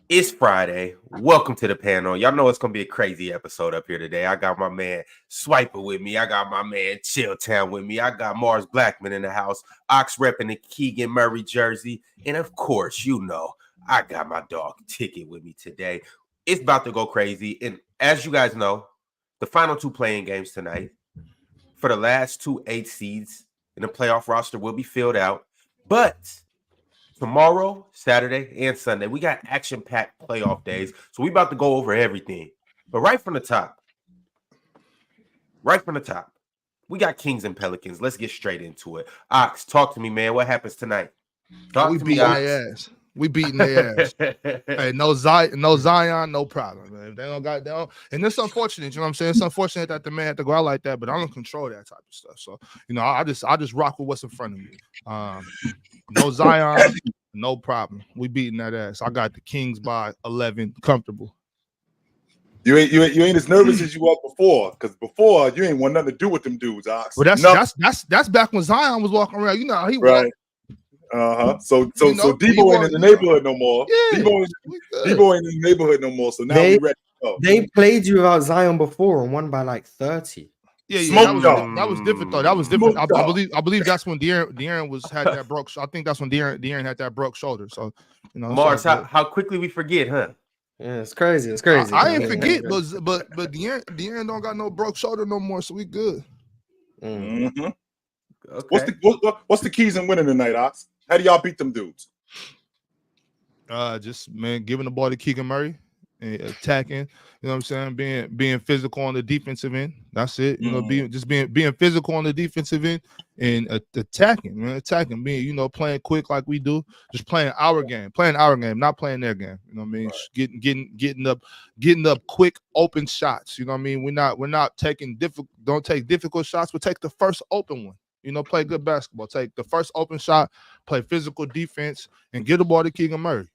It's Friday. Welcome to the panel. Y'all know it's going to be a crazy episode up here today. I got my man Swiper with me. I got my man Chilltown with me. I got Mars Blackman in the house. Ox repping the Keegan Murray jersey. And of course, you know, I got my dog Ticket with me today. It's about to go crazy. And as you guys know, the final two playing games tonight for the last 2 8 seeds in the playoff roster will be filled out. But tomorrow, Saturday, and Sunday, we got action-packed playoff days. So we about to go over everything. But right from the top, we got Kings and Pelicans. Let's get straight into it. Ox, talk to me, man. What happens tonight? We beating their ass. We beating their ass. Hey, no Zion, no problem, man. They don't. And it's unfortunate, you know what I'm saying? It's unfortunate that the man had to go out like that, but I don't control that type of stuff. So, you know, I just rock with what's in front of me. No Zion, no problem. We beating that ass. I got the Kings by 11, comfortable. You ain't as nervous as you were before, because before you ain't want nothing to do with them dudes, Ox. Well, that's back when Zion was walking around. You know how he right. walked. So Debo ain't in the neighborhood no more. Yeah, Debo ain't in the neighborhood no more. So now we ready to go. They played you without Zion before and won by like 30. Yeah, that was different though. That was different. I believe that's when De'Aaron had that broke. I think that's when De'Aaron had that broke shoulder. So, you know, Mars, how quickly we forget, huh? Yeah, it's crazy. It's crazy. I ain't forget, but De'Aaron don't got no broke shoulder no more, so we good. Mm-hmm. Okay. What's the keys in winning tonight, Ox? How do y'all beat them dudes? Just giving the ball to Keegan Murray and attacking. You know what I'm saying? Being physical on the defensive end. That's it. You know, being physical on the defensive end and attacking, man. Attacking, playing quick like we do. Just playing our game, not playing their game. You know what I mean? Right. Getting up quick open shots. You know what I mean? We're not taking don't take difficult shots, but take the first open one. You know, play good basketball. Take the first open shot, play physical defense, and get the ball to Keegan Murray.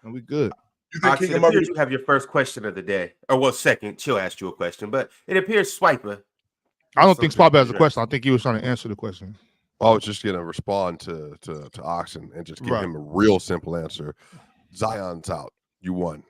And we good. You think Keegan Murray? You have your first question of the day. Or well, second. Chill asked you a question, but it appears Swiper. I don't think Swiper has a question. I think he was trying to answer the question. I was just gonna respond to Oxen and just give him a real simple answer. Zion's out. You won.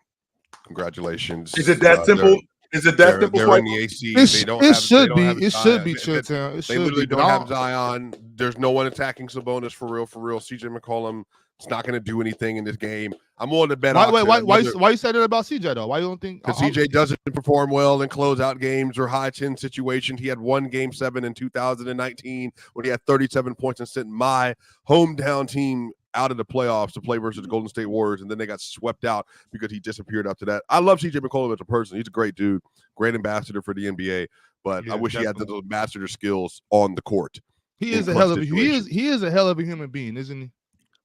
Congratulations. Is it that simple? Is it that simple? They're in the AC. It should be Chilltown. They literally don't have Zion. There's no one attacking Sabonis for real. CJ McCollum is not going to do anything in this game. I'm willing to bet. Why you said it about CJ though? Why you don't think? Because CJ doesn't perform well in closeout games or high 10 situations. He had one game 7 in 2019 when he had 37 points and sent my hometown team out of the playoffs to play versus the Golden State Warriors, and then they got swept out because he disappeared after that. I love CJ McCollum as a person. He's a great dude, great ambassador for the NBA, but I wish he had those ambassador skills on the court. He is a hell of a human being, isn't he?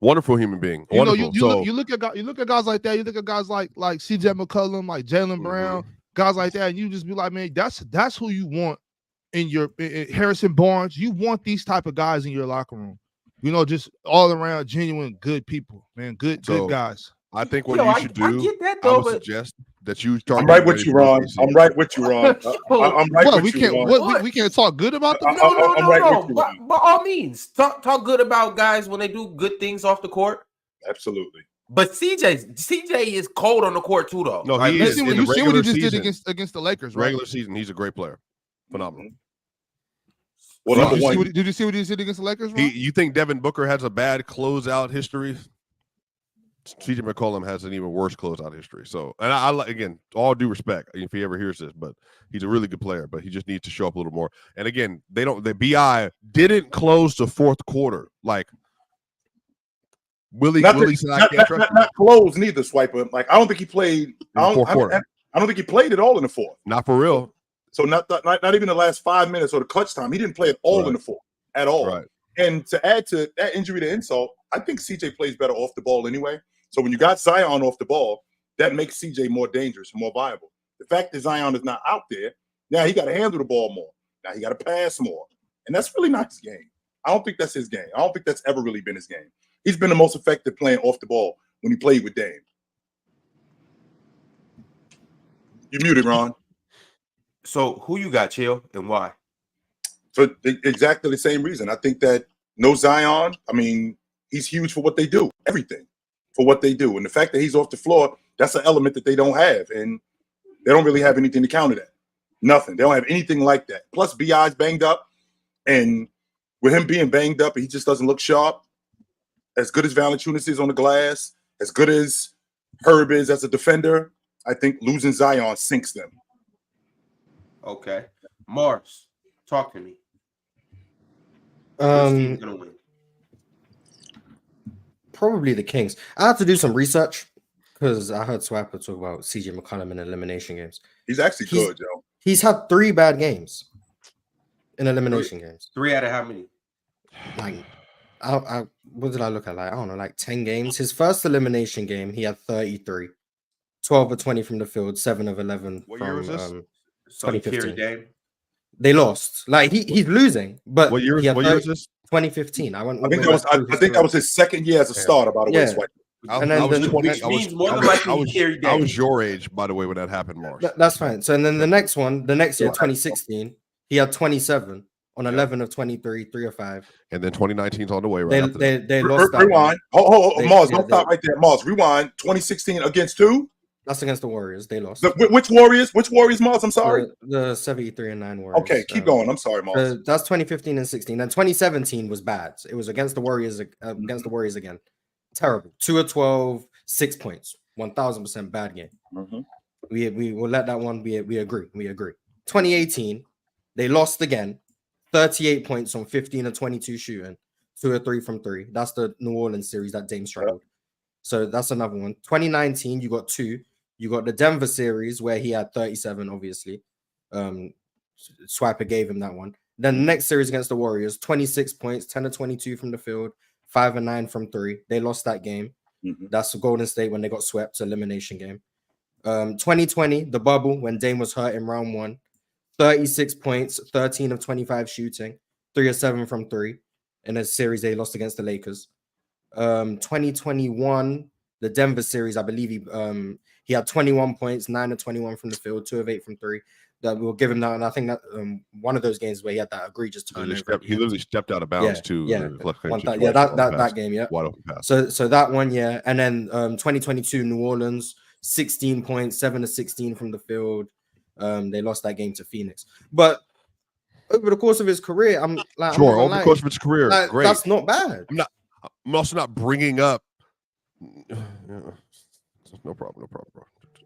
Wonderful human being. You look at guys like that. You look at guys like CJ McCollum, like Jaylen Brown, guys like that, and you just be like, man, that's who you want in Harrison Barnes. You want these type of guys in your locker room. You know, just all around genuine good people, man. Good guys. I think what you should do, I would suggest that you start. I'm right with you, Ron. I'm right with you, Ron. We can't talk good about them. No. By all means, talk good about guys when they do good things off the court. Absolutely. But CJ is cold on the court too, though. No, he is. You see what he just did against the Lakers, right? Regular season, he's a great player. Phenomenal. Well, did you see what he did against the Lakers? You think Devin Booker has a bad closeout history? CJ McCollum has an even worse closeout history. So, and I again, all due respect, if he ever hears this, but he's a really good player, but he just needs to show up a little more. And again, the BI didn't close the fourth quarter. Like Willie said, I can't trust him. Not close neither, Swiper. Like I don't think he played. I don't think he played at all in the fourth. Not for real. So not even the last 5 minutes or the clutch time. He didn't play at all in the fourth at all. Right. And to add to that injury to insult, I think CJ plays better off the ball anyway. So when you got Zion off the ball, that makes CJ more dangerous and more viable. The fact that Zion is not out there, now he got to handle the ball more. Now he got to pass more. And that's really not his game. I don't think that's his game. I don't think that's ever really been his game. He's been the most effective playing off the ball when he played with Dame. You muted, Ron. So who you got, Chill, and why? For exactly the same reason. I think that no Zion, I mean, he's huge for what they do. Everything. for what they do. And the fact that he's off the floor, that's an element that they don't have. And they don't really have anything to counter that. Nothing. They don't have anything like that. Plus, B.I.'s banged up. And with him being banged up, he just doesn't look sharp. As good as Valanciunas is on the glass, as good as Herb is as a defender, I think losing Zion sinks them. Okay. Mars, talk to me. Which team's gonna win? Probably the Kings. I had to do some research because I heard Swiper talk about CJ McCollum in elimination games. He's actually good, yo. He's had 3 bad games in elimination games. 3 out of how many? Like, what did I look at? Like, I don't know, like 10 games. His first elimination game, he had 33, 12 of 20 from the field, 7 of 11 What from year was this? 2015. Game. They lost. Like he's losing, but What year? What year was this? 2015. I think that was his second year as a starter, by the way. Yeah. I was your age, by the way, when that happened, Mars. That's fine. So and then the next year, 2016, he had 27 on 11 of 23, 3 of 5. And then 2019's on the way, right? They lost. Rewind. Mars, don't stop right there. Mars, rewind. 2016 against who? That's against the Warriors. They lost. Which Warriors? Which Warriors, Mars? I'm sorry. The 73-9 Warriors. Okay, keep going. I'm sorry, Mars. That's 2015 and 16. And 2017 was bad. It was against the Warriors. Again. Terrible. 2 of 12, 6 points. 1000% bad game. Mm-hmm. We will let that one. We agree. 2018, they lost again. 38 points on 15 of 22 shooting. 2 of 3 from 3. That's the New Orleans series that Dame struggled. Yep. So that's another one. 2019, you got 2. You got the Denver series where he had 37, obviously. Swiper gave him that one. Then the next series against the Warriors, 26 points, 10 of 22 from the field, 5 of 9 from 3. They lost that game. Mm-hmm. That's the Golden State when they got swept, elimination game. 2020, the bubble when Dame was hurt in round 1, 36 points, 13 of 25 shooting, 3 of 7 from 3. In a series they lost against the Lakers. 2021, the Denver series, I believe he had 21 points, 9 of 21 from the field, 2 of 8 from 3. That we'll give him that, and I think that one of those games where he had that egregious turnover. He literally stepped out of bounds too. That game, yeah. Wide open pass. So that one, yeah, and then 2022 New Orleans, 16 points, 7 of 16 from the field. They lost that game to Phoenix, but over the course of his career, I'm like, sure, over the course of his career, like, great. That's not bad. I'm also not bringing up. No problem, bro.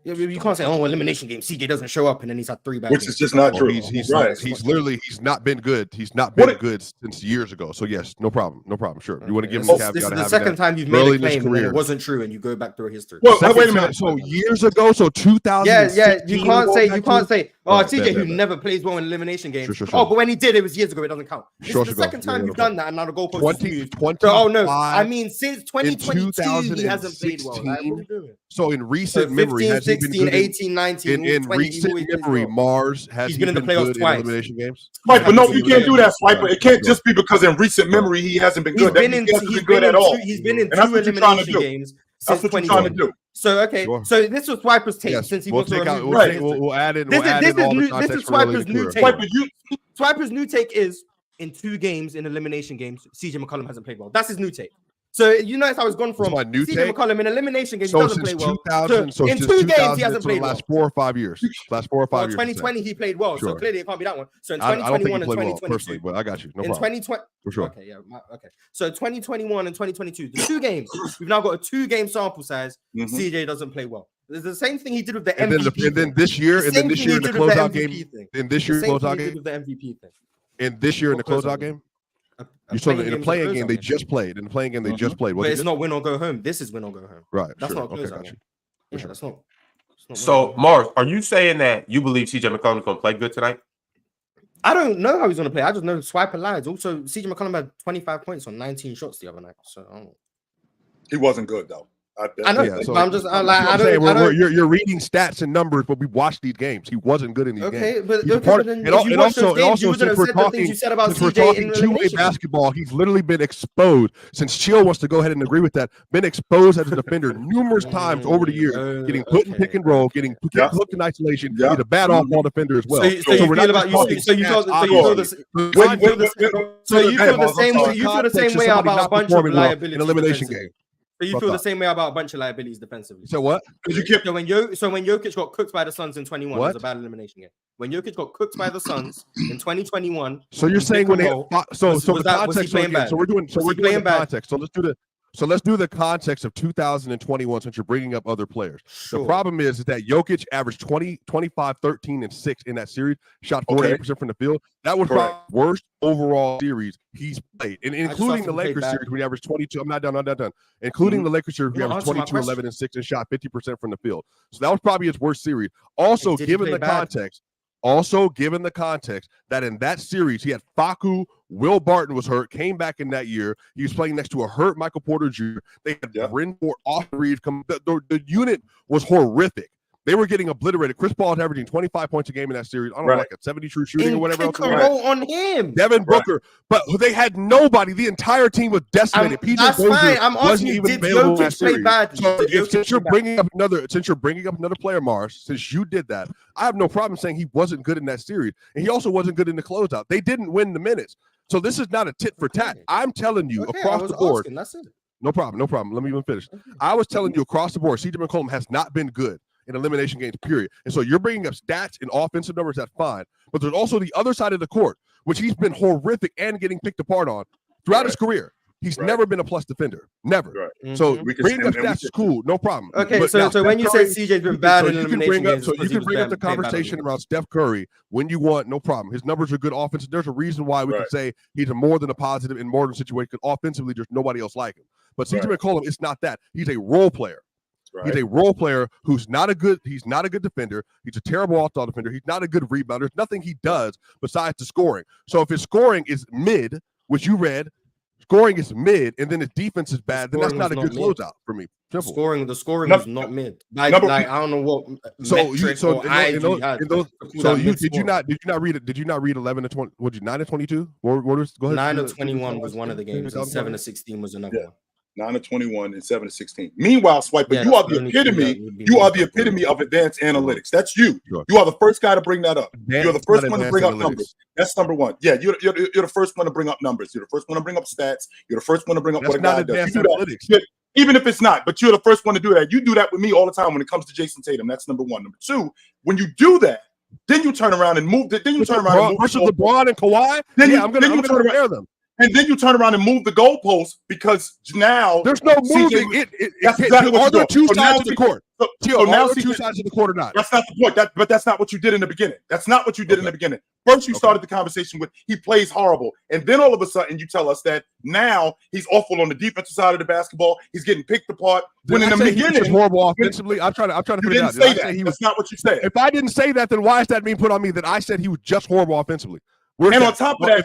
Yeah, you can't say, elimination game. CJ doesn't show up, and then he's had 3 bad games. Which is just not true. He's literally not been good. He's not been good since years ago. So yes, no problem. Sure, you want to give him a caveat. This is the second time you've made a claim and it wasn't true, and you go back through history. Well, wait a minute. So years ago, so 2000. Yeah. You can't say. CJ who never plays well in elimination games. Sure. But when he did, it was years ago. It doesn't count. This is the second time you've done that, and now the goalpost is moved. I mean, since 2022, he hasn't played well. Like, what are you doing? So in recent memory, 15, 16, 18, 19, in recent memory, Mars has been in the playoffs twice. Elimination games. Right, but no, you can't do that, Swiper. It can't just be because in recent memory he hasn't been good. He's been in 2 elimination games. That's what you're trying to do. So so this was Swiper's take since he was we'll add in. This is Swiper's new take. Swiper's new take is in 2 games in elimination games, CJ McCollum hasn't played well. That's his new take. So you notice how it's gone from CJ McCollum in elimination games, he doesn't play well. In 2 games, he hasn't played well. Last 4 or 5 years. 2020, he played well. So clearly, it can't be that one. So in 2021 and 2022. Personally, but I got you. No problem. 2020. For sure. Okay, yeah. Okay. So 2021 and 2022, the 2 games, we've now got a 2-game sample size. CJ doesn't play well. It's the same thing he did with the MVP. And then this year, in the closeout game, in this year's closeout game, the MVP thing. In this year in the closeout game. You saw in the playing game they just played. But it's not win or go home. This is win or go home. Right. That's not okay, got you. Yeah, that's not. So, Mars, are you saying that you believe CJ McCollum is going to play good tonight? I don't know how he's going to play. I just know Swiper lies. Also, CJ McCollum had 25 points on 19 shots the other night. So I don't know. He wasn't good though. I know. Yeah, so I'm just you're reading stats and numbers, but we watched these games. He wasn't good in these games. And also, since we're talking 2A basketball, he's literally been exposed. Since Chill wants to go ahead and agree with that, been exposed as a defender numerous times over the years, getting put in pick and roll, getting hooked in isolation. He's a bad off-ball defender as well. So you feel the same way about a bunch of reliability in elimination game. So you feel the same way about a bunch of liabilities defensively. So what? So when Jokic got cooked by the Suns in 21, it was a bad elimination game. When Jokic got cooked by the Suns in 2021, so you're saying when they the context again, so we're doing the context. So let's do the context of 2021 since you're bringing up other players. Sure. The problem is that Jokic averaged 20, 25, 13, and 6 in that series, shot 48% from the field. That was probably the worst overall series he's played. And including the Lakers series, we averaged 22. I'm not done. Including the Lakers series, we averaged 22, 11, and 6 and shot 50% from the field. So that was probably his worst series. Also, given the context. Also, given the context that in that series, he had Facu, Will Barton was hurt, came back in that year. He was playing next to a hurt Michael Porter Jr. They had Brynford, Austin Reeves. The unit was horrific. They were getting obliterated. Chris Paul was averaging 25 points a game in that series. I don't know, like a 70 true shooting or whatever else. On him. Devin Booker. But they had nobody. The entire team was decimated. PJ Dozier wasn't even available in that series. So since you're bringing up another player, Mars, since you did that, I have no problem saying he wasn't good in that series. And he also wasn't good in the closeout. They didn't win the minutes. So this is not a tit for tat. I'm telling you across the board. That's it. No problem. Let me even finish. I was telling you across the board, CJ McCollum has not been good in elimination games, period. And so you're bringing up stats and offensive numbers, that's fine. But there's also the other side of the court, which he's been horrific and getting picked apart on throughout his career. He's never been a plus defender. Never. So bringing up stats is cool. No problem. Okay, but so when you say CJ's been bad in elimination games, so you can bring up the conversation around Steph Curry when you want, no problem. His numbers are good offensive. There's a reason why we can say he's a more than a positive in more than situation because offensively there's nobody else like him. But CJ McCollum, it's not that. He's a role player. He's a role player who's not a good defender. He's a terrible off-ball defender. He's not a good rebounder. There's nothing he does besides the scoring. So if his scoring is mid, which you read, scoring is mid, and then his defense is bad, then that's not a good closeout for me. Simple. The scoring is not mid. Like I don't know what. Did you not read 11 to 20? What did you 9 to 22? Go ahead. 9 to 21 was one of the games. And 7 to 16 was another one. 9 to 21 and 7 to 16. Meanwhile, Swiper, you are the epitome. You are the epitome of advanced analytics. That's you. Sure. You are the first guy to bring that up. You're the first one to bring up numbers. That's number one. Yeah, you're the first one to bring up numbers. You're the first one to bring up stats. You're the first one to bring up what a guy does. Even if it's not, but you're the first one to do that. You do that with me all the time when it comes to Jason Tatum. That's number one. Number two, when you do that, then you turn around and move. Then you turn around and move versus LeBron and Kawhi. I'm gonna compare them. And then you turn around and move the goalposts because now there's no moving. That's exactly what you're doing. Two sides of the court. So now two sides of the court or not? That's not the point. But that's not what you did in the beginning. That's not what you did in the beginning. First, you started the conversation with he plays horrible, and then all of a sudden you tell us that now he's awful on the defensive side of the basketball. He's getting picked apart. When in the beginning, he was horrible offensively. I'm trying to put it out. That's not what you said. If I didn't say that, then why is that being put on me that I said he was just horrible offensively? And on top of that,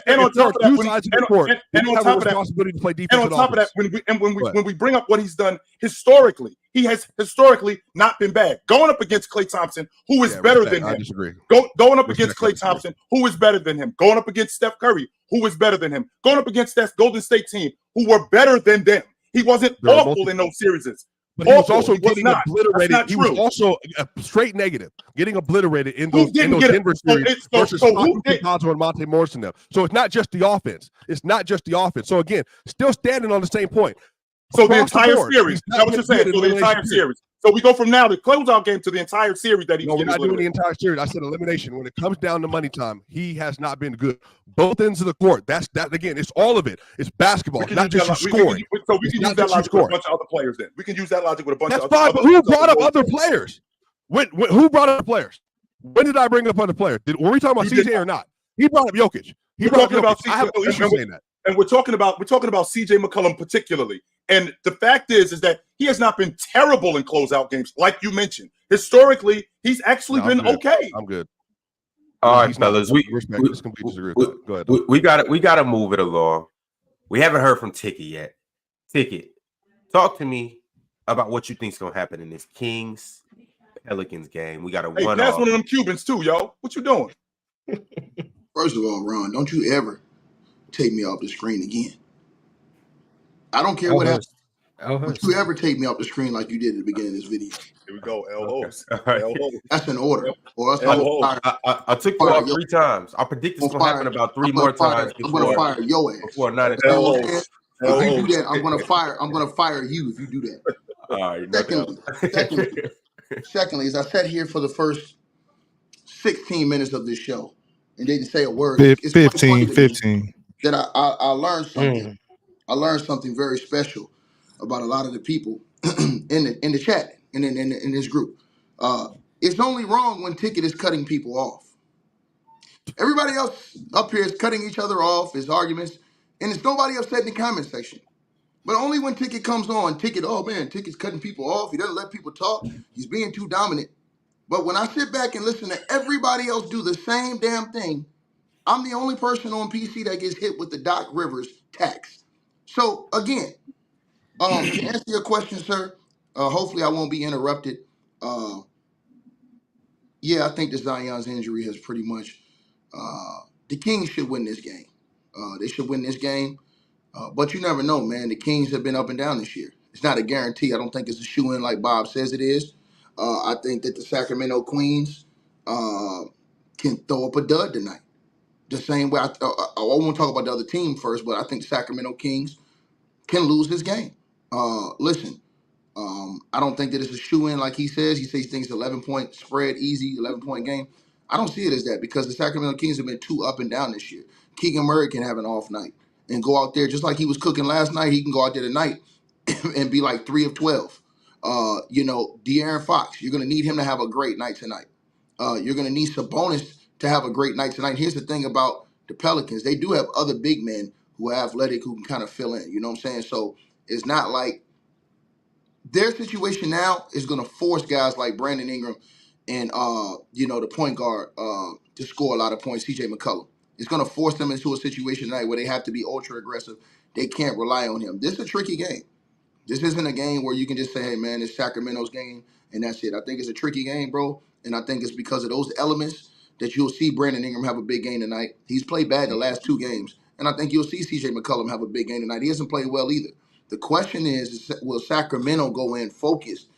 when we bring up what he's done historically, he has historically not been bad. Going up against Klay Thompson, who is better than him. I disagree. Going up against Klay Thompson, who is better than him. Going up against Steph Curry, who is better than him. Going up against that Golden State team, who were better than them. He wasn't awful in those series. But he was also getting obliterated. He was also a straight negative, getting obliterated in those Denver series versus Lonzo and Monte Morris and them. So it's not just the offense. So again, still standing on the same point. So the entire series. That's what you're saying. So the entire series. So we go from now the closeout game to the entire series that he's we're not doing the entire series. I said elimination. When it comes down to money time, he has not been good. Both ends of the court. That's that again. It's all of it. It's basketball, not just scoring. So we can use that logic with a bunch of other players. Then we can use that logic with a bunch of other players. That's fine. But who brought up other players? Who brought up players? When did I bring up other players? Were we talking about CJ or not? He brought up Jokic. I have no issue saying that. And we're talking about CJ McCollum particularly. And the fact is that he has not been terrible in closeout games, like you mentioned. Historically, he's actually been okay. I'm good. All right, fellas. We got to move it along. We haven't heard from Ticket yet. Ticket, talk to me about what you think is gonna happen in this Kings Pelicans game. We got a one. That's one of them Cubans too, yo. What you doing? First of all, Ron, don't you ever take me off the screen again. I don't care what happens. Don't you ever take me off the screen like you did at the beginning of this video. Here we go, L-Host. That's an order. Or else I took you off 3 times. I predict it's going to happen about 3 more times. I'm going to fire your ass. L-Host. If you do that, I'm gonna fire you if you do that. All right. Secondly, as I sat here for the first 16 minutes of this show and didn't say a word, it's quite funny to me that I learned something. I learned something very special about a lot of the people in the chat and in this group. It's only wrong when Ticket is cutting people off. Everybody else up here is cutting each other off, is arguments, and it's nobody upset in the comment section. But only when Ticket comes on, oh man, Ticket's cutting people off. He doesn't let people talk. He's being too dominant. But when I sit back and listen to everybody else do the same damn thing, I'm the only person on PC that gets hit with the Doc Rivers tax. So again, to answer your question, sir, hopefully I won't be interrupted. Yeah, I think that Zion's injury has pretty much. The Kings should win this game. They should win this game. But you never know, man. The Kings have been up and down this year. It's not a guarantee. I don't think it's a shoe-in like Bob says it is. I think that the Sacramento Queens can throw up a dud tonight. The same way I won't talk about the other team first, but I think the Sacramento Kings can lose this game. Listen, I don't think that it's a shoe-in like he says. He says he thinks 11-point spread, easy, 11-point game. I don't see it as that because the Sacramento Kings have been too up and down this year. Keegan Murray can have an off night and go out there just like he was cooking last night. He can go out there tonight and be like 3 of 12. De'Aaron Fox, you're going to need him to have a great night tonight. You're going to need Sabonis to have a great night tonight. Here's the thing about the Pelicans. They do have other big men who are athletic who can kind of fill in. You know what I'm saying? So it's not like their situation now is going to force guys like Brandon Ingram and, the point guard to score a lot of points, CJ McCollum. It's going to force them into a situation tonight where they have to be ultra aggressive. They can't rely on him. This is a tricky game. This isn't a game where you can just say, hey, man, it's Sacramento's game, and that's it. I think it's a tricky game, bro, and I think it's because of those elements that you'll see Brandon Ingram have a big game tonight. He's played bad the last 2 games, and I think you'll see CJ McCollum have a big game tonight. He hasn't played well either. The question is will Sacramento go in focused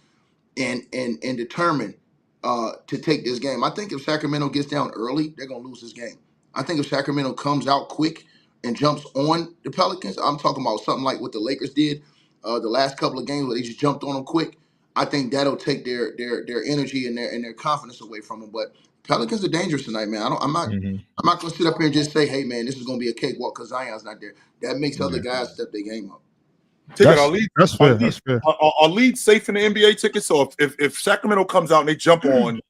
and determined to take this game? I think if Sacramento gets down early, they're going to lose this game. I think if Sacramento comes out quick and jumps on the Pelicans, I'm talking about something like what the Lakers did the last couple of games where they just jumped on them quick. I think that'll take their energy and their confidence away from them. But Pelicans are dangerous tonight, man. I'm not going to sit up here and just say, hey, man, this is going to be a cakewalk because Zion's not there. That makes other guys step their game up. That's fair. Are leads safe in the NBA tickets? So if Sacramento comes out and they jump on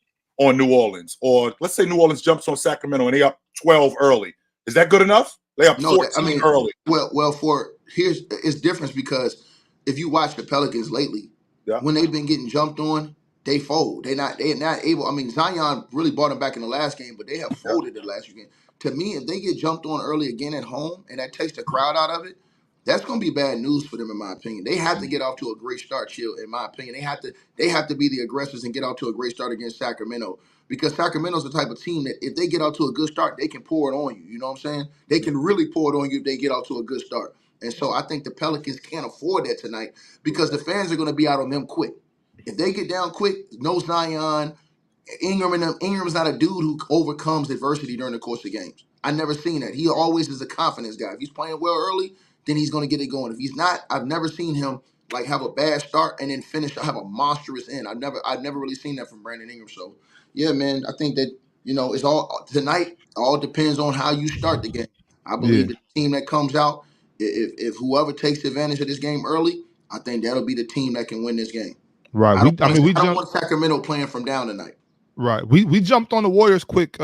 New Orleans, or let's say New Orleans jumps on Sacramento and they up 12 early, is that good enough? They up 14 early. Well, it's different because if you watch the Pelicans lately, when they've been getting jumped on, they fold. They're not able. I mean, Zion really brought them back in the last game, but they have folded the last few games. To me, if they get jumped on early again at home and that takes the crowd out of it, that's going to be bad news for them, in my opinion. They have to get off to a great start, Chill, in my opinion. They have to be the aggressors and get off to a great start against Sacramento, because Sacramento's the type of team that if they get out to a good start, they can pour it on you. You know what I'm saying? They can really pour it on you if they get out to a good start. And so I think the Pelicans can't afford that tonight because the fans are going to be out on them quick. If they get down quick, no Zion, Ingram's not a dude who overcomes adversity during the course of games. I've never seen that. He always is a confidence guy. If he's playing well early, then he's going to get it going. If he's not, I've never seen him like have a bad start and then finish, have a monstrous end. I've never really seen that from Brandon Ingram. So yeah, man, I think that, it's all tonight. All depends on how you start the game. I believe the team that comes out, if whoever takes advantage of this game early, I think that'll be the team that can win this game. Right. I don't want Sacramento playing from down tonight. Right. We jumped on the Warriors quick.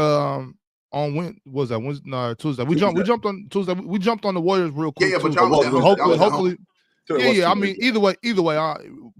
On when was that? Tuesday. We jumped on Tuesday. We jumped on the Warriors real quick. Yeah, but y'all was at home. Hopefully. Yeah. I mean, either way,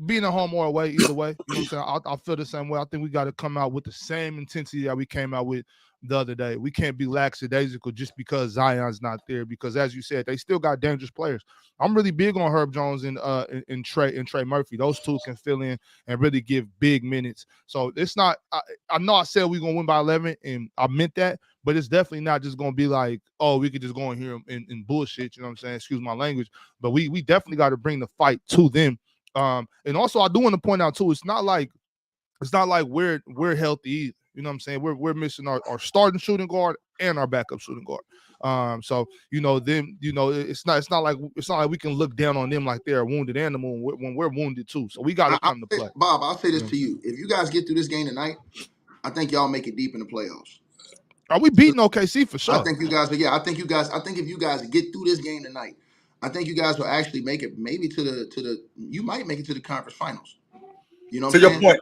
being at home or away, either way, you know what I'm saying? I feel the same way. I think we got to come out with the same intensity that we came out with the other day. We can't be lackadaisical just because Zion's not there, because as you said, they still got dangerous players. I'm really big on Herb Jones and Trey Murphy. Those two can fill in and really give big minutes. So it's not. I know I said we're gonna win by 11, and I meant that, but it's definitely not just gonna be like, oh, we could just go in here and bullshit. You know what I'm saying? Excuse my language, but we definitely got to bring the fight to them. And also, I do want to point out too, it's not like we're healthy either. You know what I'm saying? We're missing our starting shooting guard and our backup shooting guard. So them, it's not like we can look down on them like they're a wounded animal when we're wounded too. So we got to come to play. Bob, I'll say this to you: if you guys get through this game tonight, I think y'all make it deep in the playoffs. Are we beating OKC for sure? I think you guys. I think if you guys get through this game tonight, I think you guys will actually make it maybe to the. You might make it to the conference finals. You know what I'm saying? Your point.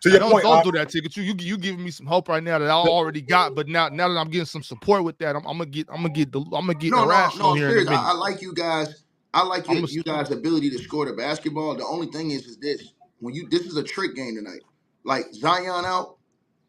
To your point, don't do that, Ticket. You giving me some hope right now that I already got, but now that I'm getting some support with that, I'm gonna get irrational here in a minute. I like you guys. I like you guys' ability to score the basketball. The only thing is this: this is a trick game tonight. Like Zion out,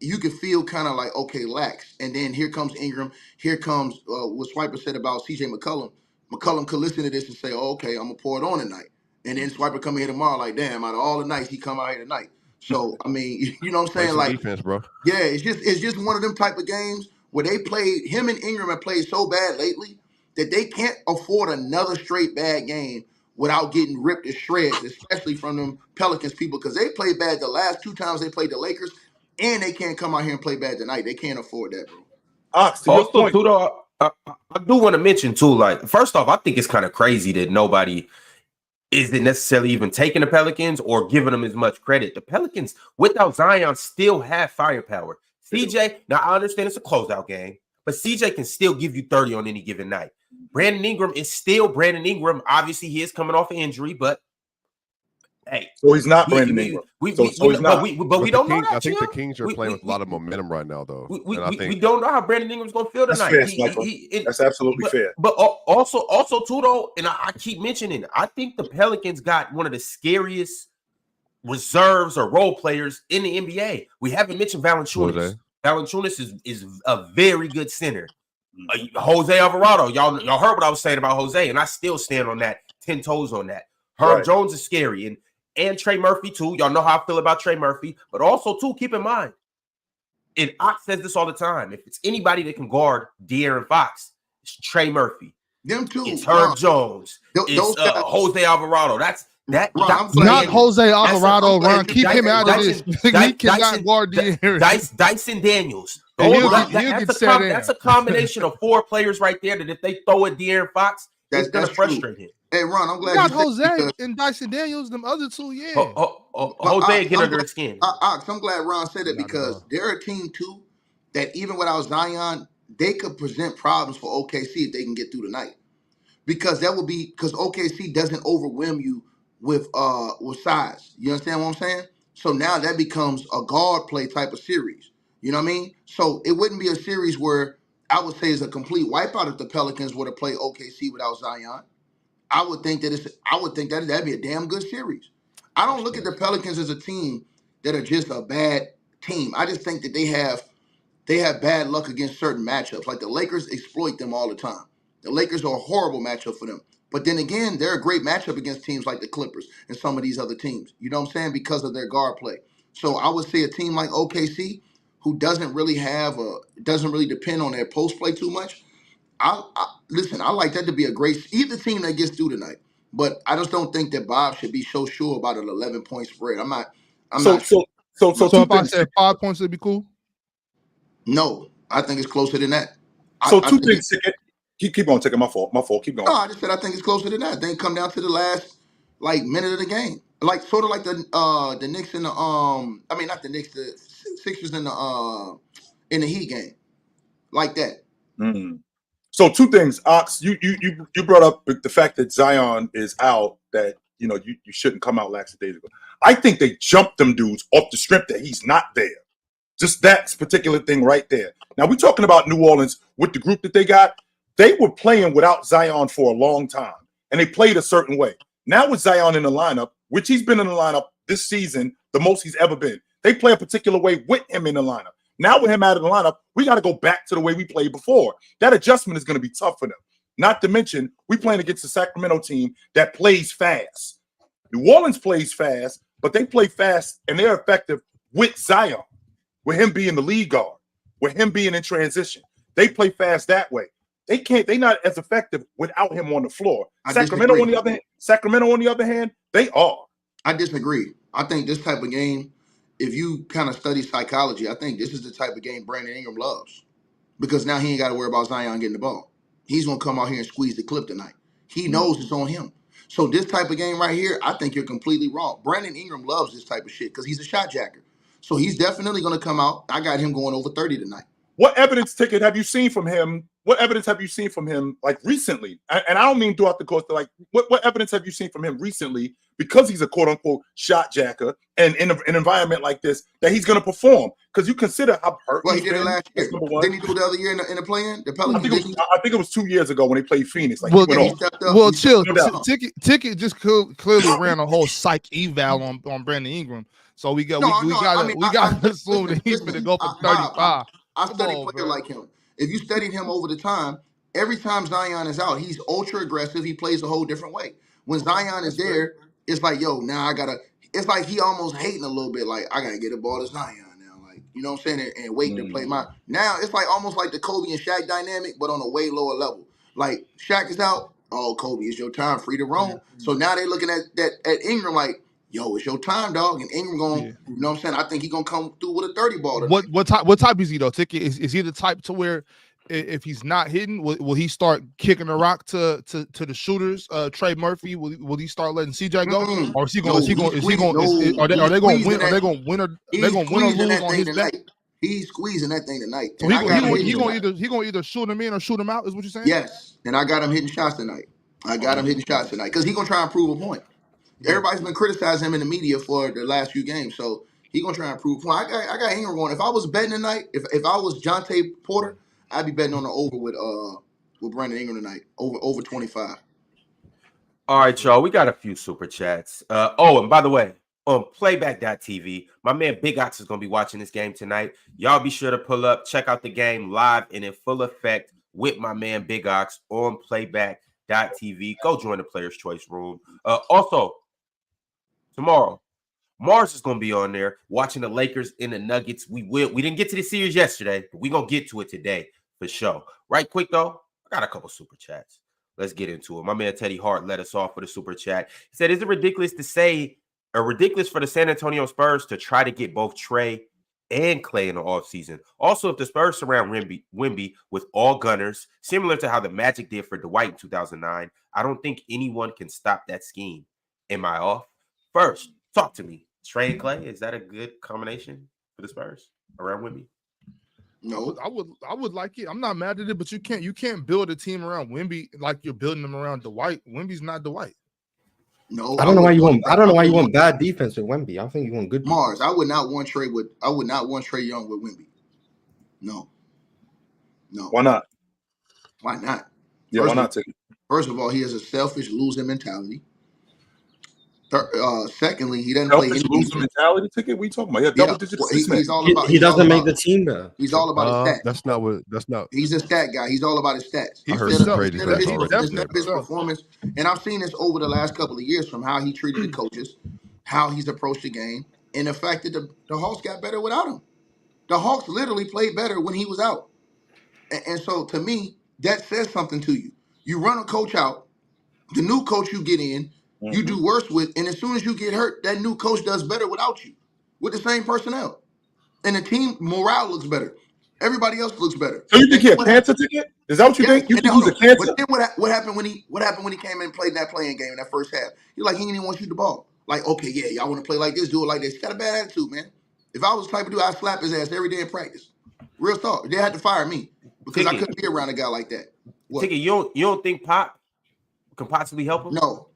you can feel kind of like okay, lax, and then here comes Ingram. Here comes what Swiper said about CJ McCollum. McCollum could listen to this and say, "Oh, okay, I'm gonna pour it on tonight," and then Swiper come here tomorrow like, "Damn, out of all the nights he come out here tonight." So I mean, you know what I'm saying? Like defense, bro. Yeah, it's just one of them type of games where him and Ingram have played so bad lately that they can't afford another straight bad game without getting ripped to shreds, especially from them Pelicans people, because they played bad the last 2 times they played the Lakers, and they can't come out here and play bad tonight. They can't afford that, bro. Ox, to your point. Too, though, I do want to mention too, like, first off, I think it's kind of crazy that nobody isn't necessarily even taking the Pelicans or giving them as much credit. The Pelicans, without Zion, still have firepower. CJ, now I understand it's a closeout game, but CJ can still give you 30 on any given night. Brandon Ingram is still Brandon Ingram. Obviously, he is coming off an injury, but hey. So he's not Brandon Ingram. We don't know that. I think the Kings are playing with a lot of momentum right now, though. We don't know how Brandon Ingram's going to feel tonight. That's absolutely fair. But also too, though, and I keep mentioning, I think the Pelicans got one of the scariest reserves or role players in the NBA. We haven't mentioned Valanciunas. Valanciunas is a very good center. Jose Alvarado, y'all heard what I was saying about Jose, and I still stand on that, 10 toes on that. Herb Jones is scary, and Trey Murphy too. Y'all know how I feel about Trey Murphy, but also too, keep in mind, and Ox says this all the time, if it's anybody that can guard De'Aaron Fox, it's Trey Murphy. Them too. It's Herb Jones. It's Jose Alvarado. Not Jose Alvarado, Ron. Keep him out of this. He cannot guard De'Aaron. Dyson Daniels. That's a combination of 4 players right there that if they throw at De'Aaron Fox, it's going to frustrate him. Hey, Ron, I'm glad you got Jose and Dyson Daniels. Them other 2, yeah. Jose get under his skin. I'm glad Ron said it because they're a team too that even without Zion, they could present problems for OKC if they can get through the night. Because OKC doesn't overwhelm you with size. You understand what I'm saying? So now that becomes a guard play type of series. You know what I mean? So it wouldn't be a series where I would say is a complete wipeout if the Pelicans were to play OKC without Zion. I would think that that'd be a damn good series. I don't look at the Pelicans as a team that are just a bad team. I just think that they have bad luck against certain matchups. Like the Lakers exploit them all the time. The Lakers are a horrible matchup for them. But then again, they're a great matchup against teams like the Clippers and some of these other teams. You know what I'm saying? Because of their guard play. So I would say a team like OKC, who doesn't really depend on their post play too much. Listen, I like that to be a great either team that gets through tonight. But I just don't think that Bob should be so sure about an 11-point spread. I'm not. So if I said 5 points, it'd be cool. No, I think it's closer than that. Two things. Keep on taking my fault. Keep going. No, I just said I think it's closer than that. Then come down to the last minute of the game, like sort of like the Knicks and not the Knicks, the Sixers in the Heat game, like that. Mm-hmm. So 2 things, Ox. You brought up the fact that Zion is out. That you shouldn't come out lackadaisical. I think they jumped them dudes off the strip that he's not there. Just that particular thing right there. Now we're talking about New Orleans with the group that they got. They were playing without Zion for a long time, and they played a certain way. Now with Zion in the lineup, which he's been in the lineup this season, the most he's ever been, they play a particular way with him in the lineup. Now with him out of the lineup, we got to go back to the way we played before. That adjustment is going to be tough for them. Not to mention, we playing against a Sacramento team that plays fast. New Orleans plays fast, but they play fast, and they're effective with Zion, with him being the lead guard, with him being in transition. They play fast that way. They're not as effective without him on the floor. Sacramento, on the other hand, they are. I disagree. I think this type of game, if you kind of study psychology, I think this is the type of game Brandon Ingram loves. because now he ain't got to worry about Zion getting the ball. He's gonna come out here and squeeze the clip tonight. He knows it's on him. So this type of game right here, I think you're completely wrong. Brandon Ingram loves this type of shit because he's a shot jacker. So he's definitely gonna come out. I got him going over 30 tonight. What evidence ticket have you seen from him? What evidence have you seen from him like recently? And I don't mean throughout the course, but like what evidence have you seen from him recently because he's a quote unquote shot jacker and in an environment like this that he's going to perform? Because you consider how hurt. Well, he did it last year. Didn't he do it the other year in the play-in? The Pelicans. I think it was 2 years ago when they played Phoenix. Like chill. Ticket just clearly ran a whole psych eval on Brandon Ingram. So we got to assume that he's going to go for 35. I studied players like him. If you studied him over the time, every time Zion is out, he's ultra aggressive. He plays a whole different way. When Zion is there, it's like, yo, now I gotta. It's like he almost hating a little bit. Like I gotta get the ball to Zion now. Like you know what I'm saying, and wait to play my. Now it's like almost like the Kobe and Shaq dynamic, but on a way lower level. Like Shaq is out. Oh, Kobe, it's your time, free to roam. So now they're looking at Ingram like, yo, it's your time, dog. And Ingram going, you know what I'm saying? I think he's going to come through with a 30 ball tonight. What type is he, though, Ticket? Is he the type to where if he's not hitting, will he start kicking the rock to the shooters? Trey Murphy, will he start letting CJ go? Or is he going to are they going to win? Are they going to win or lose on his back? He's squeezing that thing tonight. So he going either shoot him in or shoot him out, is what you're saying? Yes. And I got him hitting shots tonight. Because he's going to try and prove a point. Everybody's been criticizing him in the media for the last few games, so he's gonna try and prove a point. I got Ingram going. If I was betting tonight, if I was Jonte Porter, I'd be betting on the over with Brandon Ingram tonight. Over 25. All right, y'all. We got a few super chats. And by the way, on playback.tv, my man Big Ox is gonna be watching this game tonight. Y'all be sure to pull up, check out the game live and in full effect with my man Big Ox on playback.tv. Go join the Players Choice Room. Also, tomorrow, Mars is going to be on there watching the Lakers and the Nuggets. We didn't get to the series yesterday, but we're going to get to it today for sure. Right quick, though, I got a couple super chats. Let's get into it. My man Teddy Hart let us off with a super chat. He said, is it ridiculous for the San Antonio Spurs to try to get both Trey and Clay in the offseason? Also, if the Spurs surround Wemby with all gunners, similar to how the Magic did for Dwight in 2009, I don't think anyone can stop that scheme. Am I off? First, talk to me. Trey and Clay, is that a good combination for the Spurs around Wemby? No, I would like it. I'm not mad at it, but you can't build a team around Wemby like you're building them around Dwight. Wemby's not Dwight. No, I don't know why you want bad defense with Wemby. I think you want good Mars. I would not want Trey Young with Wemby. No. Why not? Why not? Yeah, why not? First of all, he has a selfish losing mentality. Secondly, he doesn't selfish play any losing mentality. Ticket. We talking about? Yeah, double digit. He doesn't make the team better. He's all about his stats. That's not. He's a stat guy. He's all about his stats. I heard some crazy instead of his performance, and I've seen this over the last couple of years from how he treated the coaches, how he's approached the game, and the fact that the Hawks got better without him. The Hawks literally played better when he was out, and so to me, that says something to you. You run a coach out, the new coach you get in. You do worse with, and as soon as you get hurt, that new coach does better without you, with the same personnel, and the team morale looks better. Everybody else looks better. So you think he a cancer ticket? Is that what you think? You think he's a cancer? But then what happened when he came in and played that playing game in that first half? He didn't even want to shoot the ball. Like, okay, yeah, y'all want to play like this, do it like this. He got a bad attitude, man. If I was the type of dude, I'd slap his ass every day in practice. Real talk. They had to fire me because I couldn't be around a guy like that. Ticket, you don't think Pop can possibly help him? No.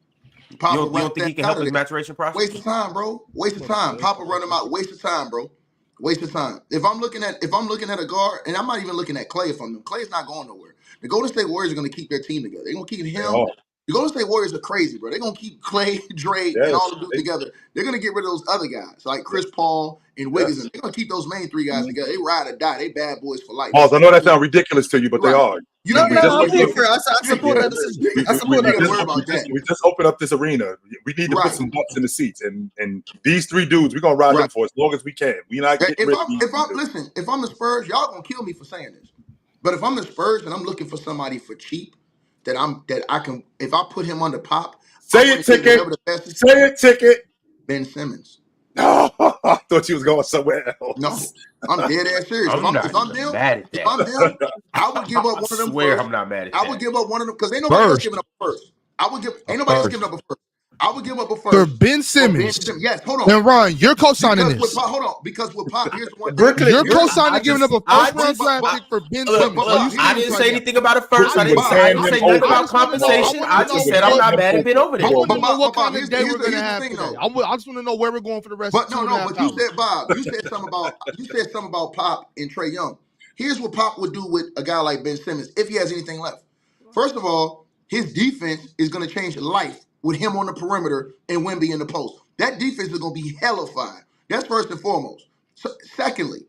You don't think he can help his maturation process? Waste of time, bro. Waste of time. Papa run him out. Waste of time, bro. Waste of time. If I'm looking at a guard, and I'm not even looking at Clay Clay's not going nowhere. The Golden State Warriors are going to keep their team together. They're going to keep him. The Golden State Warriors are crazy, bro. They're going to keep Clay, Dre, and all the dudes together. They're going to get rid of those other guys, like Chris Paul and Wiggins. They're going to keep those main three guys together. They ride or die. They bad boys for life. I know that sounds ridiculous to you, but they are. You know what? I support that decision. I support that. We just open up this arena. We need to put some butts in the seats, and these three dudes, we're gonna ride them for as long as we can. We not getting rid of these. If I'm the Spurs, y'all gonna kill me for saying this. But if I'm the Spurs and I'm looking for somebody for cheap, that I can, if I put him on the Pop, say it, Ticket. Ben Simmons. No, I thought you was going somewhere else. No, I'm dead ass serious. I'm not If I'm even them, mad at that. if I'm them, I would give up one of them. I swear first. I'm not mad at I that. would give up one of them because ain't nobody else First. giving up a first. Ain't nobody else first. giving up a first. I would give up a For first. Ben Simmons. Yes, hold on. And Ron, you're co-signing Because this. hold on. Because with Pop, here's one thing. Brooklyn, You're I co-signing giving up a I first-round just- draft I- pick for Ben Look, Simmons. Are you I serious didn't right say now? anything about it first. I didn't say hand nothing him about over. compensation. I I wanna just know said I'm what- not mad at Ben over I there. want to know what Bob, kind of day here's we're going to the have thing, today. though. I just want to know where we're going for the rest But of 2.5 but you hours. said, Bob, you said something about Pop and Trae Young. Here's what Pop would do with a guy like Ben Simmons if he has anything left. First of all, his defense is going to change life with him on the perimeter and Wemby in the post. That defense is going to be hellified. That's first and foremost. Secondly,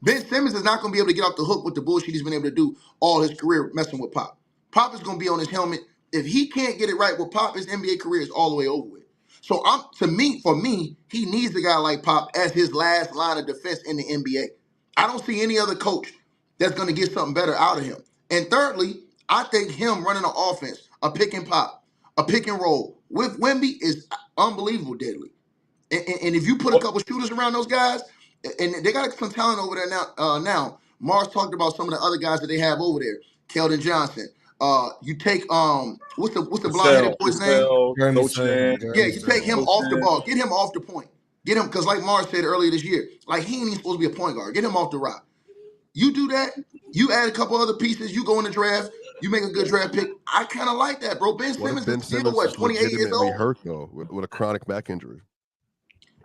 Ben Simmons is not going to be able to get off the hook with the bullshit he's been able to do all his career messing with Pop. Pop is going to be on his helmet. If he can't get it right with Pop, his NBA career is all the way over with. So for me, he needs a guy like Pop as his last line of defense in the NBA. I don't see any other coach that's going to get something better out of him. And thirdly, I think him running an offense, a pick and pop, a pick and roll with Wemby is unbelievable deadly. And if you put a couple shooters around those guys, and they got some talent over there now. Mars talked about some of the other guys that they have over there. Keldon Johnson. You take what's the blonde-headed boy's name? Yeah, you take him off the ball. Get him off the point. Get him, because like Mars said earlier this year, like he ain't even supposed to be a point guard. Get him off the rock. You do that, you add a couple other pieces, you go in the draft, you make a good draft pick. I kind of like that, bro. Ben What Simmons if Ben is still, Simmons what, is 28 years legitimately old? hurt though with a chronic back injury?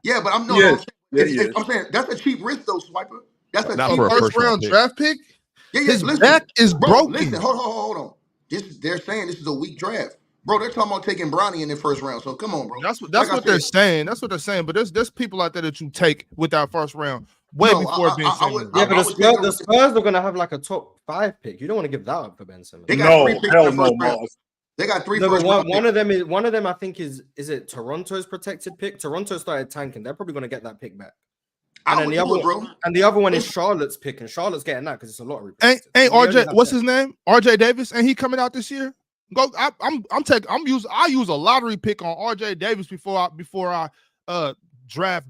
Yeah, but I'm saying that's a cheap risk though, Swiper. That's a Not cheap for a risk. First-round draft pick? Yeah, His listen, back is bro, broken. Listen, hold on. They're saying this is a weak draft. Bro, they're talking about taking Bronny in the first round. So come on, bro. That's what they're saying. That's what they're saying. But there's people out there that you take with that first round way before Ben Simmons. Yeah, but the Spurs are gonna have like a top 5 pick. You don't want to give that up for Ben Simmons. They got 3 picks in the first round. They got 3 first round picks. One of them I think is it Toronto's protected pick? Toronto started tanking. They're probably gonna get that pick back. And then the other one is Charlotte's pick, and Charlotte's getting that because it's a lottery. Ain't RJ? What's his name? RJ Davis? Ain't he coming out this year? I use a lottery pick on RJ Davis before I draft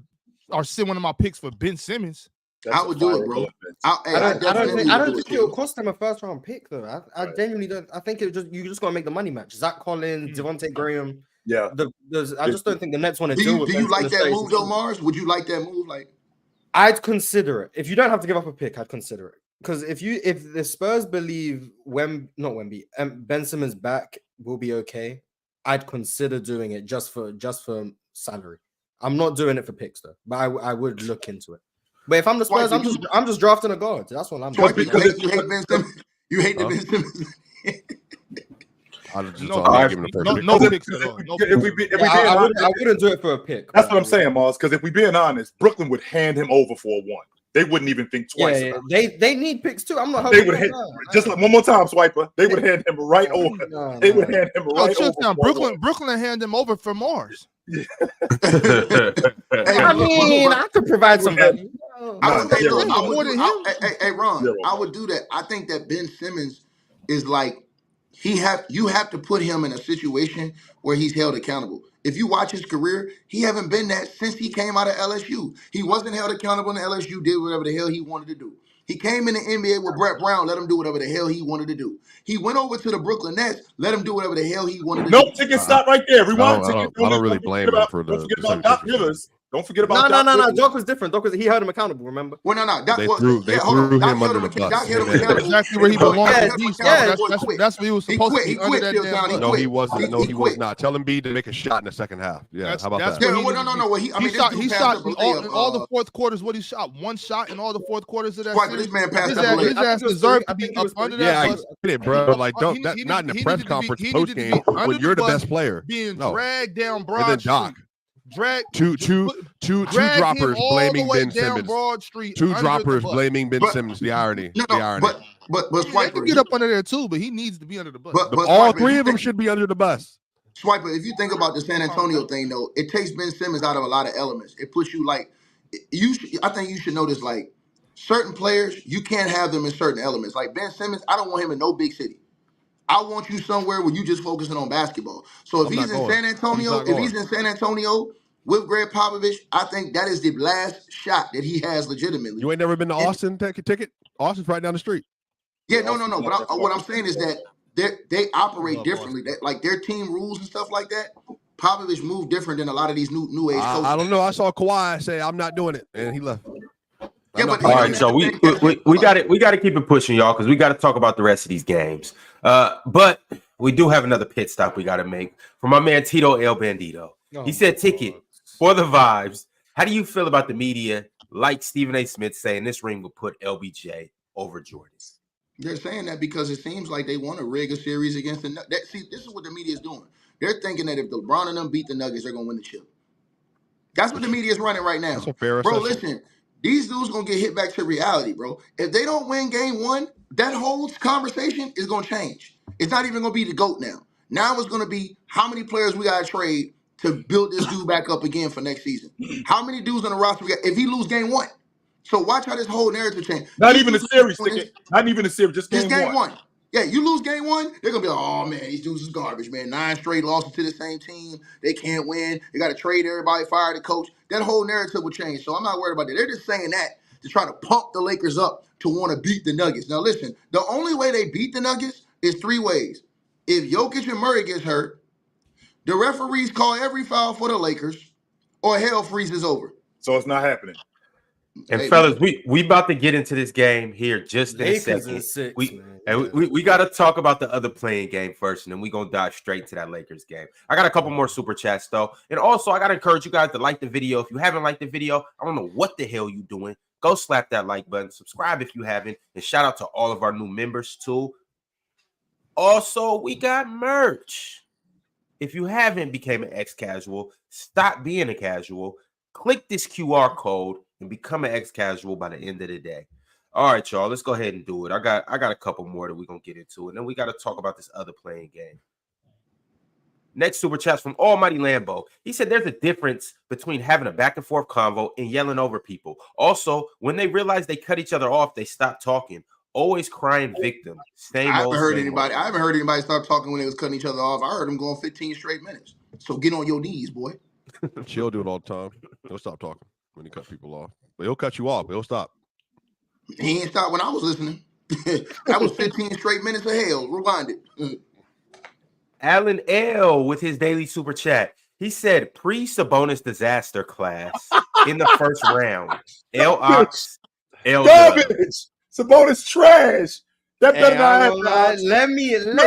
or send one of my picks for Ben Simmons. I would do it, bro. I don't think it'll cost them a first round pick though. I genuinely don't. I think you just gotta make the money match. Zach Collins, Devontae Graham. Yeah. I just don't think the Nets want to do. Do you like that move though, Mars? Would you like that move? Like, I'd consider it. If you don't have to give up a pick, I'd consider it. Because if the Spurs believe Ben Simmons back will be okay, I'd consider doing it just for salary. I'm not doing it for picks though, but I would look into it. But if I'm the Spurs, I'm just drafting a guard. That's what I'm doing. You hate Ben Simmons. You hate the Ben Simmons. No picks at all. I wouldn't do it for a pick. That's what I'm saying, Mars. Because if we're being honest, Brooklyn would hand him over for a 1. They wouldn't even think twice. Yeah. They need picks too. I'm not. They would just like one more time, Swiper. They would hand him right over. They would hand him right over. Brooklyn hand him over for Mars. Hey, I could provide some value. Hey, Ron, I would do that. I think that Ben Simmons is like you have to put him in a situation where he's held accountable. If you watch his career, he haven't been that since he came out of LSU. He wasn't held accountable in LSU, did whatever the hell he wanted to do. He came in the NBA with Brett Brown, let him do whatever the hell he wanted to do. He went over to the Brooklyn Nets, let him do whatever the hell he wanted to do. No, ticket stop right there. Rewind. I don't really blame him for the. Don't forget about Doc Rivers. Don't forget about Doc No. Doc was different. Doc was he held him accountable. Remember? Well, no. They threw him under the bus. That's exactly where he belongs. That's what he was supposed to be under that damn bus. No, he wasn't. No, he was not. Tell Embiid to make a shot in the second half. Yeah, how about that? No. He shot in all the fourth quarters. What he shot? One shot in all the fourth quarters of that series. This man passed his ass deserved to be up under that bus. Yeah, bro. Like, not in the press conference post game when you're the best player. Being dragged down Broad and then Doc. Drag two droppers blaming Ben Simmons. Broad Street, two droppers blaming Ben Simmons. The irony. But Swiper can get up under there too, but he needs to be under the bus. But all three of them should be under the bus. Swiper, if you think about the San Antonio thing, though, it takes Ben Simmons out of a lot of elements. It puts you like I think you should notice like certain players you can't have them in certain elements. Like Ben Simmons, I don't want him in no big city. I want you somewhere where you just focusing on basketball. So if he's in San Antonio, with Greg Popovich, I think that is the last shot that he has legitimately. You ain't never been to Austin? Take a ticket. Austin's right down the street. Yeah, no. But what I'm saying is that they operate differently. Like their team rules and stuff like that. Popovich moved different than a lot of these new age coaches. I don't know. I saw Kawhi say, "I'm not doing it," and he left. Yeah, but all right, so we got to keep it pushing, y'all, because we got to talk about the rest of these games. But we do have another pit stop we got to make from my man Tito El Bandito. He said, "Ticket for the vibes. How do you feel about the media, like Stephen A. Smith, saying this ring will put LBJ over Jordan?" They're saying that because it seems like they want to rig a series against the Nuggets. See, this is what the media is doing. They're thinking that if LeBron and them beat the Nuggets, they're going to win the chip. That's what the media is running right now. That's a fair bro, assessment. listen, these dudes going to get hit back to reality, bro. If they don't win game one, that whole conversation is going to change. It's not even going to be the GOAT now. Now it's going to be how many players we got to trade to build this dude back up again for next season. How many dudes on the roster we got if he lose game one? So watch how this whole narrative change. Not even a series ticket. Not even a series. Just game one. Yeah, you lose game one, they're gonna be like, oh man, these dudes is garbage, man. 9 straight losses to the same team. They can't win. They got to trade everybody, fire the coach. That whole narrative will change. So I'm not worried about that. They're just saying that to try to pump the Lakers up to want to beat the Nuggets. Now listen, the only way they beat the Nuggets is 3 ways. If Jokic and Murray gets hurt, the referees call every foul for the Lakers, or hell freezes over. So it's not happening. And fellas, we about to get into this game here just in a second. We got to talk about the other playing game first, and then we're going to dive straight to that Lakers game. I got a couple more super chats, though. And also, I got to encourage you guys to like the video. If you haven't liked the video, I don't know what the hell you doing. Go slap that like button. Subscribe if you haven't. And shout out to all of our new members, too. Also, we got merch. If you haven't became an ex-casual, stop being a casual. Click this QR code and become an ex-casual by the end of the day. All right, y'all, let's go ahead and do it. I got a couple more that we're going to get into, and then we got to talk about this other playing game. Next super chat's from Almighty Lambo. He said there's a difference between having a back and forth convo and yelling over people. Also, when they realize they cut each other off, they stop talking. Always crying victim. I haven't heard anybody start talking when they was cutting each other off. I heard them going 15 straight minutes. So get on your knees, boy. She'll do it all the time. He'll stop talking when he cut people off. But he'll cut you off. But he'll stop. He ain't stopped when I was listening. That was 15 straight minutes of hell. Rewind it. Alan L. with his daily super chat. He said pre-Sabonis disaster class in the first round. L. Ox. L. Garbage. Sabonis trash. That better not happen.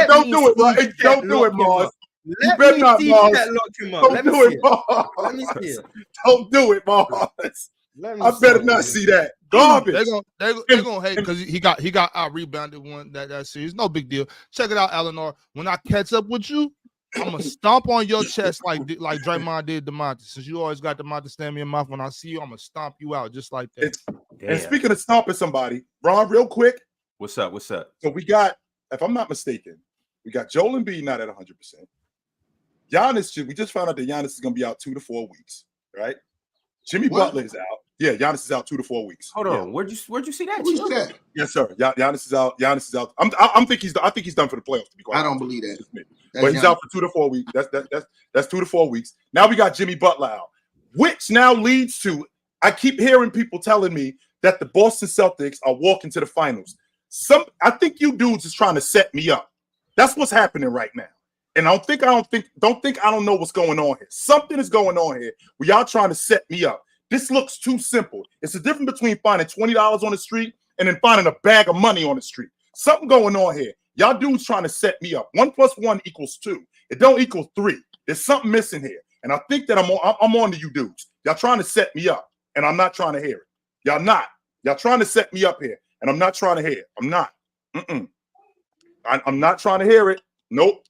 Don't do it, Mars. Don't do it, Mars. You better not, Mars. Don't do it, Mars. Let me see it. Don't do it, Mars. I better not see that. Garbage. They're gonna hate because he got out rebounded one that series. No big deal. Check it out, Eleanor. When I catch up with you, I'm gonna stomp on your chest like Draymond did DeMonte. Since you always got DeMonte stand me in mouth, when I see you, I'm gonna stomp you out just like that. And speaking of stomping somebody, Ron, real quick. What's up? So we got, if I'm not mistaken, we got Joel Embiid not at 100%. Giannis, we just found out that Giannis is gonna be out 2 to 4 weeks, right? Jimmy Butler is out. Yeah, Giannis is out 2 to 4 weeks. Hold on, where'd you see that? Who's that? Yes, sir. Giannis is out. I think he's done for the playoffs. To be quite I don't believe that. But he's out for 2 to 4 weeks. That's 2 to 4 weeks. Now we got Jimmy Butler out, which now leads to, I keep hearing people telling me that the Boston Celtics are walking to the finals. I think you dudes is trying to set me up. That's what's happening right now. And don't think I don't know what's going on here. Something is going on here where y'all trying to set me up. This looks too simple. It's the difference between finding $20 on the street and then finding a bag of money on the street. Something going on here. Y'all dudes trying to set me up. 1 + 1 = 2. It don't equal 3. There's something missing here. And I think that I'm on to you dudes. Y'all trying to set me up, and I'm not trying to hear it. Y'all not. Y'all trying to set me up here, and I'm not trying to hear it. I'm not. I'm not trying to hear it. Nope.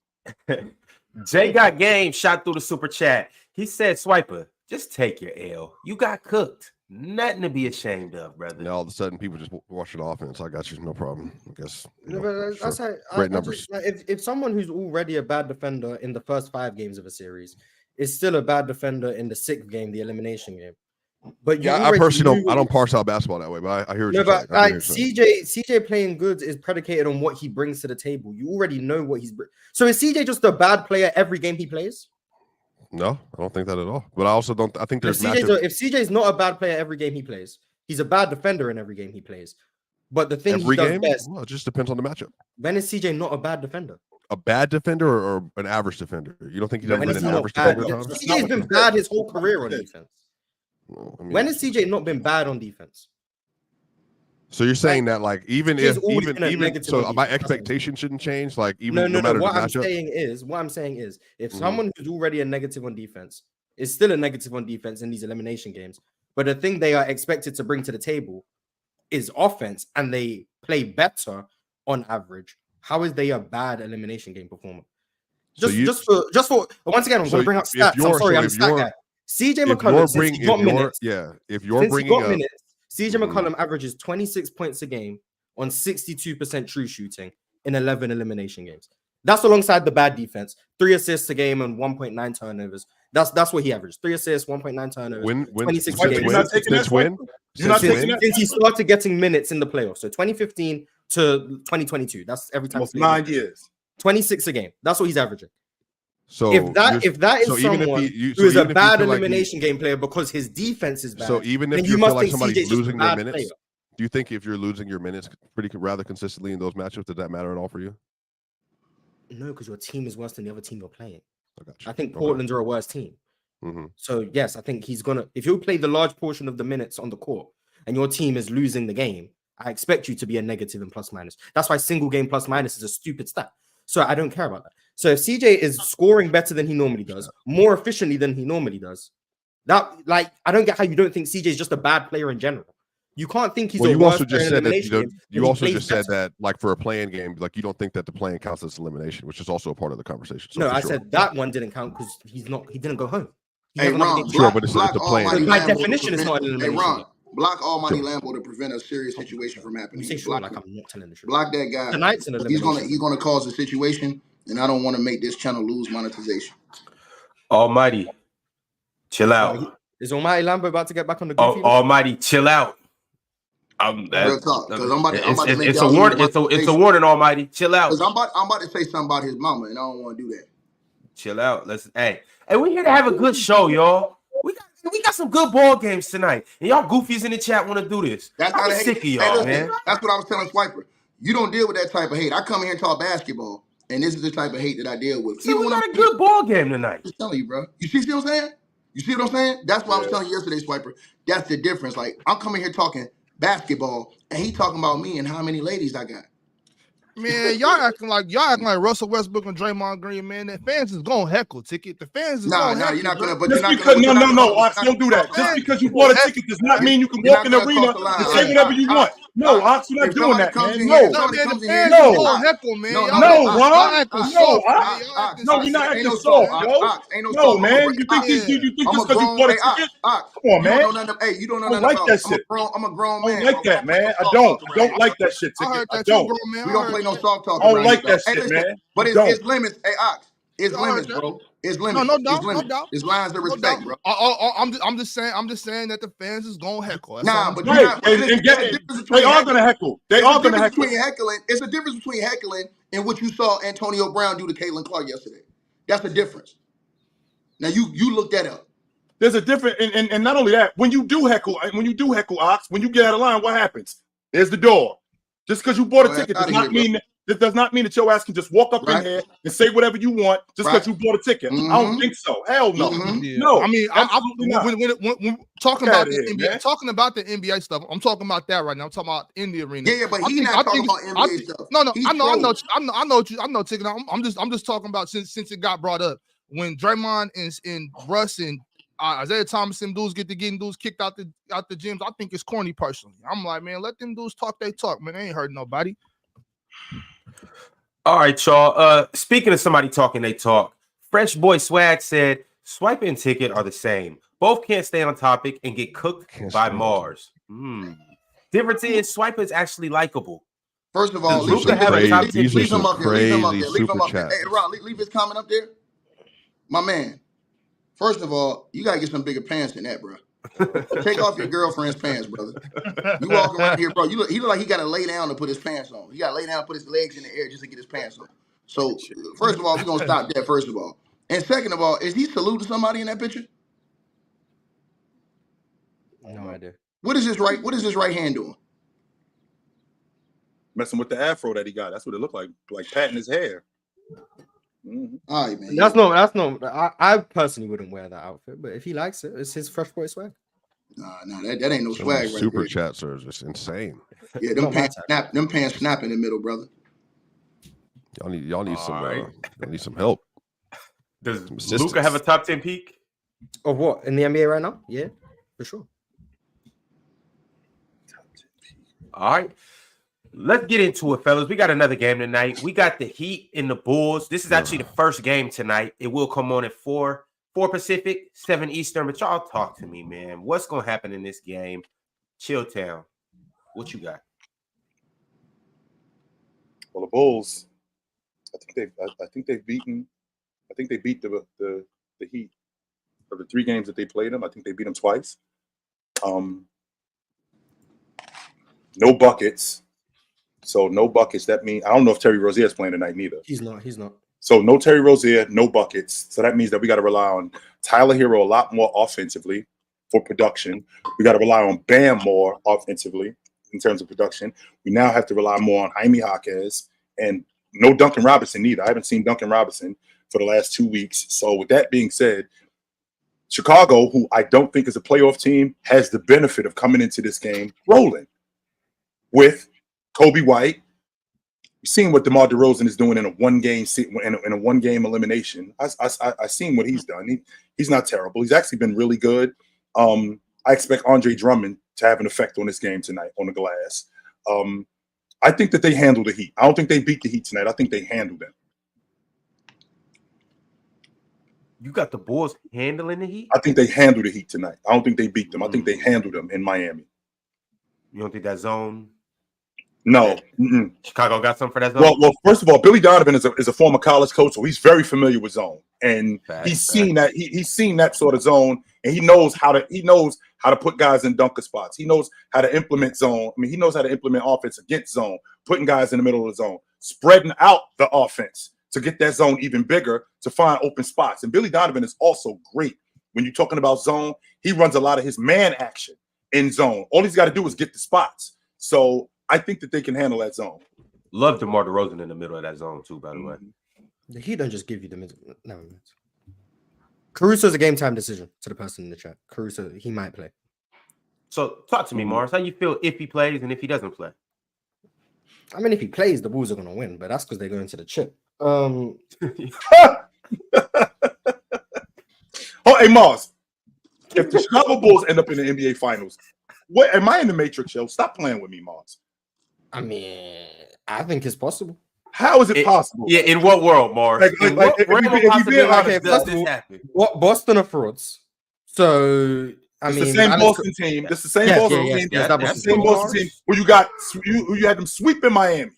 Jay got game shot through the super chat. He said, Swiper, just take your L. You got cooked. Nothing to be ashamed of, brother. Now all of a sudden people just rush it offense. I got you, no problem. I guess. That's how, great numbers. If someone who's already a bad defender in the first 5 games of a series is still a bad defender in the 6th game, the elimination game. But yeah, I personally don't parse out basketball that way, but I hear what you're saying. CJ playing good is predicated on what he brings to the table. You already know what he's. So is CJ just a bad player every game he plays? No, I don't think that at all. But I also don't. I think there's if CJ's not a bad player every game he plays, he's a bad defender in every game he plays. But the thing he does best, well, it just depends on the matchup. When is CJ not a bad defender? A bad defender or an average defender? You don't think he's ever been an average bad defender? CJ's been bad his whole career on defense. Well, I mean, when has CJ not been bad on defense? So you're saying that like even so my expectation shouldn't change, like even no matter what the I'm matchup? What I'm saying is if someone who's already a negative on defense is still a negative on defense in these elimination games, but the thing they are expected to bring to the table is offense and they play better on average, how is they a bad elimination game performer? Just for once again, I'm going to bring up stats. I'm sorry, I'm a stat guy. CJ McCollum, since he got minutes, CJ McCollum averages 26 points a game on 62% true shooting in 11 elimination games. That's alongside the bad defense. 3 assists a game and 1.9 turnovers. That's what he averages. 3 assists, 1.9 turnovers. 26 games. Since he started getting minutes in the playoffs. So 2015 to 2022. That's every time. 9 years. 26 a game. That's what he's averaging. So if that is someone who is a bad elimination game player because his defense is bad, so even if you feel like somebody's losing their minutes, do you think if you're losing your minutes rather consistently in those matchups, does that matter at all for you? No, because your team is worse than the other team you're playing. I think Portland's are a worse team. So yes, I think he's gonna. If you play the large portion of the minutes on the court and your team is losing the game, I expect you to be a negative in plus minus. That's why single game plus minus is a stupid stat. So I don't care about that. So if CJ is scoring better than he normally does, more efficiently than he normally does, that I don't get how you don't think CJ is just a bad player in general. You can't think he's. Well, you also just said that you also just said that like for a playing game, like you don't think that the playing counts as elimination, which is also a part of the conversation. So no, I said that one didn't count because he didn't go home. Hey, Ron, but it's a playing. By definition, it's not an elimination. Hey, Ron, block Almighty Lambo to prevent a serious situation from happening. You say sure, like I'm not telling the truth. Block that guy. Tonight's an elimination. He's gonna cause a situation, and I don't want to make this channel lose monetization. Almighty, chill out. Is Almighty Lambo about to get back on the goofy? Almighty, chill out. Real talk, because I'm about to make it's a warning. It's a warning, Almighty. Chill out. Because I'm about to say something about his mama, and I don't want to do that. Chill out. Hey, we're here to have a good show, y'all. We got some good ball games tonight, and y'all goofies in the chat want to do this. I'm sick of y'all, man. That's what I was telling Swiper. You don't deal with that type of hate. I come here and talk basketball, and this is the type of hate that I deal with. So we got a good ball game tonight. I'm telling you, bro. You see what I'm saying? You see what I'm saying? That's what I was telling you yesterday, Swiper. That's the difference. Like, I'm coming here talking basketball, and he talking about me and how many ladies I got. Man, y'all acting like Russell Westbrook and Draymond Green, man. The fans is gonna heckle ticket. The fans is gonna heckle. You're not gonna. But just because no, Ox, don't do that. Just because you bought a ticket does not mean you can walk in the arena and say whatever you want. No, Ox, you're not doing that, man. No, heckle, man. No, Ron. No, you're not acting soft, yo. No, man. You think just because you bought a ticket? Come on, man. Hey, you don't know nothing about that shit. I'm a grown man. I don't like that, man. I don't like that shit. I don't. We don't play no soft talk. I don't like that shit, man. But it's limits. Hey, Ox, it's limits, bro. It's limits. No doubt. It's lines of respect, bro. I'm just saying that the fans is gonna heckle. Nah, but they are gonna heckle. They are gonna heckle. It's a difference between heckling and what you saw Antonio Brown do to Caitlin Clark yesterday. That's the difference. Now you look that up. There's a difference, and not only that, when you do heckle, Ox, when you get out of line, what happens? There's the door. Just because you bought a ticket does not mean that your ass can just walk up in here and say whatever you want just because you bought a ticket. I don't think so. Hell no. Yeah. No. I mean, when talking about the NBA, talking about the NBA stuff, I'm talking about that right now. I'm talking about in the arena. Yeah, but he's not talking about NBA stuff. No, I know, Ticket. I'm just talking about since it got brought up when Draymond and Russ and Isaiah Thomas and dudes getting dudes kicked out the gyms. I think it's corny personally. I'm like, man, let them dudes talk they talk, man. They ain't hurting nobody. All right, y'all. Speaking of somebody talking they talk, Fresh Boy Swag said Swipe and Ticket are the same. Both can't stay on topic and get cooked by Mars. Difference is Swipe is actually likable. First of all, leave him up there. Hey, Ron, leave his comment up there. My man. First of all, you gotta get some bigger pants than that, bro. Take off your girlfriend's pants, brother. You walk around here, bro. He look like he gotta lay down to put his pants on. He gotta lay down, put his legs in the air just to get his pants on. So, first of all, we're gonna stop that. First of all, And second of all, is he saluting somebody in that picture? No idea. What is his right hand doing? Messing with the afro that he got. That's what it looked like patting his hair. Mm-hmm. All right, man. That's not. I personally wouldn't wear that outfit, but if he likes it, it's his fresh boy swag. Nah, that ain't no swag. Superchats are just insane. Yeah, them pants snap in the middle, brother. Y'all need some help. Does Luka have a top 10 peak? Of what in the NBA right now? Yeah, for sure. All right. Let's get into it, fellas. We got another game tonight. We got the Heat and the Bulls. This is actually the first game tonight. It will come on at 4 Pacific, 7 Eastern. But y'all talk to me, man. What's going to happen in this game? Chill Town. What you got? Well, the Bulls, I think they beat the Heat for the 3 games that they played them. I think they beat them twice. No buckets. So no buckets. That means I don't know if Terry Rozier is playing tonight neither. He's not. So no Terry Rozier, no buckets. So that means that we got to rely on Tyler Hero a lot more offensively for production. We got to rely on Bam more offensively in terms of production. We now have to rely more on Jaime Jaquez and no Duncan Robinson either. I haven't seen Duncan Robinson for the last 2 weeks. So with that being said, Chicago, who I don't think is a playoff team, has the benefit of coming into this game rolling with Kobe White. We've seen what DeMar DeRozan is doing in a one-game elimination. I seen what he's done. He's not terrible. He's actually been really good. I expect Andre Drummond to have an effect on this game tonight on the glass. I think that they handle the Heat. I don't think they beat the Heat tonight. I think they handle them. You got the Bulls handling the Heat? I think they handle the Heat tonight. I don't think they beat them. I think they handle them in Miami. You don't think that zone? No. Chicago got something for that zone? Well, first of all, Billy Donovan is a former college coach, so he's very familiar with zone. And he's seen that sort of zone, and he knows how to put guys in dunker spots. He knows how to implement zone. I mean, he knows how to implement offense against zone, putting guys in the middle of the zone, spreading out the offense to get that zone even bigger, to find open spots. And Billy Donovan is also great when you're talking about zone. He runs a lot of his man action in zone. All he's got to do is get the spots. So I think that they can handle that zone. Love DeMar DeRozan in the middle of that zone too, by the way. The Heat don't just give you the middle. No. Caruso's a game time decision to the person in the chat. Caruso, he might play. So talk to me, Mars. How you feel if he plays and if he doesn't play? I mean, if he plays, the Bulls are going to win, but that's because they're going to the chip. Oh, hey, Mars. If the Chicago Bulls end up in the NBA Finals, what am I in the Matrix show? Stop playing with me, Mars. I mean, I think it's possible. How is it possible? Yeah, in what world, Mars? What Boston are frauds. So it's the same Boston team. It's the same Boston team. The same Boston team who you had them sweeping Miami.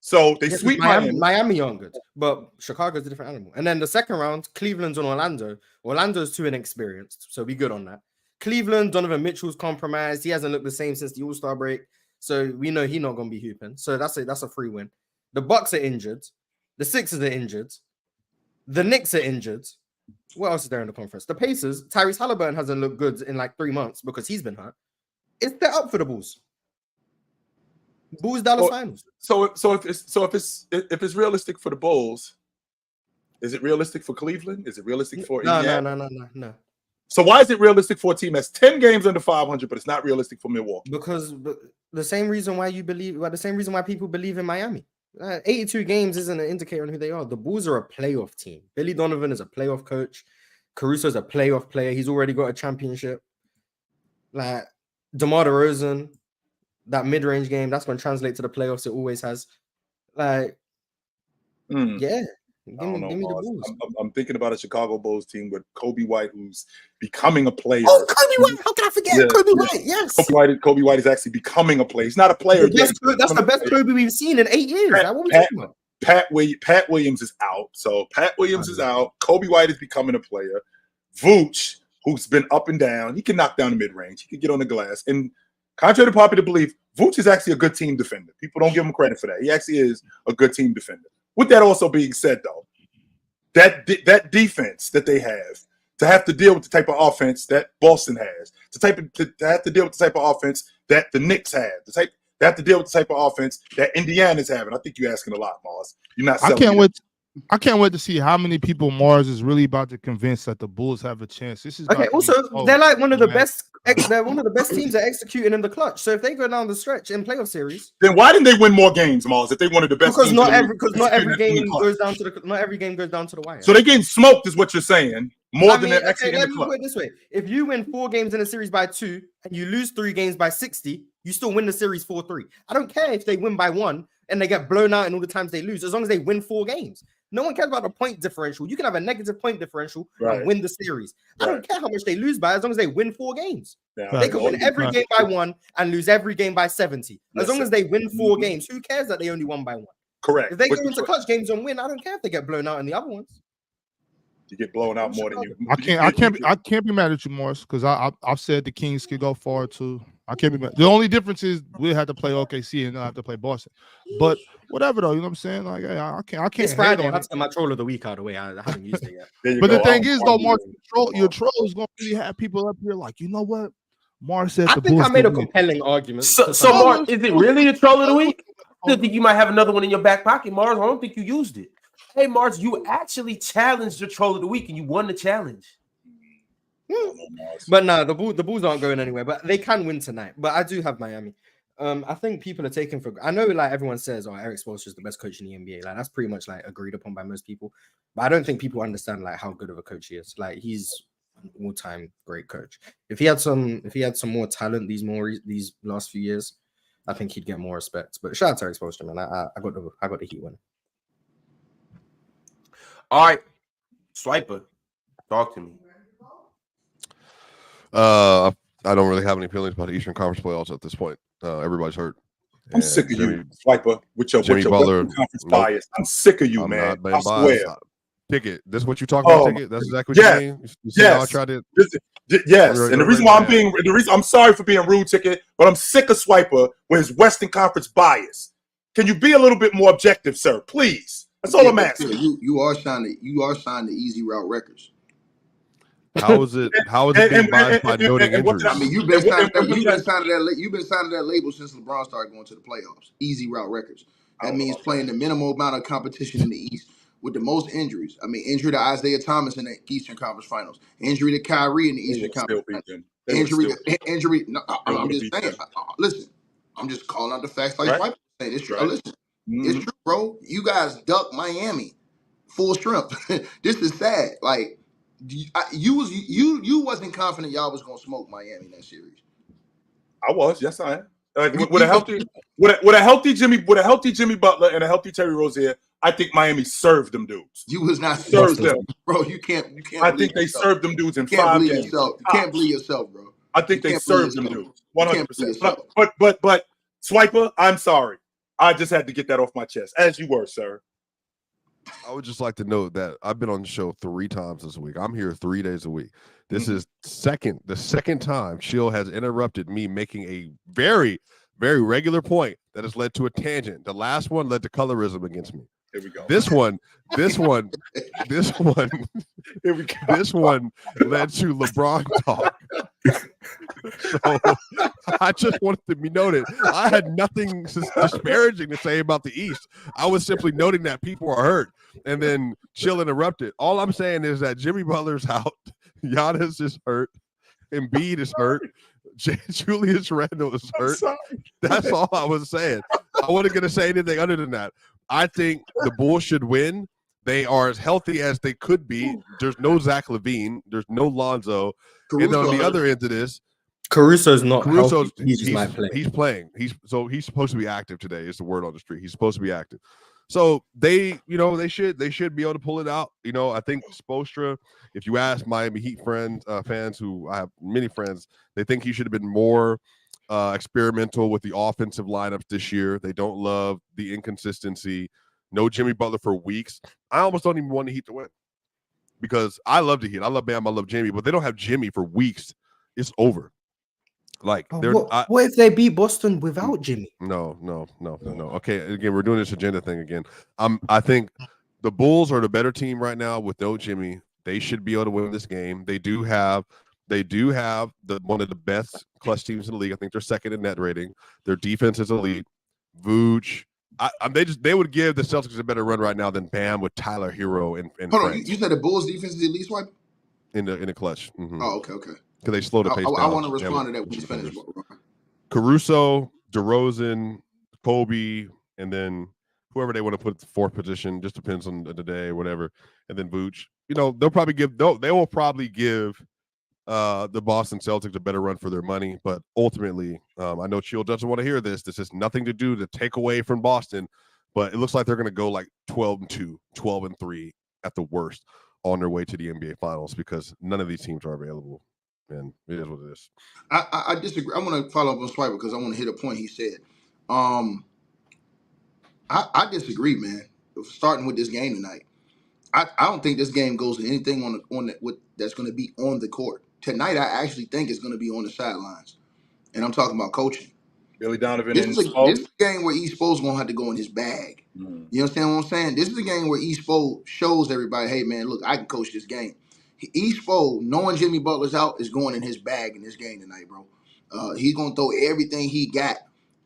So they sweep Miami. Miami aren't good, but Chicago's a different animal. And then the second round, Cleveland's on Orlando. Orlando's too inexperienced, so be good on that. Cleveland, Donovan Mitchell's compromised. He hasn't looked the same since the All-Star break, so we know he's not going to be hooping. So that's a free win. The Bucks are injured. The Sixers are injured. The Knicks are injured. What else is there in the conference? The Pacers, Tyrese Halliburton hasn't looked good in like 3 months because he's been hurt. It's set up for the Bulls. Bulls Dallas Finals. So if it's realistic for the Bulls, is it realistic for Cleveland? Is it realistic for Indiana? No. So why is it realistic for a team that's 10 games under 500, but it's not realistic for Milwaukee? Because the same reason why people believe in Miami. 82 games isn't an indicator on who they are. The Bulls are a playoff team. Billy Donovan is a playoff coach. Caruso is a playoff player. He's already got a championship. Like DeMar DeRozan, that mid-range game, that's going to translate to the playoffs. It always has. Like, yeah. Give me the Bulls. I'm thinking about a Chicago Bulls team with Kobe White, who's becoming a player. Oh, Kobe White! How can I forget Kobe White? Yes, Kobe White is actually becoming a player. He's not a player. That's the best Kobe we've seen in 8 years. What we talking about? Pat Williams is out, so Pat Williams is out. Kobe White is becoming a player. Vooch, who's been up and down, he can knock down the mid-range. He can get on the glass. And contrary to popular belief, Vooch is actually a good team defender. People don't give him credit for that. He actually is a good team defender. With that also being said, though, that defense that they have, to have to deal with the type of offense that Boston has, to have to deal with the type of offense that the Knicks have, they have to deal with the type of offense that Indiana's having. I think you're asking a lot, Mars. You're not. I can't wait to see how many people Mars is really about to convince that the Bulls have a chance. This is okay. Also, they're like one of the best. They're one of the best teams at executing in the clutch. So if they go down the stretch in playoff series, then why didn't they win more games, Mars? If they wanted the best, because not every game goes down to the wire. So they're getting smoked, is what you're saying. More than they're executing in the clutch. Let me put it this way: if you win 4 games in a series by 2 and you lose 3 games by 60, you still win the series 4-3. I don't care if they win by 1 and they get blown out in all the times they lose, as long as they win 4 games. No one cares about the point differential. You can have a negative point differential and win the series. I don't care how much they lose by, as long as they win 4 games. They can win every game by 1 and lose every game by 70. As long as they win 4 games, who cares that they only won by 1? Correct. If they go into clutch games and win, I don't care if they get blown out in the other ones. You get blown out more than you. I can't be mad at you, Morris, because I've said the Kings could go far too. I can't be mad. The only difference is we have to play OKC and not have to play Boston. But whatever though, you know what I'm saying? Like, hey, I can't. It's Friday. That's my troll of the week out of the way. I haven't used it yet. But the thing is, though, Mark, your troll is going to really have people up here like, you know what? Mark said the Bulls. I made a compelling argument. So Mark, is it really the troll of the week? I think you might have another one in your back pocket, Mars. I don't think you used it. Hey, Mars, you actually challenged your troll of the week and you won the challenge. But no, the Bulls aren't going anywhere. But they can win tonight. But I do have Miami. I think people are taking for. I know, like everyone says, "Oh, Eric Spoelstra is the best coach in the NBA." Like that's pretty much like agreed upon by most people. But I don't think people understand like how good of a coach he is. Like he's an all-time great coach. If he had some more talent these last few years, I think he'd get more respect. But shout out to Eric Spoelstra, man. I got the Heat winning. All right, Swiper, talk to me. I don't really have any feelings about the Eastern Conference playoffs at this point. Everybody's hurt. I'm sick of you, Swiper, with your Butler, conference bias. I'm sick of you, man. I swear. Ticket. This is what you talking about, Ticket? That's exactly what you mean? You see how I tried to... Yes, and the reason why I'm sorry for being rude, Ticket, but I'm sick of Swiper with his Western Conference bias. Can you be a little bit more objective, sir? Please. That's all I'm asking. You are signed the easy route records. How is it being biased by noting injuries? I mean, you've been signing that label since LeBron started going to the playoffs. Easy route records. That means playing the minimal amount of competition in the East with the most injuries. I mean, injury to Isaiah Thomas in the Eastern Conference Finals. Injury to Kyrie in the Eastern Conference Finals. Injury. No, I'm just saying. Listen, I'm just calling out the facts like Swiper saying. It's true. Listen, it's true, bro. You guys ducked Miami full strength. This is sad. Like. You wasn't confident y'all was gonna smoke Miami in that series. I was, yes, I am. With a healthy Jimmy Butler and a healthy Terry Rozier, I think Miami served them dudes. You was not served them, bro. You can't. I think they served them dudes in 5 games. You can't believe yourself, bro. I think they served them dudes 100%. But Swiper, I'm sorry. I just had to get that off my chest, as you were, sir. I would just like to note that I've been on the show 3 times this week. I'm here 3 days a week. This is the second time Chill has interrupted me making a very, very regular point that has led to a tangent. The last one led to colorism against me. Here we go. This one. Here we go. This one led to LeBron talk. So I just wanted to be noted. I had nothing disparaging to say about the East. I was simply noting that people are hurt, and then Chill interrupted. All I'm saying is that Jimmy Butler's out, Giannis is hurt, Embiid is hurt, Julius Randle is hurt. That's all I was saying. I wasn't going to say anything other than that. I think the Bulls should win. They are as healthy as they could be. There's no Zach LaVine. There's no Lonzo. And on the other end of this, Caruso's not. He's playing. He's supposed to be active today. Is the word on the street. He's supposed to be active. So they should be able to pull it out. I think Spoelstra, if you ask Miami Heat fans who I have many friends, they think he should have been more experimental with the offensive lineups this year. They don't love the inconsistency. No Jimmy Butler for weeks. I almost don't even want the Heat to win because I love the Heat. I love Bam. I love Jimmy, but they don't have Jimmy for weeks. It's over. Like, what if they beat Boston without Jimmy? No. Okay, again, we're doing this agenda thing again. I think the Bulls are the better team right now with no Jimmy. They should be able to win this game. They do have one of the best clutch teams in the league. I think they're second in net rating. Their defense is elite. Vooch. They would give the Celtics a better run right now than Bam with Tyler Hero and Hold on, you said the Bulls defense is the least swipe? In the clutch. Mm-hmm. Oh, okay. Because they slow the pace down. I want to respond to that when you finish. Caruso, DeRozan, Kobe, and then whoever they want to put at the fourth position. Just depends on the day or whatever. And then Vooch. They will probably give the Boston Celtics a better run for their money. But ultimately, I know Chill doesn't want to hear this. This has nothing to do to take away from Boston. But it looks like they're going to go like 12-2, 12-3 at the worst on their way to the NBA Finals because none of these teams are available. And it is what it is. I disagree. I want to follow up on Swiper because I want to hit a point he said. I disagree, man. Starting with this game tonight, I don't think this game goes to anything that's going to be on the court tonight. I actually think it's going to be on the sidelines, and I'm talking about coaching. Billy Donovan. This is a game where East Spo's going to have to go in his bag. You understand what I'm saying? This is a game where East Spo shows everybody, hey man, look, I can coach this game. East Spo, knowing Jimmy Butler's out, is going in his bag in this game tonight, bro. He's going to throw everything he got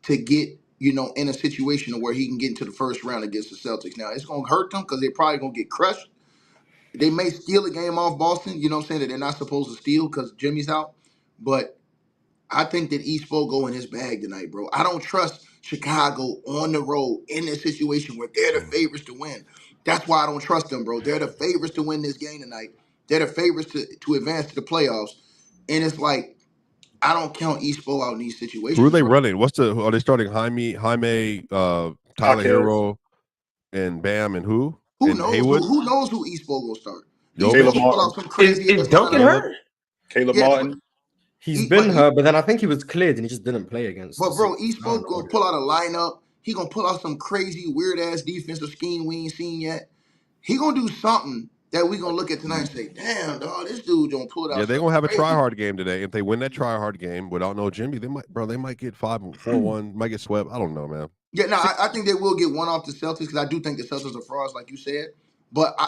to get, in a situation where he can get into the first round against the Celtics. Now, it's going to hurt them because they're probably going to get crushed. They may steal a game off Boston, you know what I'm saying, that they're not supposed to steal because Jimmy's out. But I think that East Spo go in his bag tonight, bro. I don't trust Chicago on the road in this situation where they're the favorites to win. That's why I don't trust them, bro. They're the favorites to win this game tonight. They're the favorites to advance to the playoffs. And it's like, I don't count East Spo out in these situations. Who are they running? Are they starting Jaime, Tyler Hero, and Bam, and who? Who and knows? Haywood? Who knows who East Spo will start? Caleb Martin. Is Duncan hurt? Caleb Martin. He's been hurt, but then I think he was cleared and he just didn't play against. But bro, East Spo gonna pull out a lineup. He gonna pull out some crazy weird ass defensive scheme we ain't seen yet. He gonna do something that we gonna look at tonight and say, damn, dog, this dude gonna pull it out. Yeah, they gonna have a try hard game today. If they win that try hard game without no Jimmy, they might get 5-4-1, might get swept. I don't know, man. Yeah, no, I think they will get one off the Celtics because I do think the Celtics are frauds, like you said. But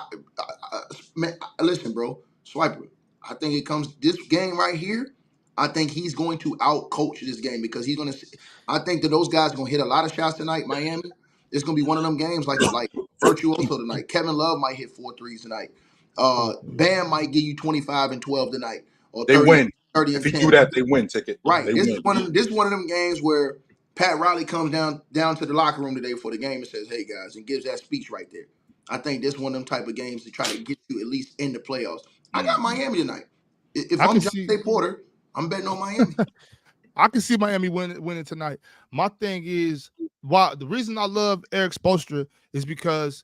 man, listen, bro, Swiper. I think it comes this game right here. I think he's going to out-coach this game because he's gonna. I think that those guys are gonna hit a lot of shots tonight. Miami. It's gonna be one of them games like Virtuoso tonight. Kevin Love might hit 4 threes tonight. Bam might give you 25 and 12 tonight. Or 30, they win. 30 if and you 10. do that, they win. Ticket. Right. This is one of them games where Pat Riley comes down to the locker room today before the game and says, "Hey guys," and gives that speech right there. I think this one of them type of games to try to get you at least in the playoffs. I got Miami tonight. If I'm Jonte Porter, I'm betting on Miami. I can see Miami winning tonight. My thing is, why the reason I love Eric Spoelstra is because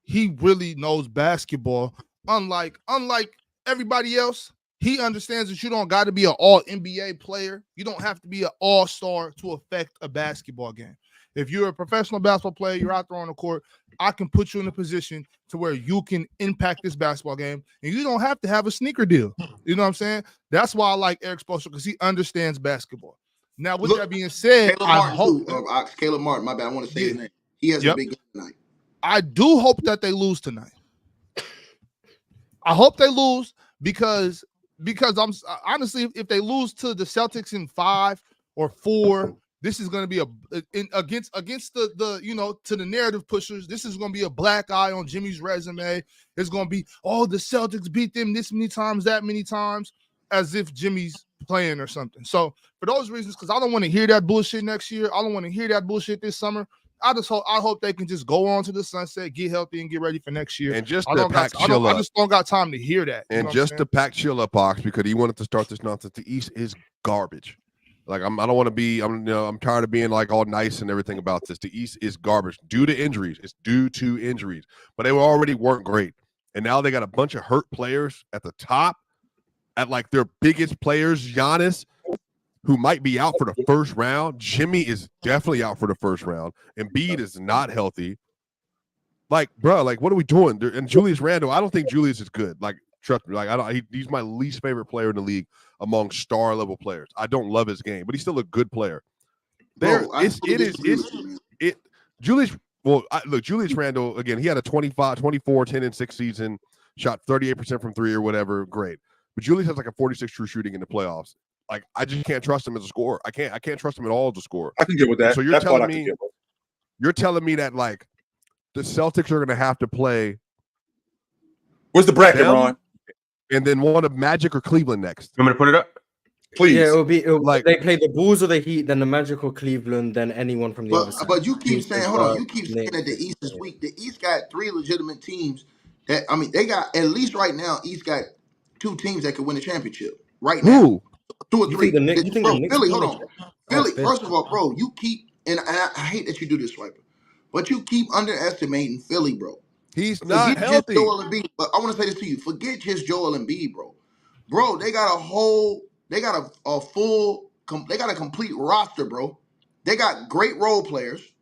he really knows basketball. Unlike everybody else, he understands that you don't got to be an all NBA player. You don't have to be an all-star to affect a basketball game. If you're a professional basketball player, you're out there on the court, I can put you in a position to where you can impact this basketball game, and you don't have to have a sneaker deal. You know what I'm saying? That's why I like Eric Spoelstra, because he understands basketball. Now, with that being said, Caleb Martin, my bad, I want to say his name. He has a big game tonight. I do hope that they lose tonight. I hope they lose because I'm honestly, if they lose to the Celtics in 5 or 4, this is going to be against the to the narrative pushers. This is going to be a black eye on Jimmy's resume. It's going to be, oh, the Celtics beat them this many times, that many times, as if Jimmy's playing or something. So for those reasons, because I don't want to hear that bullshit next year. I don't want to hear that bullshit this summer. I hope they can just go on to the sunset, get healthy, and get ready for next year. And just I just don't got time to hear that. And just to pack Chill up, Ox, because he wanted to start this nonsense. The East is garbage. Like I don't want to be. I'm tired of being like all nice and everything about this. The East is garbage due to injuries. It's due to injuries, but they weren't great, and now they got a bunch of hurt players at the top, at like their biggest players. Giannis, who might be out for the first round. Jimmy is definitely out for the first round. Embiid is not healthy. Like, bro, like what are we doing? And Julius Randle, I don't think Julius is good. Like, trust me, like he's my least favorite player in the league among star level players. I don't love his game, but he's still a good player. Julius Well, look, Julius Randle, again, he had a 24, 10, and 6 season, shot 38% from 3 or whatever. Great. But Julius has like a 46 true shooting in the playoffs. Like, I just can't trust him as a scorer. I can't trust him at all as a scorer. I can get with that. So you're telling me that like the Celtics are going to have to play. Where's the bracket, Ron? And then one of Magic or Cleveland next. You want me to put it up? Please. Yeah, it'll be like they play the Bulls or the Heat, then the Magic or Cleveland, then anyone from the other side. But you keep saying, hold on, you keep saying that the East is weak. The East got 3 legitimate teams that they got at least right now. East got 2 teams that could win the championship right now. Who? 2 or 3. Philly, hold on. Philly, Oh, first of all, bro, you keep I hate that you do this, Swiper, but you keep underestimating Philly, bro. He's not healthy. Joel Embiid, but I want to say this to you. Forget just Joel Embiid, bro. Bro, they got a complete roster, bro. They got great role players.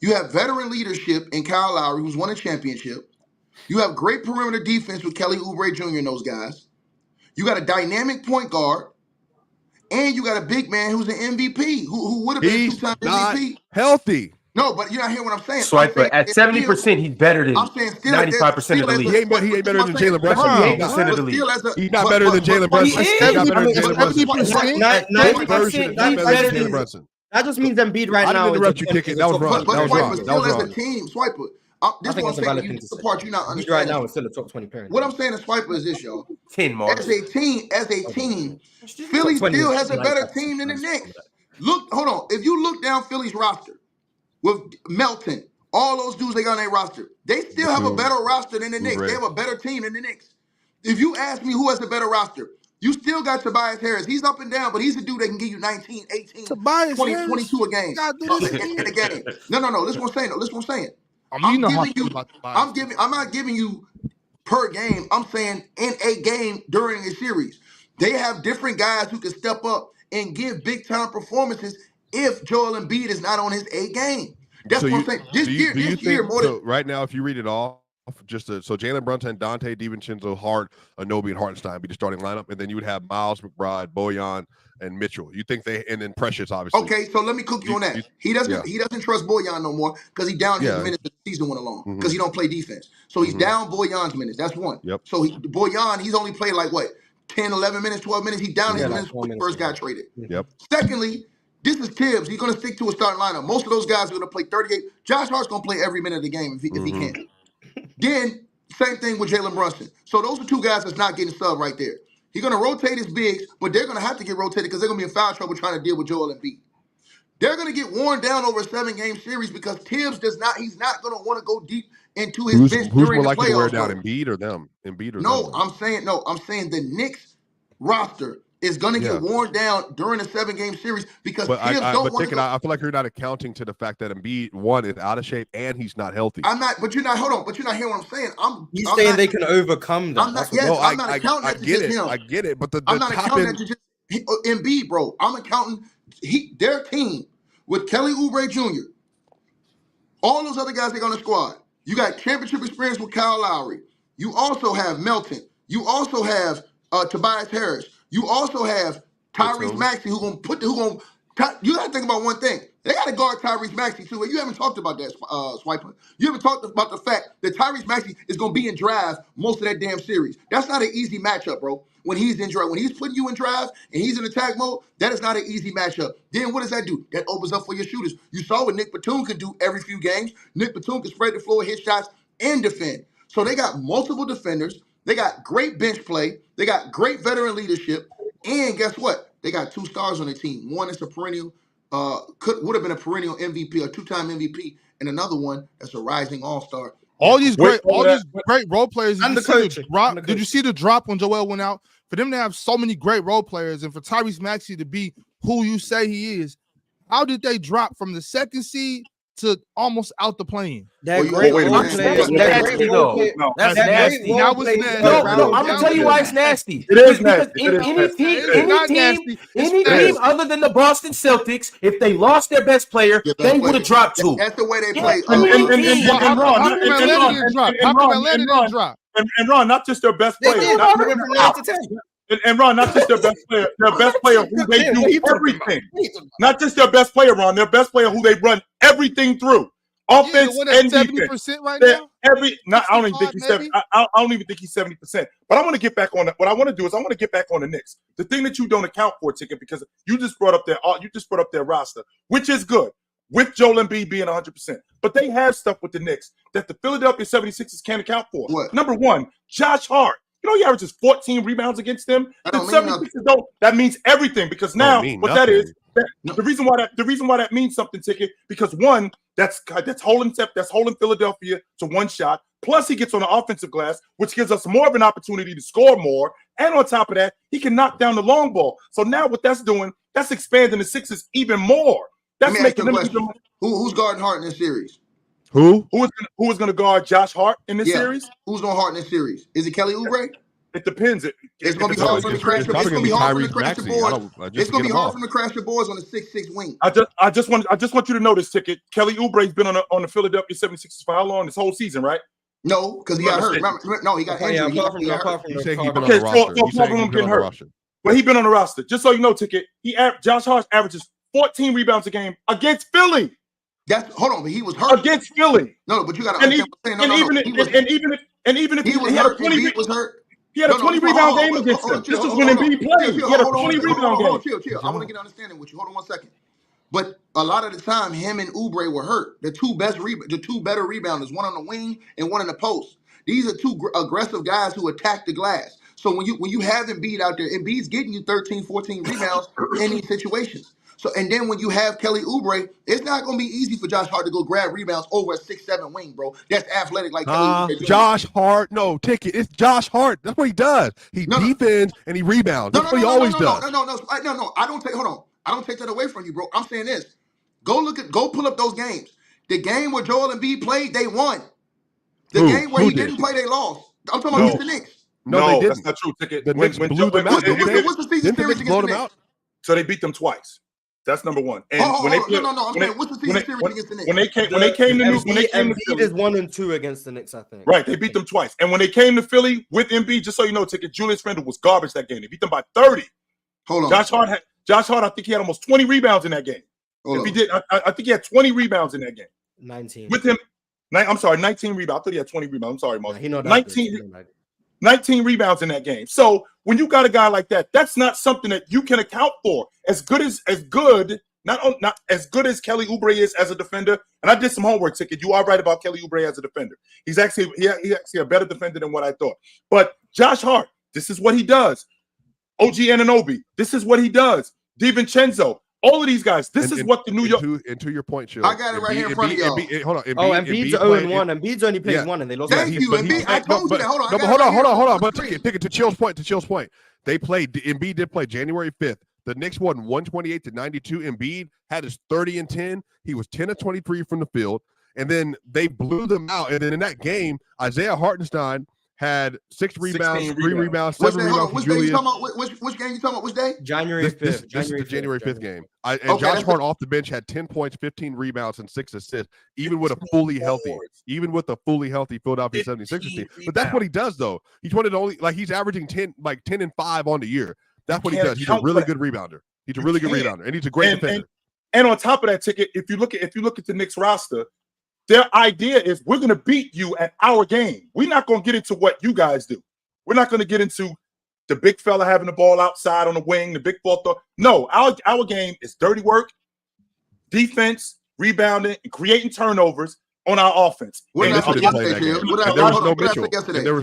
You have veteran leadership in Kyle Lowry, who's won a championship. You have great perimeter defense with Kelly Oubre Jr. and those guys. You got a dynamic point guard. And you got a big man who's an MVP, who would have been 2-time MVP. Healthy. No, but you're not hearing what I'm saying. Swiper, at 70%, he's better than 95% of the league. He ain't better than Jalen Brunson. 58% of the league. He's not better than Jalen Brunson. He's not better than Jalen Brunson. That just means Embiid right now. I didn't interrupt you, Kick It. That was wrong. That was wrong. Still as a team, Swiper. This is what I'm saying. This is the part you're not understanding. Right now, it's still a top 20 parent. What I'm saying to Swiper is this, y'all. 10 more. As a team, Philly still has a better team than the Knicks. Look, hold on. If you look down Philly's roster with Melton, all those dudes they got on their roster, they still have a better roster than the Knicks. They have a better team than the Knicks. If you ask me who has a better roster, you still got Tobias Harris. He's up and down, but he's a dude that can give you 19, 18, 20, 22 a game. In a game. No. Listen what I'm saying. I'm not giving you per game. I'm saying in a game during a series. They have different guys who can step up and give big time performances if Joel Embiid is not on his A game. That's what I'm saying. This year more than right now, if you read it all, so Jalen Brunson, Dante DiVincenzo, Hart, Anobi, and Hartenstein be the starting lineup, and then you would have Miles, McBride, Bojan, and Mitchell. You think and then Precious, obviously. Okay, so let me cook you on that. He doesn't trust Bojan no more because he down his minutes as the season went along because he don't play defense. So he's down Bojan's minutes. That's one. Yep. So Bojan, he's only played like what, 10, 11 minutes, 12 minutes. He down his minutes when he first got traded. Yep. Secondly, this is Tibbs. He's going to stick to a starting lineup. Most of those guys are going to play 38. Josh Hart's going to play every minute of the game if he can. Then, same thing with Jalen Brunson. So those are 2 guys that's not getting subbed right there. He's going to rotate his bigs, but they're going to have to get rotated because they're going to be in foul trouble trying to deal with Joel Embiid. They're going to get worn down over a 7-game series because Tibbs he's not going to want to go deep into his bench during the playoffs. Who's more likely to wear down, Embiid or them? I'm saying the Knicks roster is going to get worn down during a 7-game series because Tibbs don't want to go. I feel like you're not accounting to the fact that Embiid, one, is out of shape and he's not healthy. I'm not, but you're not, hold on, but you're not hearing what I'm saying. He's saying they can overcome that. I'm not accounting that to just him. I get it, but I'm not accounting that to just Embiid, bro. I'm accounting their team with Kelly Oubre Jr., all those other guys they got on the squad. You got championship experience with Kyle Lowry. You also have Melton. You also have Tobias Harris. You also have Tyrese Maxey you got to think about one thing. They got to guard Tyrese Maxey too. And you haven't talked about that, Swiper. You haven't talked about the fact that Tyrese Maxey is going to be in drive most of that damn series. That's not an easy matchup, bro. When he's in drive, when he's putting you in drive and he's in attack mode, that is not an easy matchup. Then what does that do? That opens up for your shooters. You saw what Nick Batum could do every few games. Nick Batum could spread the floor, hit shots, and defend. So they got multiple defenders. They got great bench play. They got great veteran leadership. And guess what? They got 2 stars on the team. One is a perennial, would have been a perennial MVP, a 2-time MVP, and another one that's a rising all-star. All these great role players. Did you see the drop when Joel went out? For them to have so many great role players and for Tyrese Maxey to be who you say he is, how did they drop from the 2nd seed to almost out the plane? That's nasty, though. That's nasty. That was nasty. No, I'm gonna tell you why it's nasty. It is nasty. Any team other than the Boston Celtics, if they lost their best player, they would have dropped 2. That's the way they play. And Ron, not just their best player. And Ron, not just their best player who they do everything. Not just their best player, Ron, their best player who they run everything through. Offense the one and that's defense. 70% right now. I don't even think he's 65 70. I don't even think he's 70%. But I want to get back on that. What I want to do is I want to get back on the Knicks. The thing that you don't account for, Ticket, because you just brought up their roster, which is good, with Joel Embiid being 100%. But they have stuff with the Knicks that the Philadelphia 76ers can't account for. What? Number one, Josh Hart. You know he averages 14 rebounds against them. That The don't mean 76ers don't. That means everything because now what that is. The reason why that means something, Ticket, because one, that's holding Philadelphia to one shot. Plus, he gets on the offensive glass, which gives us more of an opportunity to score more. And on top of that, he can knock down the long ball. So now what that's doing, that's expanding the Sixers even more. That's making them even more. Who's guarding Hart in this series? Who is going to guard Josh Hart in this series? Who's going to Hart in this series? Is it Kelly Oubre? It depends. It's going to be hard for him to crash. It's going to be hard for him to crash the boards. It's going to be hard for him to crash the boards on the 6'6" wing. I just want you to know this, Ticket. Kelly Oubre's been on the Philadelphia 76ers for how long? This whole season, right? No, because he got hurt. No, he got injured. You say he's been on the roster. Well, he's been on the roster. Just so you know, Ticket, Josh Hart averages 14 rebounds a game against Philly. Hold on, but he was hurt against Philly. No, but you got to understand. Even if he was hurt, Embiid was hurt. He had a 20 rebound game against them. This was when Embiid played. He had a 20 rebound game. Chill. I want to get an understanding with you. Hold on 1 second. But a lot of the time, him and Oubre were hurt. The two better rebounders, one on the wing and one in the post. These are two aggressive guys who attack the glass. So when you have Embiid out there, Embiid's getting you 13, 14 rebounds in these situations. So and then when you have Kelly Oubre, it's not going to be easy for Josh Hart to go grab rebounds over a 6'7" wing, bro. That's athletic like Kelly Oubre. Josh Hart, no, Ticket. It's Josh Hart. That's what he does. He defends and he rebounds. That's what he always does. No. I don't take. Hold on. I don't take that away from you, bro. I'm saying this. Go pull up those games. The game where Joel Embiid played, they won. The game where he didn't play, they lost. I'm talking about the Knicks. No, they didn't. That's not true, Ticket. The Knicks blew them out. What's the season series against the Knicks? So they beat them twice. That's number one. And I'm saying, what's the season series against the Knicks? When they came to Embiid is 1-2 against the Knicks, I think. Right, they beat them twice. And when they came to Philly with Embiid, just so you know, Ticket, Julius Randle was garbage that game. They beat them by 30. Hold on. Josh Hart, I think he had almost 20 rebounds in that game. If he did, I think he had 20 rebounds in that game. 19. With him, 19 rebounds. I thought he had 20 rebounds. I'm sorry, Mark. 19 rebounds in that game. So when you got a guy like that, that's not something that you can account for. Not as good as Kelly Oubre is as a defender. And I did some homework, Ticket. You are right about Kelly Oubre as a defender. He's actually a better defender than what I thought. But Josh Hart, this is what he does. OG Anunoby, this is what he does. DiVincenzo, all of these guys, this is what the New York. And to your point, Chill. I got it right here in front of y'all. Hold on. Embiid's 0-1. Embiid's only played one, and they lost. Thank you, Embiid. I told you that. Hold on. No, but hold on. But Pick it to Chill's point. Embiid did play January 5th. The Knicks won 128-92. Embiid had his 30 and 10. He was 10 of 23 from the field, and then they blew them out. And then in that game, Isaiah Hartenstein had 6 rebounds, 3 rebounds, 7 rebounds. Which game you talking about? Which game you talking about? Which day? January 5th. This is the January 5th game. Josh Hart off the bench had 10 points, 15 rebounds, and 6 assists, even with a fully healthy Philadelphia 76ers team. But that's what he does, though. He's one of the only he's averaging 10 and 5 on the year. That's what he does. He's a really good rebounder. He's a really good rebounder, and he's a great defender. And on top of that, Ticket, if you look at the Knicks roster, their idea is we're going to beat you at our game. We're not going to get into what you guys do. We're not going to get into the big fella having the ball outside on the wing, the big ball throw. No, our game is dirty work, defense, rebounding, and creating turnovers on our offense. There was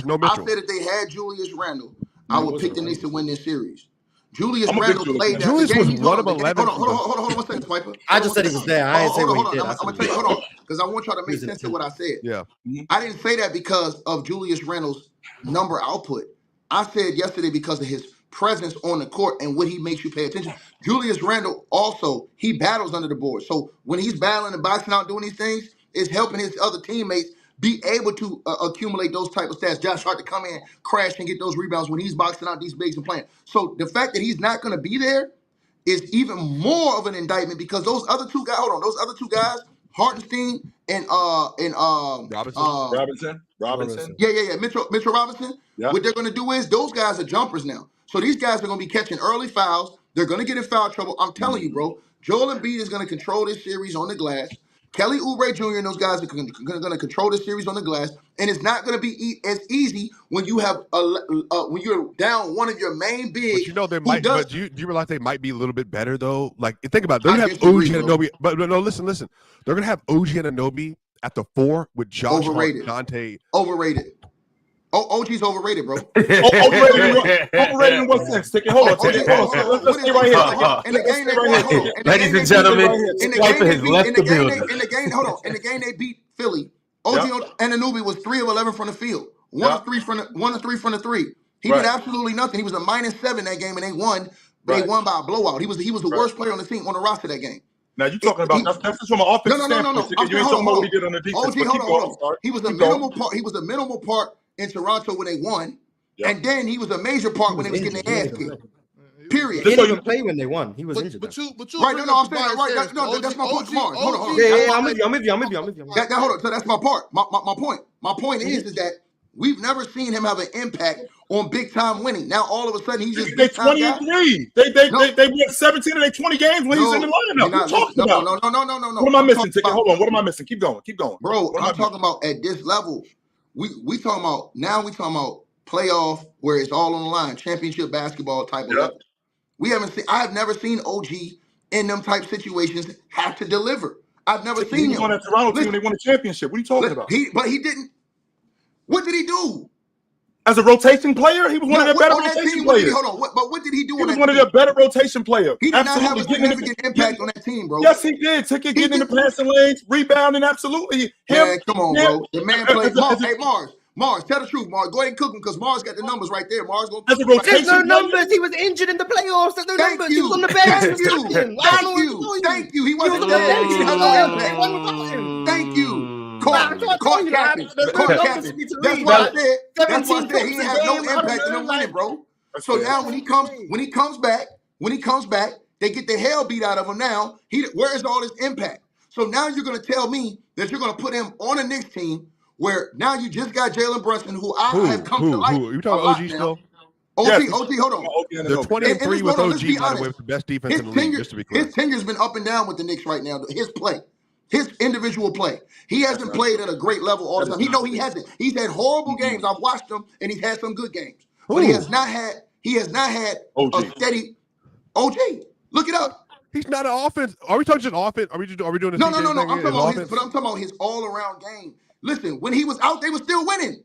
no Mitchell. I said if they had Julius Randle, I would pick the Knicks to win this series. Julius Randle played that. Julius was 1 of 11. Hold on 1 second, Swiper. I just said he was there. I didn't say what he did. I'm going to tell you, hold on, because I want y'all to make sense of what I said. Yeah. I didn't say that because of Julius Randle's number output. I said yesterday because of his presence on the court and what he makes you pay attention. Julius Randle also, he battles under the board. So when he's battling and boxing out doing these things, it's helping his other teammates be able to accumulate those type of stats. Josh Hart to come in, crash, and get those rebounds when he's boxing out these bigs and playing. So the fact that he's not going to be there is even more of an indictment because those other two guys, Hartenstein and Robinson. Yeah. Mitchell Robinson. Yeah. What they're going to do is those guys are jumpers now. So these guys are going to be catching early fouls. They're going to get in foul trouble. I'm telling you, bro. Joel Embiid is going to control this series on the glass. Kelly Oubre Jr. and those guys are going to control the series on the glass, and it's not going to be as easy when you have when you're down one of your main bigs. But they might. But do you realize they might be a little bit better though? Like think about it. They're gonna have OG Anunoby, but no, listen. They're gonna have OG Anunoby at the 4 with Josh Hart, Dante. Overrated. OG's overrated, bro. Overrated in what sense? Hold on. Let's stay right here. In the game, ladies and gentlemen, Swiper has left the building. In the game, they beat Philly. OG Anunoby was 3 of 11 from the field. 1 of 3 from the 3. He did absolutely nothing. He was a -7 that game, and they won. They won by a blowout. He was the worst player on the team on the roster that game. Now you're talking about that's just from an offensive standpoint. You ain't talking about what he did on the defense. OG, hold on. He was a minimal part. He was a minimal part in Toronto when they won, and then he was a major part when they was getting their ass kicked. Period. He didn't even play when they won. He was injured. But you right? No, I'm saying right. No, that's my point. Hold on. Yeah, I'm with you. Hold on. So that's my part. My point. My point is that we've never seen him have an impact on big time winning. Now all of a sudden he's just they 20-3. They won 17 of their 20 games when he's in the lineup. What are you talking about? No. What am I missing? Hold on. What am I missing? Keep going. Bro, I'm talking about at this level. We talking about playoff where it's all on the line, championship basketball type of level. I have never seen OG in them type situations have to deliver. I've never seen him. He was on that Toronto team when they won the championship. What are you talking about? But he didn't. What did he do? As a rotation player, he was one of their better rotation players. But what did he do? He was one of their better rotation players. He did not have a significant impact on that team, bro. Yes, he did. Took it, getting in the passing lanes, rebounding, absolutely. Man, come on, bro. The man played. Hey, Mars, tell the truth, Mars. Go ahead and cook him because Mars got the numbers right there. Mars going to There's no numbers. He was injured in the playoffs. There's no numbers. He was on the bench. Thank you. He wasn't there. He had no impact. Thank you. Court captain. That's what I said. That's what I said. He didn't have no impact in them winning, bro. So now when he comes back, they get the hell beat out of him now. Where is all his impact? So now you're going to tell me that you're going to put him on a Knicks team where now you just got Jalen Brunson, who I have come to like. You talking OG still? OG, hold on. They're 20-3 with OG, by the way, with the best defense in the league, just to be clear. His tenure's been up and down with the Knicks right now. His play. His individual play. He hasn't played at a great level all the time. He hasn't. He's had horrible games. I've watched him, and he's had some good games. But he has not had a steady OG. Look it up. He's not an offense. Are we talking just offense? Are we doing this? No. I'm talking about his all-around game. Listen, when he was out, they were still winning.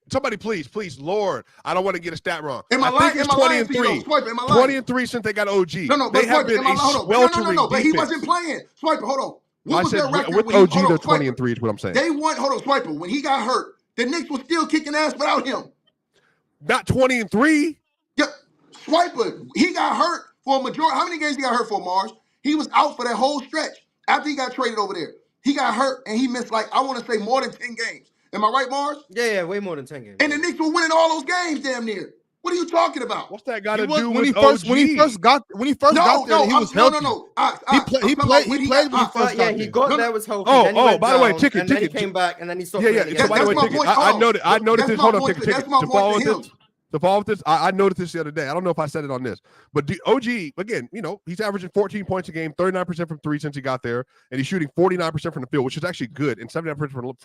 Somebody please, Lord, I don't want to get a stat wrong. I think it's 20-3. 20-3 since they got OG. No, they have been a sweltering but he wasn't playing. Swiper, hold on. What was their record with OG? They're 20-3 is what I'm saying. They won. Hold on, Swiper. When he got hurt, the Knicks were still kicking ass without him. Not 20-3. Yeah, Swiper. He got hurt for a majority. How many games he got hurt for, Mars? He was out for that whole stretch after he got traded over there. He got hurt and he missed I want to say more than 10 games. Am I right, Mars? Yeah, way more than 10 games. And the Knicks were winning all those games damn near. What are you talking about? What's that got to do when with OG? When he first got there, he was healthy. No. He played when he first got there. He got there was healthy. Oh, by the way, Ticket. And then he came back and then he stopped. Yeah. By the way, Ticket. I noticed this. Hold on, Ticket. To follow with this, I noticed this the other day. I don't know if I said it on this, but the OG, again, he's averaging 14 points a game, 39% from 3 since he got there, and he's shooting 49% from the field, which is actually good, and 79% from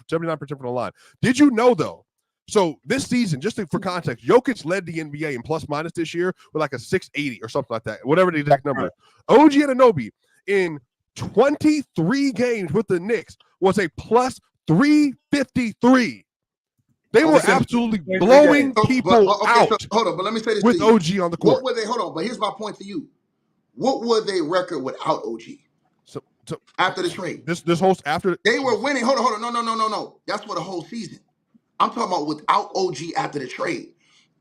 the line. Did you know, though? So this season, just for context, Jokic led the NBA in plus minus this year with a 680 or something like that, whatever the exact number is. OG Anunoby in 23 games with the Knicks was a plus 353. They were absolutely blowing people out. So, hold on, but let me say this with OG on the court. What were they? Hold on, but here's my point to you. What were their record without OG? So after the trade, this whole after they were winning. Hold on. No. That's for the whole season. I'm talking about without OG after the trade.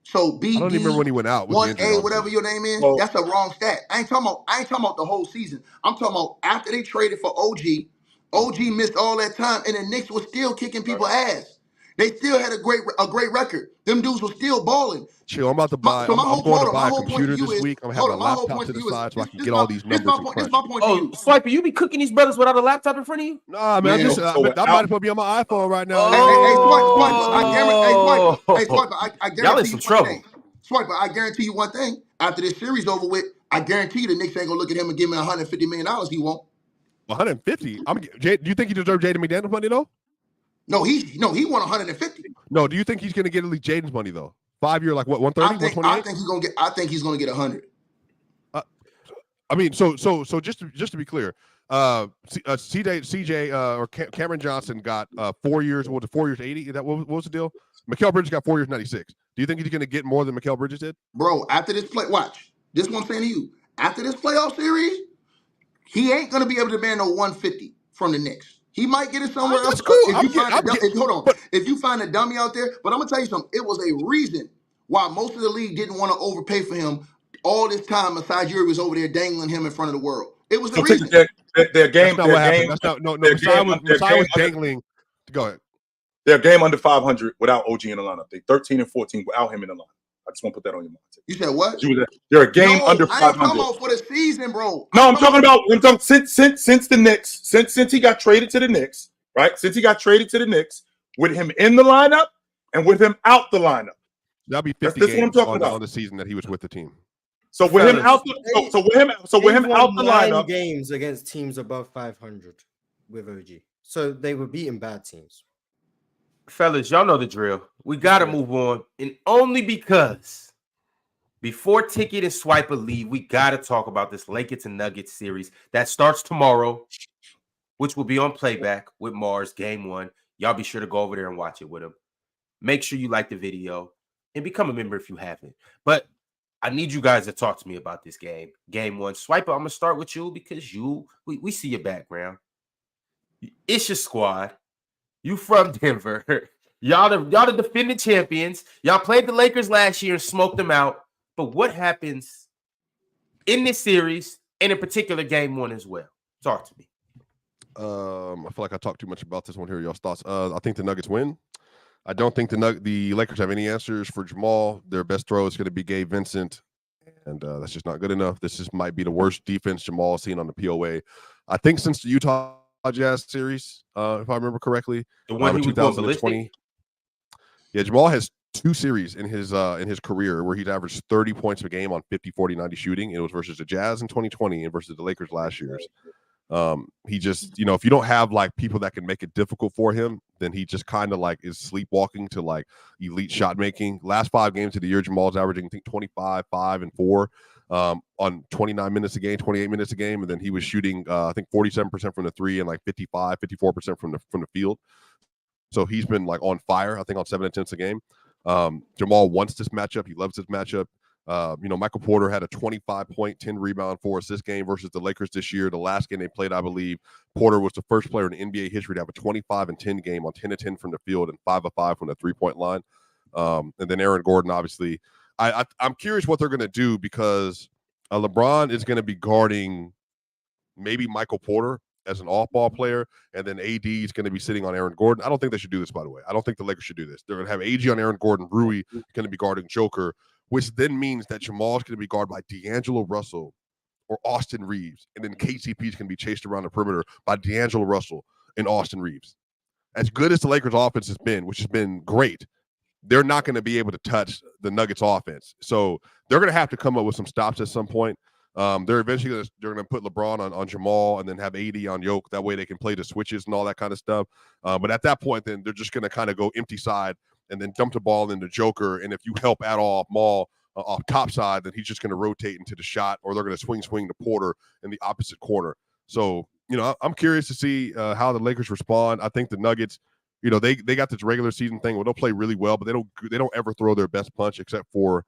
So BD, I don't even remember when he went out. 1A, whatever your name is, that's a wrong stat. I ain't talking about the whole season. I'm talking about after they traded for OG. OG missed all that time, and the Knicks was still kicking people ass. They still had a great record. Them dudes were still balling. Chill, I'm about to buy. I'm going to buy a computer this week. I'm having a laptop to the side so I can get all these numbers. This my point. Oh, Swiper, you be cooking these brothers without a laptop in front of you? Nah, man. I might as well be on my iPhone right now. Hey, Swiper, I guarantee y'all in some trouble. Swiper, I guarantee you one thing. After this series over with, I guarantee you the Knicks ain't gonna look at him and give him $150 million. He won't. 150. Do you think he deserves Jaden McDaniels money though? No, he won 150. No, do you think he's going to get at least Jaden's money though? 5 year, like what, 130, 128? I think he's gonna get 100. I mean, so just to be clear, CJ or Cameron Johnson got 4 years. What was it, 4 years, 80? What was the deal? Mikal Bridges got 4 years, 96. Do you think he's going to get more than Mikal Bridges did? Bro, after this watch. This is what I'm saying to you. After this playoff series, he ain't gonna be able to demand no 150 from the Knicks. He might get it somewhere else. That's cool. If you find a dummy out there, but I'm gonna tell you something. It was a reason why most of the league didn't want to overpay for him all this time. Masai Ujiri was over there dangling him in front of the world. It was the reason. Their game. That's not what happened. That's not. Masai was dangling. Go ahead. Their game under 500 without OG in the lineup. They 13 and 14 without him in the lineup. I just want to put that on your mind. You said what? They're a game under 500. I ain't talking about for the season, bro. No, I'm talking about since the Knicks, since he got traded to the Knicks, right? Since he got traded to the Knicks, with him in the lineup and with him out the lineup. That'll be 50 games what I'm talking about on the season that he was with the team. So with him out, so with him out the lineup, games against teams above 500 with OG, so they were beating bad teams. Fellas, y'all know the drill. We got to move on. And only because before Ticket and Swiper leave, we got to talk about this Lakers and Nuggets series that starts tomorrow, which will be on playback with Mars Game 1. Y'all be sure to go over there and watch it with him. Make sure you like the video and become a member if you haven't. But I need you guys to talk to me about this game. Game 1. Swiper, I'm going to start with you because we see your background. It's your squad. You from Denver. Y'all the defending champions. Y'all played the Lakers last year and smoked them out. But what happens in this series and in particular game 1 as well? Talk to me. I feel like I talked too much about this one here. Y'all's thoughts. I think the Nuggets win. I don't think the Lakers have any answers for Jamal. Their best throw is going to be Gabe Vincent, and that's just not good enough. This might be the worst defense Jamal has seen on the POA. I think since the Utah Jazz series, if I remember correctly, the one he was 2020. Yeah, Jamal has 2 series in his career where he's averaged 30 points a game on 50, 40, 90 shooting. It was versus the Jazz in 2020 and versus the Lakers last year's. He just, if you don't have like people that can make it difficult for him, then he just kind of like is sleepwalking to like elite shot making. Last 5 games of the year, Jamal's averaging, I think, 25, 5, and 4 on 29 minutes a game, 28 minutes a game. And then he was shooting, I think 47% from the 3 and like 55, 54% from the field. So he's been like on fire, I think on 7 attempts a game. Jamal wants this matchup. He loves this matchup. Michael Porter had a 25-point, 10 rebound, 4 assist game versus the Lakers this year. The last game they played, I believe, Porter was the first player in NBA history to have a 25 and 10 game on 10 of 10 from the field and 5 of 5 from the 3-point line. And then Aaron Gordon, obviously. I'm curious what they're going to do because LeBron is going to be guarding maybe Michael Porter as an off-ball player, and then AD is going to be sitting on Aaron Gordon. I don't think they should do this, by the way. I don't think the Lakers should do this. They're going to have AG on Aaron Gordon. Rui going to be guarding Joker, which then means that Jamal's going to be guarded by D'Angelo Russell or Austin Reeves, and then KCP is going to be chased around the perimeter by D'Angelo Russell and Austin Reeves. As good as the Lakers' offense has been, which has been great, they're not going to be able to touch the Nuggets' offense. So they're going to have to come up with some stops at some point. They're eventually going to put LeBron on Jamal and then have AD on Yoke. That way they can play the switches and all that kind of stuff. But at that point, then they're just going to kind of go empty side and then dump the ball into Joker. And if you help at all Maul off top side, then he's just going to rotate into the shot, or they're going to swing to Porter in the opposite corner. So, I'm curious to see how the Lakers respond. I think the Nuggets, they got this regular season thing where they'll play really well, but they don't ever throw their best punch except for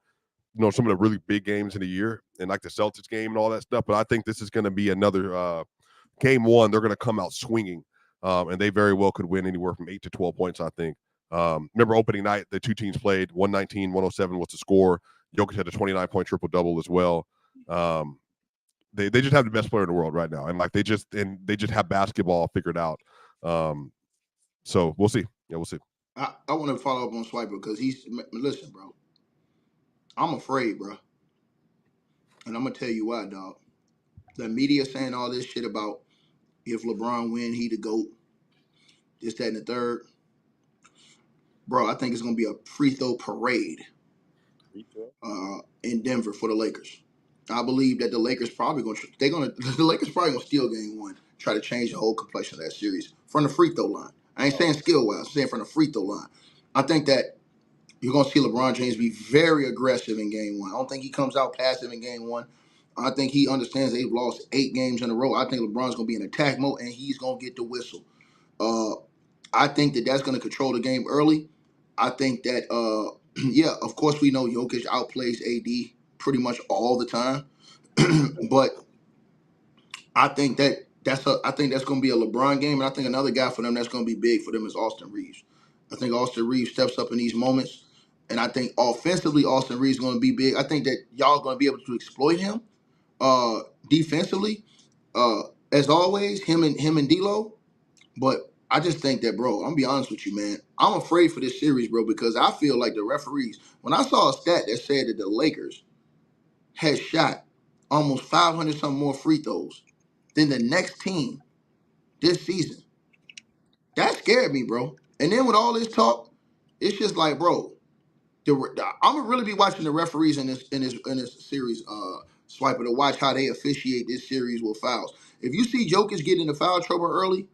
some of the really big games in the year and like the Celtics game and all that stuff. But I think this is going to be another game 1. They're going to come out swinging, and they very well could win anywhere from 8 to 12 points, I think. Remember opening night, the 2 teams played 119-107 was the score. Jokic had a 29-point triple-double as well. They just have the best player in the world right now, and like they just have basketball figured out. So we'll see. Yeah, we'll see. I want to follow up on Swiper because listen, bro. I'm afraid, bro. And I'm going to tell you why, dog. The media saying all this shit about if LeBron win, he the GOAT, this, that, and the third. Bro, I think it's going to be a free throw parade in Denver for the Lakers. I believe that the Lakers probably the Lakers probably gonna steal game 1, try to change the whole complexion of that series from the free throw line. I ain't saying skill wise, I'm saying from the free throw line. I think that you're gonna see LeBron James be very aggressive in game 1. I don't think he comes out passive in game 1. I think he understands they've lost 8 games in a row. I think LeBron's gonna be in attack mode and he's gonna get the whistle. I think that that's gonna control the game early. I think that yeah, of course we know Jokic outplays AD pretty much all the time. But I think that's going to be a LeBron game, and I think another guy for them that's going to be big for them is Austin Reeves. I think Austin Reeves steps up in these moments, and I think offensively Austin Reeves is going to be big. I think that y'all are going to be able to exploit him defensively, as always, him and D'Lo. But I just think that, bro, I'm gonna be honest with you, man. I'm afraid for this series, bro, because I feel like the referees. When I saw a stat that said that the Lakers had shot almost 500 something more free throws than the next team this season, that scared me, bro. And then with all this talk, it's just like, bro, I'm gonna really be watching the referees in this series, Swiper, to watch how they officiate this series with fouls. If you see Jokic get into foul trouble early,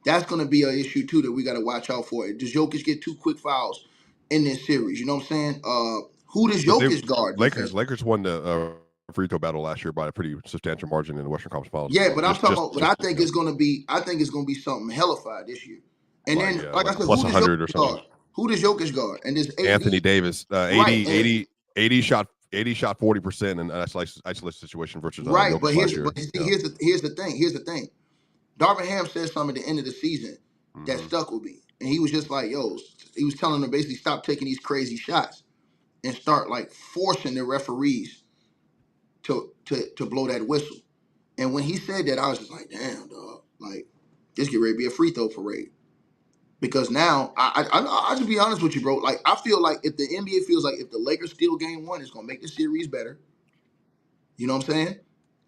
that's gonna be an issue too that we gotta watch out for. Does Jokic get 2 quick fouls in this series? You know what I'm saying? Who does Jokic guard? Lakers won the free throw battle last year by a pretty substantial margin in the Western Conference Finals. Yeah, but I'm talking about. But I think it's gonna be something hellified this year. And then, like I said, plus who does 100 or Jokic something. guard? Who does Jokic guard? And this Anthony Davis, 80 shot 40% in isolation situation versus right. Jokic But last year. Here's the thing. Darvin Ham said something at the end of the season that stuck with me, and he was just like, "Yo," he was telling them basically stop taking these crazy shots and start like forcing the referees to blow that whistle. And when he said that, I was just like, "Damn, dog! Like, this get ready to be a free throw parade." Because now, I just be honest with you, bro. Like, I feel like if the NBA feels like if the Lakers steal game 1, it's gonna make the series better. You know what I'm saying?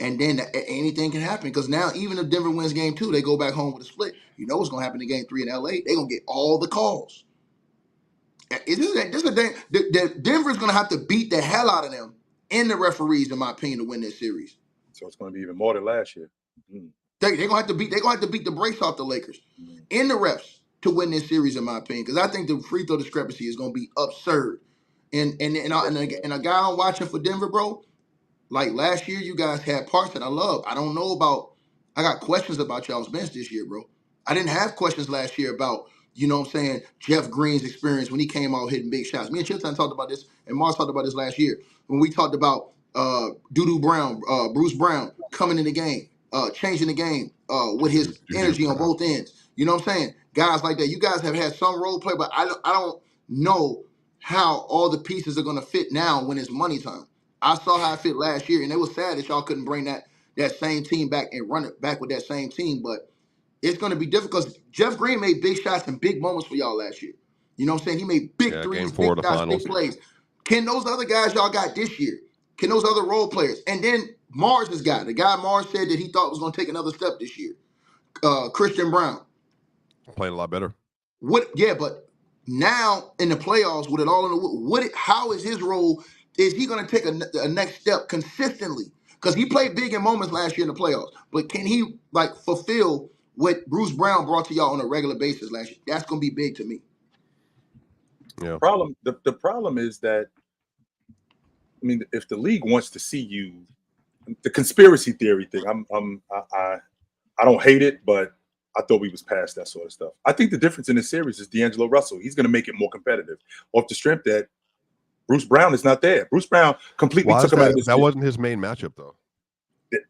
And then anything can happen. Because now, even if Denver wins game 2, they go back home with a split. You know what's gonna happen in game 3 in LA? They're gonna get all the calls. Denver's gonna have to beat the hell out of them and the referees, in my opinion, to win this series. So it's gonna be even more than last year. They're gonna have to beat the brakes off the Lakers and the refs to win this series, in my opinion, because I think the free throw discrepancy is going to be absurd. And a guy I'm watching for Denver, bro, like last year, you guys had parts that I love. I got questions about y'all's bench this year, bro. I didn't have questions last year about, you know what I'm saying, Jeff Green's experience when he came out hitting big shots. Me and Chilton talked about this, and Mars talked about this last year when we talked about Bruce Brown coming in the game, changing the game with his energy on both ends. You know what I'm saying? Guys like that. You guys have had some role play, but I don't know how all the pieces are going to fit now when it's money time. I saw how it fit last year, and it was sad that y'all couldn't bring that same team back and run it back with that same team. But it's going to be difficult because Jeff Green made big shots and big moments for y'all last year. You know what I'm saying? He made big threes, big shots, big plays. Can those other guys y'all got this year? Can those other role players? And then Mars' guy, the guy Mars said that he thought was going to take another step this year, Christian Brown. Playing a lot better. But now in the playoffs, with it all in the how is his role? Is he going to take a next step consistently? Because he played big in moments last year in the playoffs, but can he like fulfill what Bruce Brown brought to y'all on a regular basis last year? That's going to be big to me. Yeah. The problem is that, I mean, if the league wants to see you, the conspiracy theory thing, I don't hate it, but I thought we was past that sort of stuff. I think the difference in this series is D'Angelo Russell. He's going to make it more competitive off the strength that Bruce Brown is not there. Bruce Brown completely took him out of this. That wasn't his main matchup, though.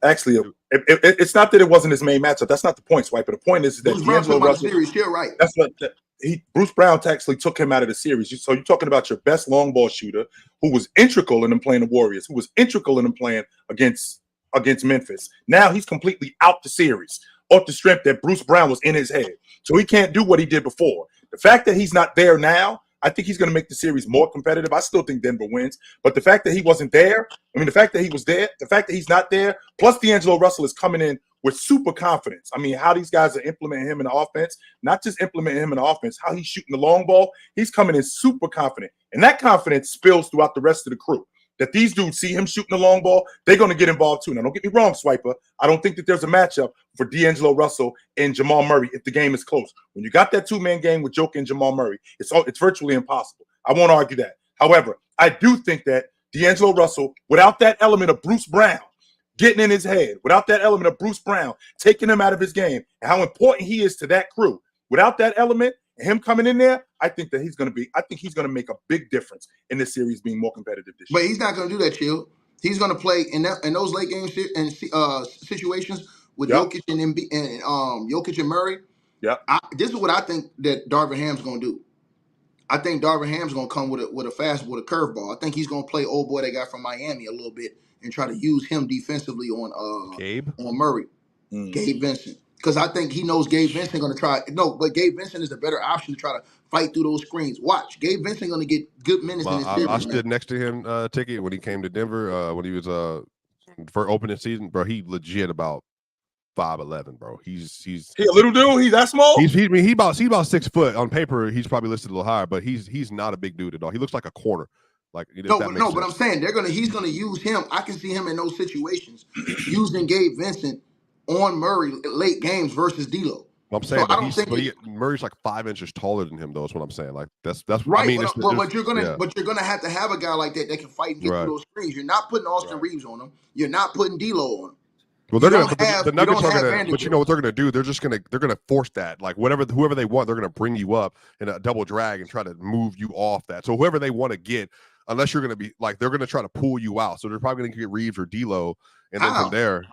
Actually, it's not that it wasn't his main matchup. That's not the point, Swiper. The point is that D'Angelo Russell. Series, you're right. That's what Bruce Brown actually took him out of the series. So you're talking about your best long ball shooter, who was integral in him playing the Warriors, who was integral in him playing against Memphis. Now he's completely out the series off the strength that Bruce Brown was in his head. So he can't do what he did before. The fact that he's not there now, I think he's going to make the series more competitive. I still think Denver wins. But the fact that he wasn't there, the fact that he was there, the fact that he's not there, plus D'Angelo Russell is coming in with super confidence. I mean, how these guys are implementing him in the offense, not just implementing him in the offense, how he's shooting the long ball. He's coming in super confident. And that confidence spills throughout the rest of the crew. that these dudes see him shooting the long ball, they're going to get involved too. Now, don't get me wrong, Swiper. I don't think that there's a matchup for D'Angelo Russell and Jamal Murray if the game is close. When you got that two-man game with Jokic and Jamal Murray, it's virtually impossible. I won't argue that. However, I do think that D'Angelo Russell, without that element of Bruce Brown getting in his head, without that element of Bruce Brown taking him out of his game, and how important he is to that crew, without that element and him coming in there, I think he's going to make a big difference in this series being more competitive this year. But he's not going to do that, Chill. He's going to play in those late game situations with Jokic and Jokic and Murray. Yeah. This is what I think that Darvin Ham's going to do. I think Darvin Ham's going to come with a fastball, with a curveball. I think he's going to play old boy that guy from Miami a little bit and try to use him defensively on Murray, Gabe Vincent. Because I think he knows Gabe Vincent going to try. No, but Gabe Vincent is the better option to try to fight through those screens. Watch, Gabe Vincent going to get good minutes in this series. I stood next to him, Ticket, when he came to Denver. When he was for opening season, bro. He legit about 5'11", bro. He's a little dude. He's that small. He's about 6 foot on paper. He's probably listed a little higher, but he's not a big dude at all. He looks like a corner. Like but I'm saying he's gonna use him. I can see him in those situations using Gabe Vincent on Murray late games versus D'Lo. I'm saying, Murray's like 5 inches taller than him, though. Is what I'm saying. Like that's right. I mean, but you're gonna have to have a guy like that can fight and get through those screens. You're not putting Austin Reeves on him. You're not putting D'Lo on him. Well, the Nuggets are gonna, but you know what they're gonna do? They're gonna force that. Like whoever they want, they're gonna bring you up in a double drag and try to move you off that. So whoever they want to get, unless you're gonna be like, they're gonna try to pull you out. So they're probably gonna get Reeves or D'Lo, and then from there.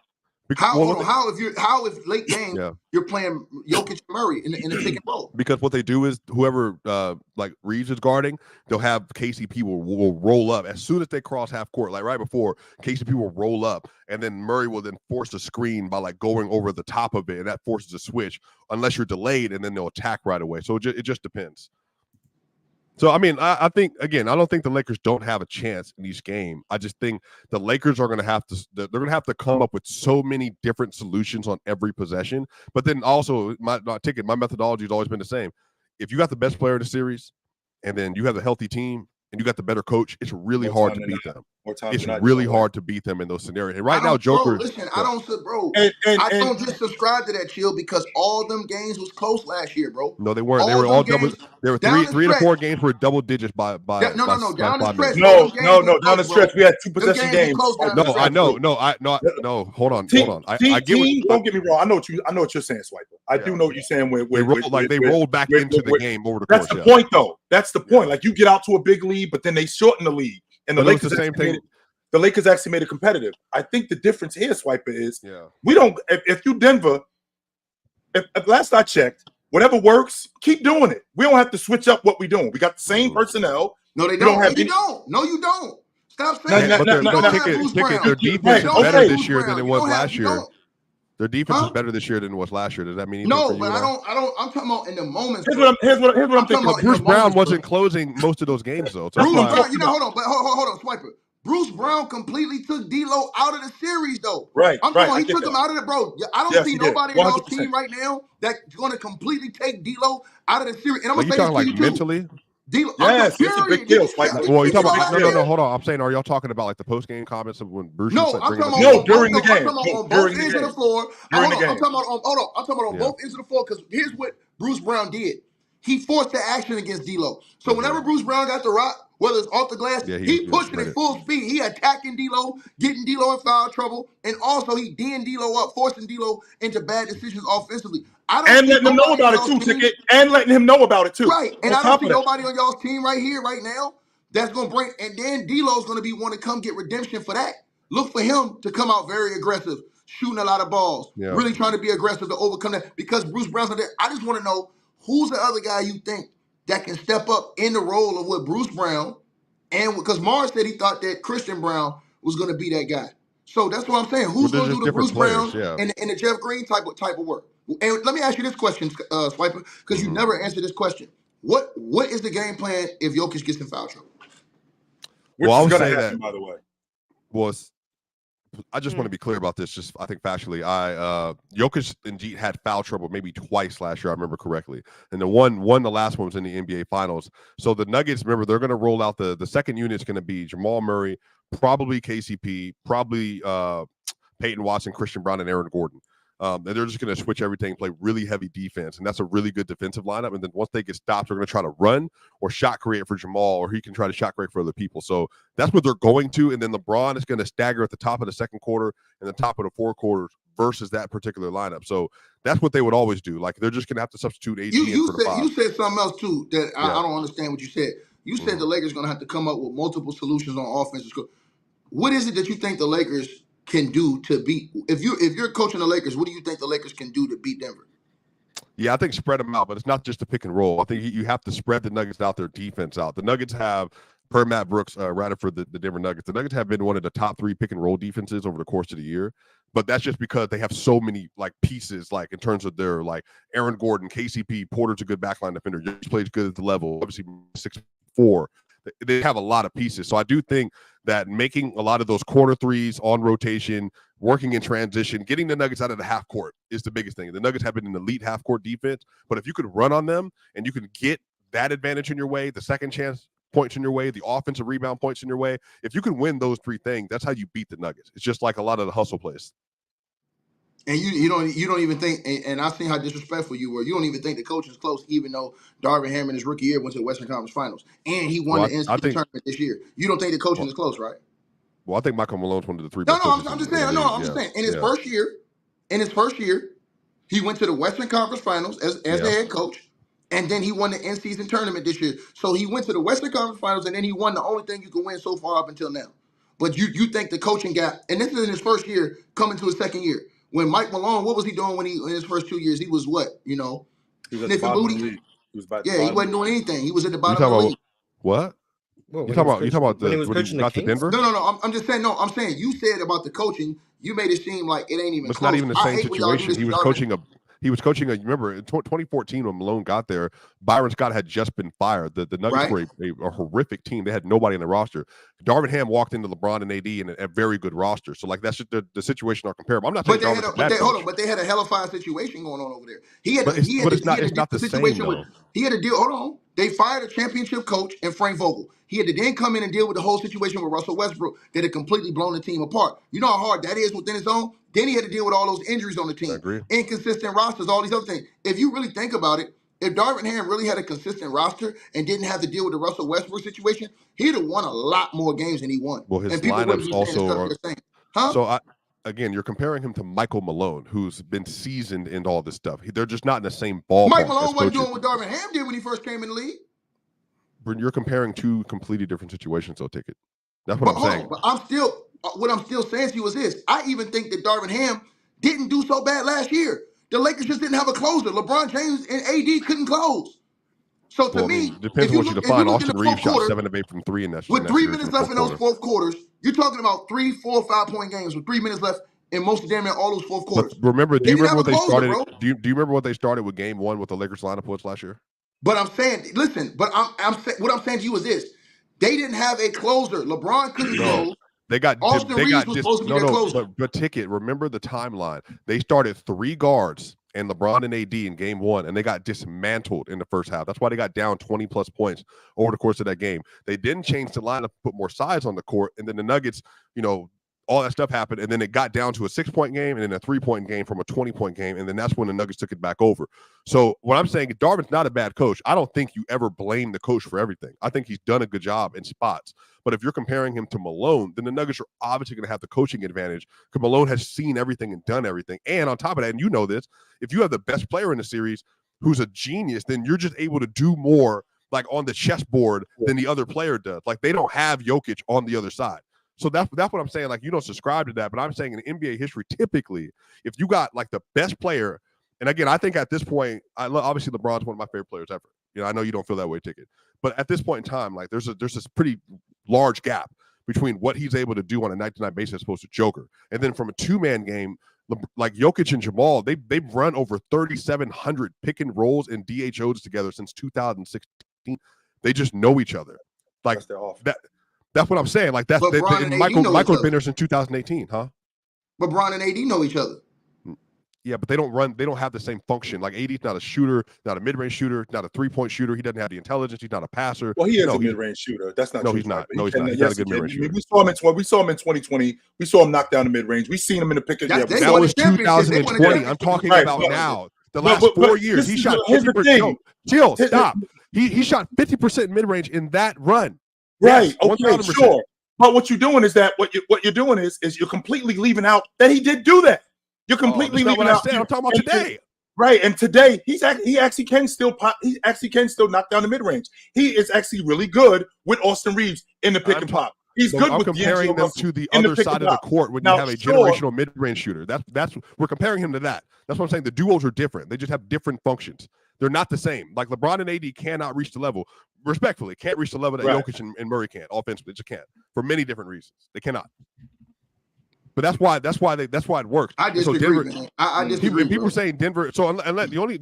How if late game you're playing Jokic and Murray in the pick and roll? Because what they do is whoever like Reeves is guarding, they'll have KCP will roll up as soon as they cross half court, like right before KCP will roll up, and then Murray will then force a screen by like going over the top of it, and that forces a switch unless you're delayed, and then they'll attack right away. So it just depends. So, I mean, I think, again, I don't think the Lakers don't have a chance in each game. I just think the Lakers are going to have to come up with so many different solutions on every possession. But then also, my methodology has always been the same. If you got the best player in the series and then you have a healthy team and you got the better coach, it's really hard to beat them. It's really hard to beat them in those scenarios. And right now, Joker. Listen, I don't just subscribe to that, Chill, because all them games was close last year, bro. No, they weren't. They were all double. There were three to four games were double digits by. No, down the stretch. No, down the stretch. We had 2 possession games. No, I know. No. Hold on. I get. Don't get me wrong. I know what you're saying, Swiper. I do know what you're saying. They rolled back into the game over the course. That's the point, though. That's the point. Like you get out to a big lead, but then they shorten the lead. And the Lakers, the same thing. The Lakers actually made it competitive. I think the difference here, Swiper, is we don't. If you Denver, if last I checked, whatever works, keep doing it. We don't have to switch up what we're doing. We got the same personnel. No, they don't. No, you don't. Stop saying that. Their defense is better this year than it was last year. Their defense is better this year than it was last year. Does that mean anything for you? No, but I don't. I'm talking about in the moments. Here's what I'm thinking. Bruce Brown wasn't closing most of those games, though. Bruce Brown, hold on, Swiper. Bruce Brown completely took D'Lo out of the series, though. Right. I'm talking about he took him out of the bro. I don't see nobody on our team right now that's going to completely take D'Lo out of the series. And I'm going to say this to you mentally? D'Lo, yes, it's a big deal. Well, you talking about no. Hold on. I'm saying, are y'all talking about like the post game comments of when Bruce? No, I'm talking about during the game. I'm talking about on both ends of the floor. I'm talking about on both ends of the floor because here's what Bruce Brown did. He forced the action against D'Lo. So whenever Bruce Brown got the rock, whether it's off the glass, he pushed it at full speed. He attacking D'Lo, getting D'Lo in foul trouble, and also he D'ing D'Lo up, forcing D'Lo into bad decisions offensively. And letting him know about it too, Ticket. And letting him know about it too. Right. And I don't see nobody on y'all's team right here, right now, that's going to bring. And then D'Lo's going to be one to come get redemption for that. Look for him to come out very aggressive, shooting a lot of balls, really trying to be aggressive to overcome that. Because Bruce Brown's not there. I just want to know who's the other guy you think that can step up in the role of what Bruce Brown, and because Mars said he thought that Christian Brown was going to be that guy. So that's what I'm saying. Who's going to do the Bruce Brown and the Jeff Green type of work? And let me ask you this question, Swiper, because you never answered this question. What is the game plan if Jokic gets in foul trouble? Well, I would say that, by the way. I just want to be clear about this. Just I think factually, Jokic indeed had foul trouble maybe twice last year. I remember correctly, and the last one was in the NBA Finals. So the Nuggets, remember, they're going to roll out the second unit is going to be Jamal Murray, probably KCP, probably Peyton Watson, Christian Brown, and Aaron Gordon. And they're just going to switch everything, play really heavy defense, and that's a really good defensive lineup. And then once they get stopped, they're going to try to run or shot create for Jamal, or he can try to shot create for other people. So that's what they're going to. And then LeBron is going to stagger at the top of the second quarter and the top of the fourth quarters versus that particular lineup. So that's what they would always do. Like, they're just going to have to substitute AD in for the five. You said something else too that I don't understand what you said. You said the Lakers going to have to come up with multiple solutions on offense. What is it that you think the Lakers can do to beat? If you're coaching the Lakers, what do you think the Lakers can do to beat Denver? Yeah, I think spread them out, but it's not just a pick and roll. I think you have to spread the Nuggets out, their defense out. The Nuggets have, per Matt Brooks, writer for the Denver Nuggets, the Nuggets have been one of the top 3 pick and roll defenses over the course of the year. But that's just because they have so many like pieces, like in terms of their like Aaron Gordon, KCP, Porter's a good backline defender, just plays good at the level, obviously 6'4". They have a lot of pieces. So I do think that making a lot of those corner threes on rotation, working in transition, getting the Nuggets out of the half court is the biggest thing. The Nuggets have been an elite half court defense, but if you could run on them and you can get that advantage in your way, the second chance points in your way, the offensive rebound points in your way, if you can win those 3 things, that's how you beat the Nuggets. It's just like a lot of the hustle plays. And you don't even think, and I've seen how disrespectful you were. You don't even think the coach is close, even though Darvin Ham in his rookie year went to the Western Conference Finals and he won the NCAA tournament this year. You don't think the coaching is close, right? Well, I think Michael Malone's one of the 3 best coaches. I'm just saying. I'm just saying. In his first year, he went to the Western Conference Finals as the head coach, and then he won the in-season tournament this year. So he went to the Western Conference Finals, and then he won the only thing you can win so far up until now. But you think the coaching gap, and this is in his first year, coming to his second year. When Mike Malone, what was he doing when in his first 2 years? He was what, He was sniffing booty. He wasn't doing anything. He was at the bottom of the league. What? You talking about when he got to Denver? No. I'm just saying. No, I'm saying you said about the coaching. You made it seem like it ain't even. It's close. not even the same situation. He was coaching a. Remember in 2014 when Malone got there, Byron Scott had just been fired. The Nuggets were a horrific team. They had nobody in the roster. Darvin Ham walked into LeBron and AD in a very good roster. So like that's just the situation are comparable. I'm not saying but they had a hellified situation going on over there. It's not the same though. He had to deal. Hold on. They fired a championship coach and Frank Vogel. He had to then come in and deal with the whole situation with Russell Westbrook that had completely blown the team apart. You know how hard that is within his own? Then he had to deal with all those injuries on the team. Inconsistent rosters, all these other things. If you really think about it, if Darvin Ham really had a consistent roster and didn't have to deal with the Russell Westbrook situation, he'd have won a lot more games than he won. Well, his lineups also are. So again, you're comparing him to Michael Malone, who's been seasoned in all this stuff. They're just not in the same ballpark. Mike Malone wasn't doing what Darvin Ham did when he first came in the league. You're comparing 2 completely different situations, so Ticket. That's what I'm saying. But what I'm still saying to you is this. I even think that Darvin Ham didn't do so bad last year. The Lakers just didn't have a closer. LeBron James and AD couldn't close. So to me, depends on what you define. Austin Reeves shot 7 of 8 from 3 in that. With 3 minutes left in those fourth quarters, you're talking about 3, 4, 5 point games with 3 minutes left in most of damn near all those fourth quarters. But remember, do you remember what they started? Do you remember what they started with Game 1 with the Lakers lineup was last year? But I'm saying, listen. But what I'm saying to you is this: they didn't have a closer. LeBron couldn't close. They got Austin Reeves was supposed to be their closer. But Ticket, remember the timeline. They started 3 guards and LeBron and AD in Game 1, and they got dismantled in the first half. That's why they got down 20+ points over the course of that game. They didn't change the lineup, put more size on the court, and then the Nuggets, all that stuff happened, and then it got down to a 6-point game and then a 3-point game from a 20-point game, and then that's when the Nuggets took it back over. So what I'm saying, Darvin's not a bad coach. I don't think you ever blame the coach for everything. I think he's done a good job in spots. But if you're comparing him to Malone, then the Nuggets are obviously going to have the coaching advantage because Malone has seen everything and done everything. And on top of that, and you know this, if you have the best player in the series who's a genius, then you're just able to do more like on the chessboard than the other player does. Like they don't have Jokic on the other side. So that's what I'm saying. Like, you don't subscribe to that, but I'm saying in NBA history, typically, if you got like the best player, and again, I think at this point, obviously LeBron's one of my favorite players ever. I know you don't feel that way, Ticket, but at this point in time, like there's this pretty large gap between what he's able to do on a night-to-night basis as opposed to Joker, and then from a 2-man game, like Jokic and Jamal, they've run over 3,700 pick and rolls and DHOs together since 2016. They just know each other, like that. That's what I'm saying. Like that's Michael Benner in 2018, huh? But Bron and AD know each other. Yeah, but they don't have the same function. Like AD's not a shooter, not a mid-range shooter, not a three-point shooter. He doesn't have the intelligence. He's not a passer. Well, he is a mid-range shooter. That's not true. He's not. No, he's not. not. He's yes, not a good mid-range shooter. We saw him in 2020. We saw him knock down the mid-range. We seen him in the pick. That was 2020. I'm talking about now. The last 4 years, he shot 50%. Chill, stop. He shot 50% mid-range in that run. Right. Yes, okay, sure. But what you're doing is that what you're doing is you're completely leaving out that he did do that. You're completely leaving out. I'm talking about today. Right, and today he actually can still knock down the mid range. He is actually really good with Austin Reeves in the pick and pop. He's good. I'm with comparing them to the other side of the court when you have a generational mid range shooter. That's we're comparing him to that. That's what I'm saying. The duos are different. They just have different functions. They're not the same. Like LeBron and AD cannot reach the level. Respectfully, can't reach the level that Jokic and Murray can't. Offensively, they just can't for many different reasons. They cannot. But that's why it works. I disagree. So Denver, man. I disagree. People saying Denver. So the only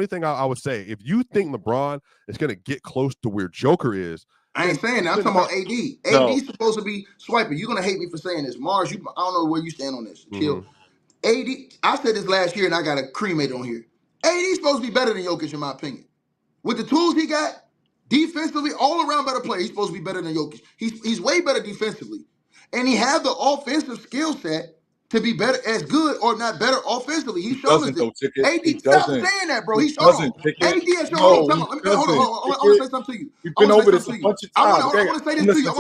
thing I would say, if you think LeBron is going to get close to where Joker is, I ain't saying that. I'm talking about AD. AD's supposed to be swiping. You're gonna hate me for saying this, Mars. I don't know where you stand on this. Chill. AD. I said this last year, and I got to cremate on here. AD's supposed to be better than Jokic, in my opinion. With the tools he got, defensively, all around better player. He's supposed to be better than Jokic. He's way better defensively. And he had the offensive skill set to be better, as good or not better offensively. He showed us this. AD, stop saying that, bro. He showed us. AD has shown. Hold on. I want to say something to you. We've been over this a bunch of times. I want to say this to you.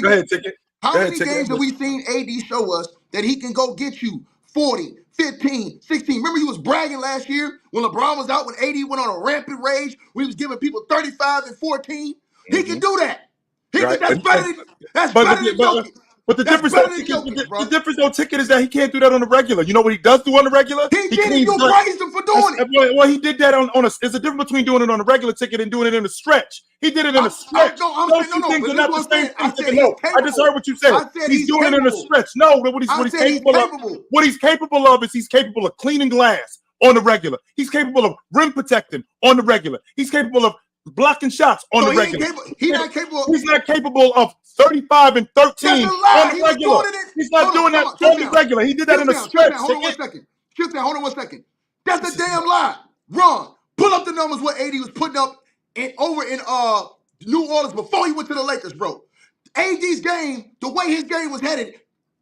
Go ahead, Ticket. How many games have we seen AD show us that he can go get you 40, 15, 16? Remember he was bragging last year when LeBron was out, when AD went on a rampant rage, when he was giving people 35 and 14? He can do that. That's better than Jokic. But the difference, the difference on Ticket is that he can't do that on the regular. You know what he does do on the regular? He did. You praised him for doing it. Well, he did that on a. There's a difference between doing it on a regular Ticket and doing it in a stretch. He did it in a stretch. Those two things are not the same thing. No, I just heard what you said. He's doing it in a stretch. No, what he's capable of. What he's capable of is he's capable of cleaning glass on the regular. He's capable of rim protecting on the regular. He's capable of blocking shots on the regular. He's not capable of 35 and 13 on the regular. He's not doing that on the regular. He did that in a stretch. Hold on 1 second. Hold on 1 second. That's a damn lie. Ron, pull up the numbers what AD was putting up over in New Orleans before he went to the Lakers, bro. AD's game, the way his game was headed,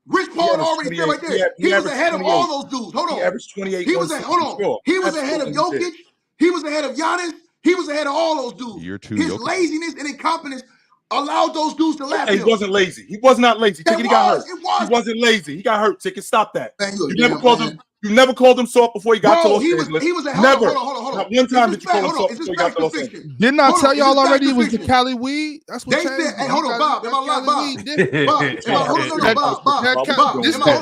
Rich Paul had already said right there. He was ahead of all those dudes. Hold on. He averaged 28. He was ahead of Jokic. He was ahead of Giannis. He was ahead of all those dudes. His laziness and incompetence allowed those dudes to laugh. He wasn't lazy. He was not lazy. Ticket, he got hurt. He wasn't lazy. He got hurt. Ticket, stop that. Man, you never called him soft before he got to Los Angeles. He was a never. Hold on. Not one time did you call him soft before he got to Los Angeles. Didn't I tell y'all already it was the Cali weed? That's what they said. Hey, hold on, Bob. Am I lying, Bob?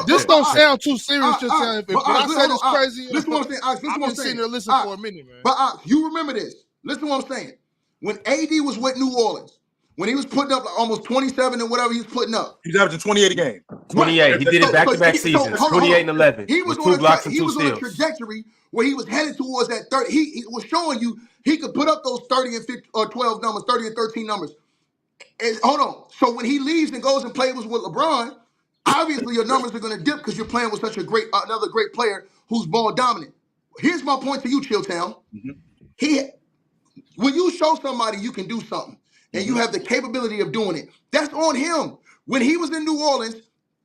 This don't sound too serious. Just saying. If I said it's crazy, listen what I'm saying. I've been sitting there listening for a minute, man. But you remember this. Listen to what I'm saying. When AD was with New Orleans, when he was putting up like almost 27 and whatever he was putting up. He was averaging 28 a game. 28. Right. He did it back-to-back seasons. 28 and 11. He was with 2 blocks and 2 steals. He was on a trajectory where he was headed towards that 30. He was showing you he could put up those 30 and 50 or 12 numbers, 30 and 13 numbers. And hold on. So when he leaves and goes and plays with LeBron, obviously your numbers are going to dip because you're playing with such another great player who's ball dominant. Here's my point to you, Chilltown. When you show somebody you can do something and you have the capability of doing it, that's on him. When he was in New Orleans,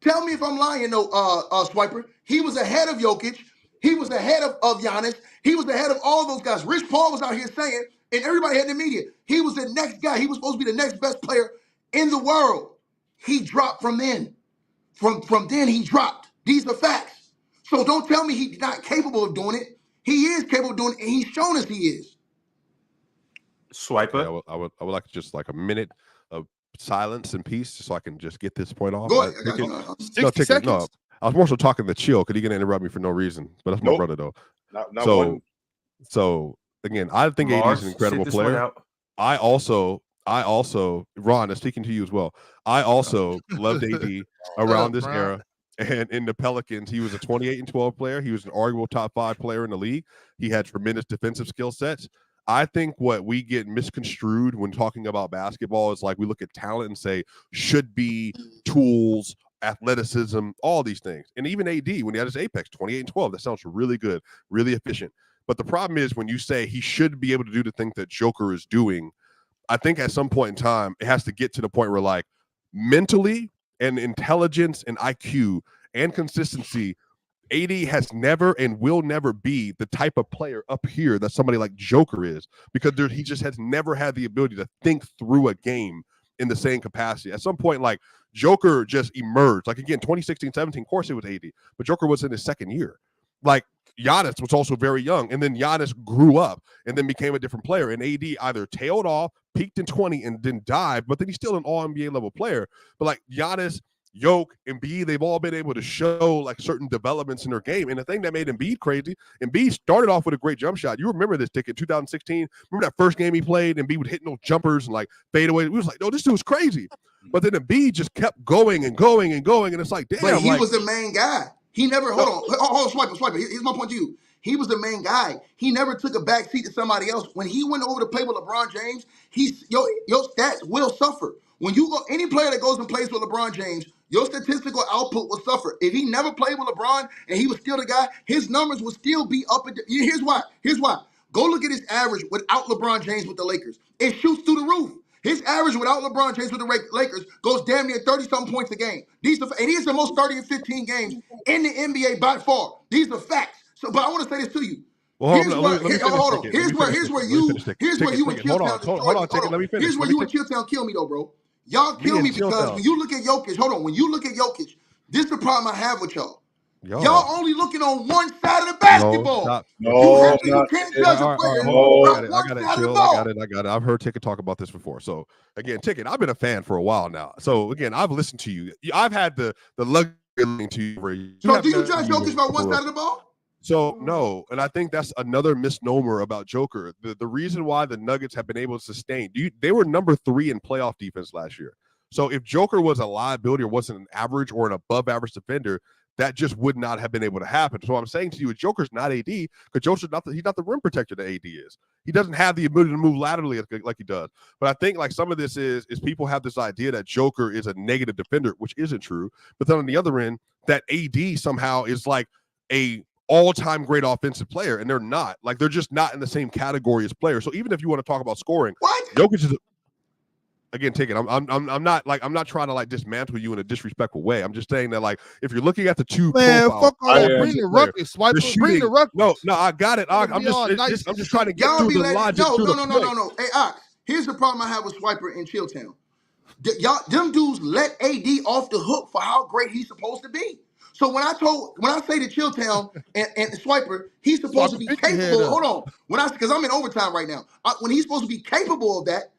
tell me if I'm lying, Swiper. He was ahead of Jokic. He was ahead of Giannis. He was ahead of all those guys. Rich Paul was out here saying, and everybody had the media, he was the next guy. He was supposed to be the next best player in the world. He dropped from then. From then, he dropped. These are facts. So don't tell me he's not capable of doing it. He is capable of doing it, and he's shown us he is. Swiper. Yeah, I would like just like a minute of silence and peace so I can just get this point off. Go ahead. 60 seconds. No, I was more so talking to Chill because he gonna interrupt me for no reason. But that's my brother though. So again, I think AD is an incredible player. I also, Ron, is speaking to you as well. I also loved AD around this era. And in the Pelicans, he was a 28 and 12 player. He was an arguable top 5 player in the league. He had tremendous defensive skill sets. I think what we get misconstrued when talking about basketball is like we look at talent and say should be tools, athleticism, all these things. And even AD, when he had his apex, 28-12, that sounds really good, really efficient. But the problem is when you say he should be able to do the thing that Joker is doing, I think at some point in time, it has to get to the point where like mentally and intelligence and IQ and consistency, AD has never and will never be the type of player up here that somebody like Joker is, because he just has never had the ability to think through a game in the same capacity. At some point, like Joker just emerged. Like again, 2016-17, of course it was AD, but Joker was in his second year. Like Giannis was also very young, and then Giannis grew up and then became a different player. And AD either tailed off, peaked in 20, and then died, but then he's still an all-NBA level player. But like Giannis, Jokic, Embiid, they've all been able to show like certain developments in their game. And the thing that made Embiid crazy, Embiid started off with a great jump shot. You remember this, Dick, in 2016? Remember that first game he played, Embiid would hit no jumpers and like fade away. We was like, no, this dude was crazy. But then Embiid just kept going and going and going. And it's like, damn. But he was the main guy. He never, hold on, Swiper. Here's my point to you. He was the main guy. He never took a back seat to somebody else. When he went over to play with LeBron James, your stats will suffer. When you go, any player that goes and plays with LeBron James, your statistical output will suffer. If he never played with LeBron and he was still the guy, his numbers will still be up. Here's why. Go look at his average without LeBron James with the Lakers. It shoots through the roof. His average without LeBron James with the Lakers goes damn near 30-something points a game. And he has the most 30 and 15 games in the NBA by far. These are facts. So, but I want to say this to you. Here's where you and Chilltown kill me though, bro. Y'all kill me because when you look at Jokic, when you look at Jokic, this is the problem I have with y'all. Y'all only looking on one side of the basketball. You can't judge a player on one side of the ball. I got it. I've heard Ticket talk about this before. So again, Ticket, I've been a fan for a while now. So again, I've listened to you. I've had the luxury of listening to you. So do you judge Jokic by one side of the ball? So no, and I think that's another misnomer about Joker. The reason why the Nuggets have been able to sustain, they were number 3 in playoff defense last year. So if Joker was a liability or wasn't an average or an above average defender, that just would not have been able to happen. So I'm saying to you, Joker's not AD, because Joker's he's not the rim protector that AD is. He doesn't have the ability to move laterally like he does. But I think like some of this is people have this idea that Joker is a negative defender, which isn't true. But then on the other end, that AD somehow is like a all-time great offensive player, and they're not. Like they're just not in the same category as players. So even if you want to talk about scoring, Jokic is again, Ticket. I'm not trying to like dismantle you in a disrespectful way. I'm just saying that like if you're looking at the two profiles, fuck all that. Bring the ruckus, Swiper. Bring the ruckus. No, I got it. I'm just trying to get through the logic. No. Hey, Ox, here's the problem I have with Swiper in Chilltown. Them dudes let AD off the hook for how great he's supposed to be. So when I say to Chilltown and Swiper, he's supposed to be capable. Hold on, because I'm in overtime right now. When he's supposed to be capable of that,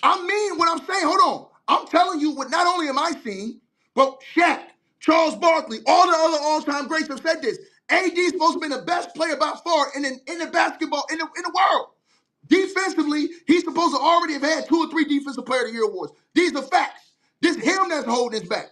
I mean what I'm saying. Hold on, I'm telling you what. Not only am I seeing, but Shaq, Charles Barkley, all the other all-time greats have said this. AD is supposed to be the best player by far in the basketball in the world. Defensively, he's supposed to already have had 2 or 3 Defensive Player of the Year awards. These are facts. This him that's holding his back.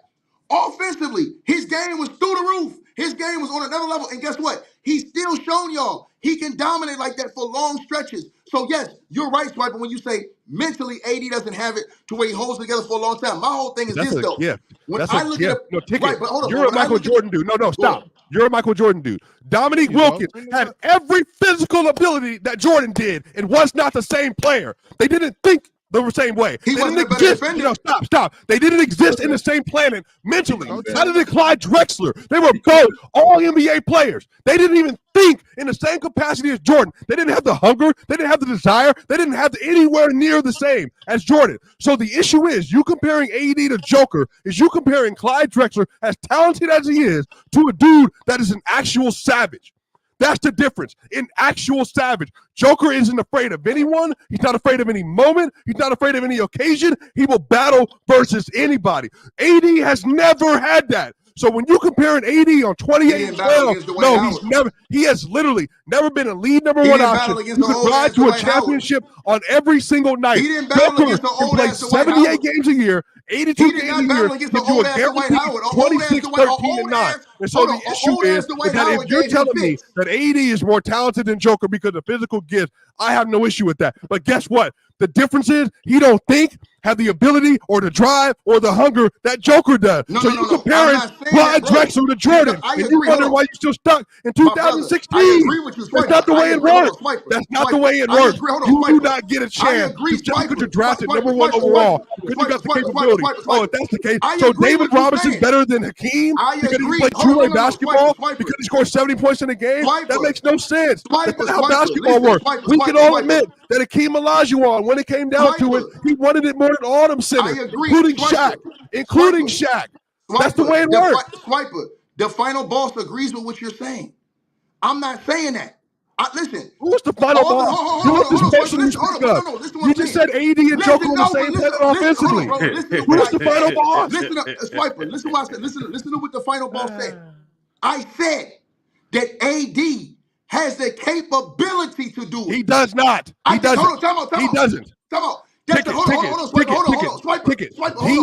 Offensively, his game was through the roof. His game was on another level. And guess what? He's still shown y'all he can dominate like that for long stretches. So, yes, you're right, Swiper, when you say mentally AD doesn't have it to where he holds it together for a long time. My whole thing is that's this, though. Gift. When that's I look at it, right, but hold on, you're a Michael Jordan dude. No, stop. You're a Michael Jordan dude. Dominique Wilkins had every physical ability that Jordan did and was not the same player. They didn't think the same way. He wasn't a better defender. Stop. They didn't exist in the same planet mentally. How did Clyde Drexler? They were both all NBA players. They didn't even think in the same capacity as Jordan. They didn't have the hunger. They didn't have the desire. They didn't have anywhere near the same as Jordan. So the issue is you comparing AD to Joker is you comparing Clyde Drexler, as talented as he is, to a dude that is an actual savage. That's the difference. In actual savage, Joker isn't afraid of anyone. He's not afraid of any moment. He's not afraid of any occasion. He will battle versus anybody. AD has never had that. So when you compare an AD on 28 and 12, he has literally never been a lead number 1 option. He could ride to a championship on every single night. He didn't battle against the old play 78 games a year, 82 games a year. Give you a guaranteed 26, 13, and 9. And so the issue is that if you're telling me that AD is more talented than Joker because of physical gifts, I have no issue with that. But guess what? The difference is he don't think, have the ability or the drive or the hunger that Joker does. You're comparing Clyde Drexler to Jordan, and you wonder why you're still stuck in 2016. I agree with you, That's not the way it works. That's not the way it works. You do not get a chance just because you're drafted number 1 overall because you got the capability. Oh, if that's the case, so David Robinson's better than Hakeem because he played two-way basketball because he scored 70 points in a game? That makes no sense. That's not how basketball works. We can all admit that Hakeem Olajuwon, when it came down to it, he wanted it more than all them centers, including Shaq. That's the way it works. Swiper, the final boss agrees with what you're saying. I'm not saying that. Listen. Who's the final boss? You just said AD and Joker on the same planet offensively. Who's the final boss? Listen up, Swiper. Listen what I said. Listen to what the final boss said. I said that AD has the capability to do it. He does not. He doesn't. He doesn't. He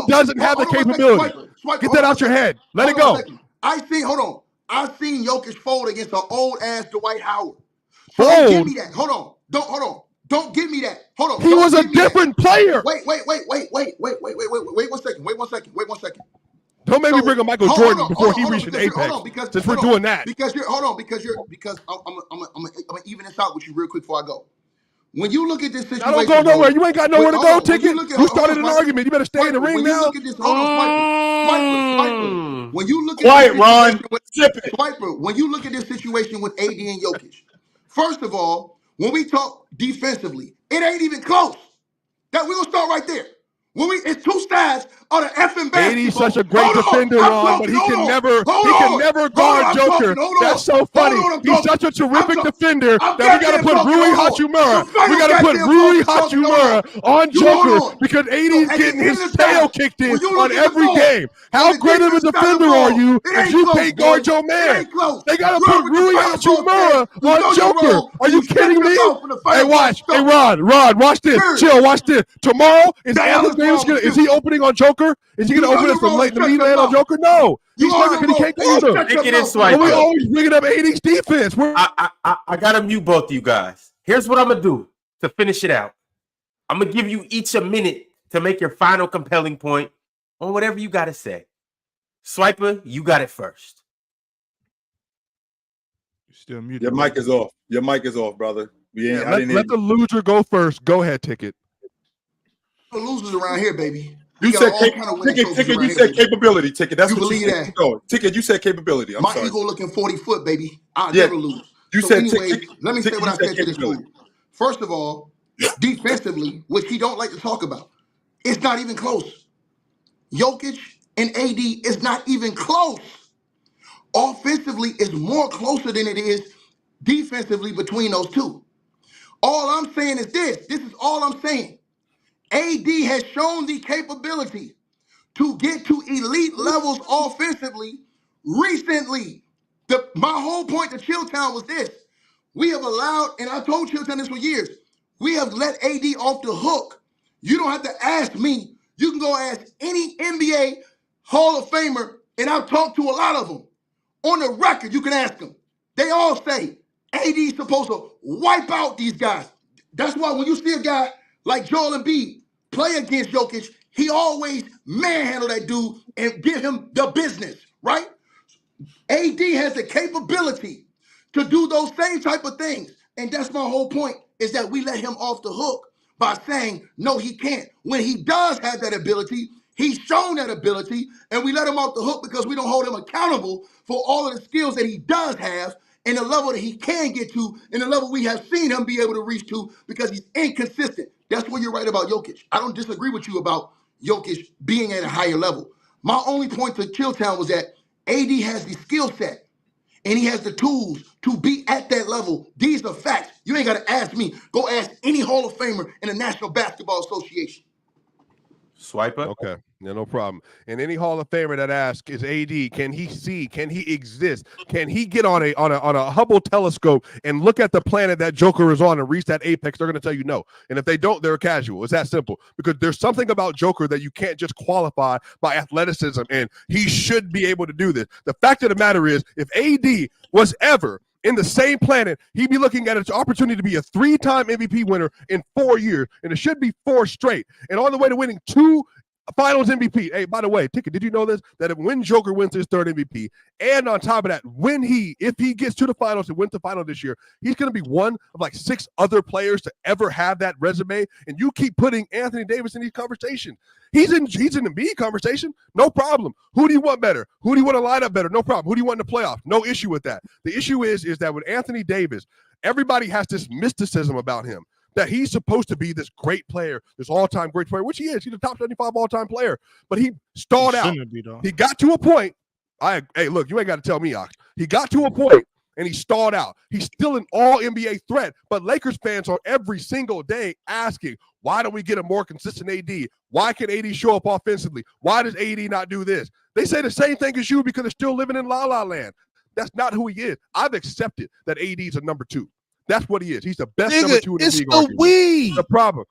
doesn't have the capability. Get that out your head. Let it go. I've seen Jokic fold against an old ass Dwight Howard. Fold? Don't give me that. Hold on. Don't give me that. Hold on. He was a different player. Wait 1 second. Don't make me bring up Michael Jordan before he reached an apex. Since we're doing that. Because I'm gonna even this out with you real quick before I go. When you look at this situation, I don't go nowhere. You ain't got nowhere to go, Ticket. You started an argument. You better stay in the ring now. When you look at this situation with AD and Jokic, first of all, when we talk defensively, it ain't even close. We're gonna start right there. It's two sides of the effing basketball. AD's such a great defender, Ron, but he can never guard Joker. That's so funny. He's such a terrific defender that we got to put Rui Hachimura. We got to put Rui Hachimura on Joker because AD's getting his tail kicked in on every game. How great of a defender are you if you can't guard your man? They got to put Rui Hachimura on Joker. Are you kidding me? Hey, watch. Hey, Ron, watch this. Chill, watch this. Tomorrow is is he opening on Joker? Is he going to open it from the mean man on Joker? No. He's not because he can't guard him. Make it in swipe. We always bringing up 80's defense. I got to mute both of you guys. Here's what I'm going to do to finish it out. I'm going to give you each a minute to make your final compelling point on whatever you got to say. Swiper, you got it first. You're still muted. Your mic is off. Your mic is off, brother. Let the loser go first. Go ahead, Ticket. The losers around here, baby. You said Ticket. You said capability, Ticket. That's you what believe you said. that. Ticket, you said capability. My ego looking 40 foot, baby. I'll never lose. You so said anyway, let me say what I said to this dude. First of all, defensively, which he don't like to talk about, it's not even close. Jokic and AD is not even close. Offensively, is more closer than it is defensively between those two. All I'm saying is this. This is all I'm saying. AD has shown the capability to get to elite levels offensively recently. My whole point to Chilltown was this. We have allowed, and I told Chilltown this for years, we have let AD off the hook. You don't have to ask me. You can go ask any NBA Hall of Famer, and I've talked to a lot of them. On the record, you can ask them. They all say AD's supposed to wipe out these guys. That's why when you see a guy like Joel Embiid play against Jokic, he always manhandle that dude and give him the business, right? AD has the capability to do those same type of things. And that's my whole point, is that we let him off the hook by saying, no, he can't. When he does have that ability, he's shown that ability, and we let him off the hook because we don't hold him accountable for all of the skills that he does have and the level that he can get to and the level we have seen him be able to reach to because he's inconsistent. That's where you're right about Jokic. I don't disagree with you about Jokic being at a higher level. My only point to Chilltown was that AD has the skill set and he has the tools to be at that level. These are facts. You ain't got to ask me. Go ask any Hall of Famer in the National Basketball Association. Swipe up. Okay, yeah, no problem. And any Hall of Famer that asks, is AD, can he see? Can he exist? Can he get on a Hubble telescope and look at the planet that Joker is on and reach that apex? They're going to tell you no. And if they don't, they're casual. It's that simple. Because there's something about Joker that you can't just qualify by athleticism, and he should be able to do this. The fact of the matter is, if AD was ever in the same planet, he'd be looking at its opportunity to be a 3-time MVP winner in 4 years, and it should be 4 straight, and on the way to winning 2 Finals MVP. Hey, by the way, Ticket, did you know this? That when Joker wins his 3rd MVP, and on top of that, if he gets to the finals and wins the final this year, he's going to be one of like 6 other players to ever have that resume. And you keep putting Anthony Davis in these conversations. He's in the Embiid conversation, no problem. Who do you want better? Who do you want to line up better? No problem. Who do you want in the playoffs? No issue with that. The issue is that with Anthony Davis, everybody has this mysticism about him, that he's supposed to be this great player, this all-time great player, which he is. He's a top 75 all-time player. But he stalled out. He got to a point. Hey, look, you ain't got to tell me, Ox. He got to a point, and he stalled out. He's still an all-NBA threat, but Lakers fans are every single day asking, why don't we get a more consistent AD? Why can AD show up offensively? Why does AD not do this? They say the same thing as you because they're still living in La La Land. That's not who he is. I've accepted that AD is a number 2. That's what he is. He's the best number 2 in the league. It's the we. The problem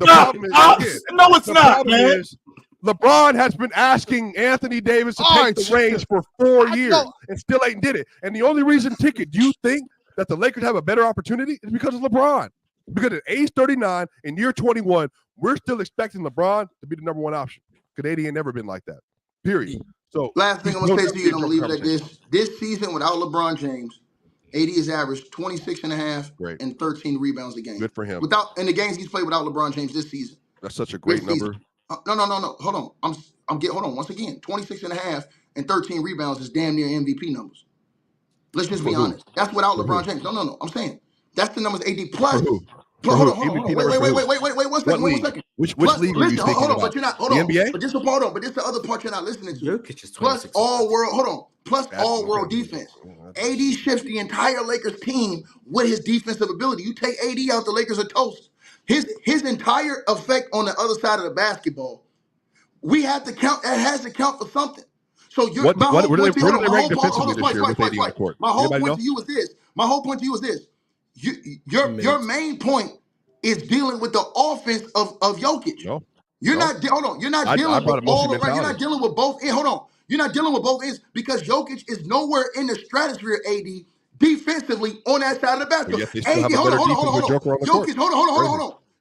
is, no, it's not, man. Is, LeBron has been asking Anthony Davis to take the reins for 4 years and still ain't did it. And the only reason, Ticket, do you think that the Lakers have a better opportunity is because of LeBron. Because at age 39 in year 21, we're still expecting LeBron to be the number 1 option. Because AD ain't never been like that. Period. So last thing I'm gonna say to you, and I'm gonna leave it at this. This season without LeBron James, AD has averaged 26.5 and 13 rebounds a game. Good for him. Without in the games he's played without LeBron James this season. That's such a great number. No. Hold on. Hold on. Once again, 26.5 and 13 rebounds is damn near MVP numbers. Let's just be honest. That's without LeBron James. No. I'm saying that's the numbers AD plus. Hold on. Wait 1 second. Which league are you thinking hold on, about? but you're not. Hold the on. NBA? But this is the other part you're not listening to. Jokic is plus all world. Hold on. Plus all world defense. AD shifts the entire Lakers team with his defensive ability. You take AD out, the Lakers are toast. His entire effect on the other side of the basketball, we have to count. It has to count for something. So where do they rank defensively this year with AD on the court? My whole point to you is this. Your main point is dealing with the offense of Jokic. No. You're not dealing with all the right. You're not dealing with both. Hold on. You're not dealing with both ends because Jokic is nowhere in the stratosphere, AD, defensively on that side of the basketball. AD, hold on.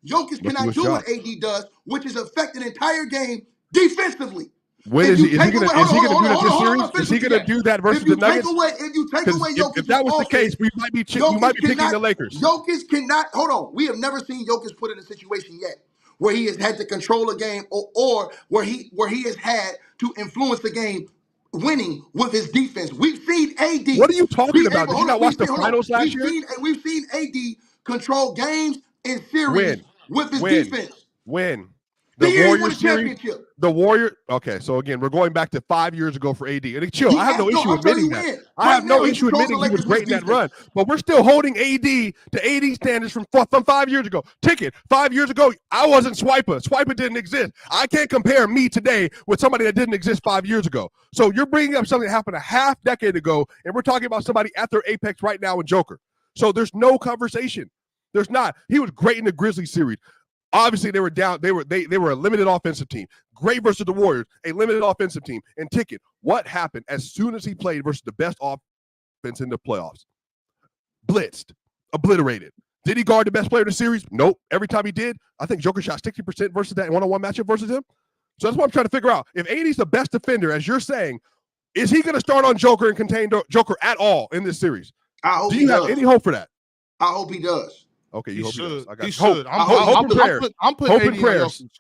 Jokic cannot do what AD does, which is affect an entire game defensively. Is he going to do that this series? Is he going to do that versus the Nuggets? If you take away Jokic, if that was the case, we might be picking the Lakers. Jokic cannot. Hold on. We have never seen Jokic put in a situation yet where he has had to control a game or where he has had to influence the game winning with his defense. We've seen AD. What are you talking about? Did you not watch the finals last year? We've seen AD control games in series with his defense. The Warrior. Okay, so again, we're going back to 5 years ago for AD. And chill, I have no issue admitting that. I have no issue admitting he was great in that run. But we're still holding AD to AD standards from 5 years ago. Ticket, 5 years ago, I wasn't Swiper. Swiper didn't exist. I can't compare me today with somebody that didn't exist 5 years ago. So you're bringing up something that happened a half decade ago, and we're talking about somebody at their apex right now in Joker. So there's no conversation. There's not. He was great in the Grizzlies series. Obviously, they were down. They were a limited offensive team. Great versus the Warriors, a limited offensive team. And Ticket, what happened as soon as he played versus the best offense in the playoffs? Blitzed, obliterated. Did he guard the best player in the series? Nope. Every time he did, I think Joker shot 60% versus that one-on-one matchup versus him. So that's what I'm trying to figure out. If AD's the best defender, as you're saying, is he going to start on Joker and contain Joker at all in this series? Do you have any hope for that? I hope he does. Okay, you hope he does. I got he should. I'm putting hope and prayers. If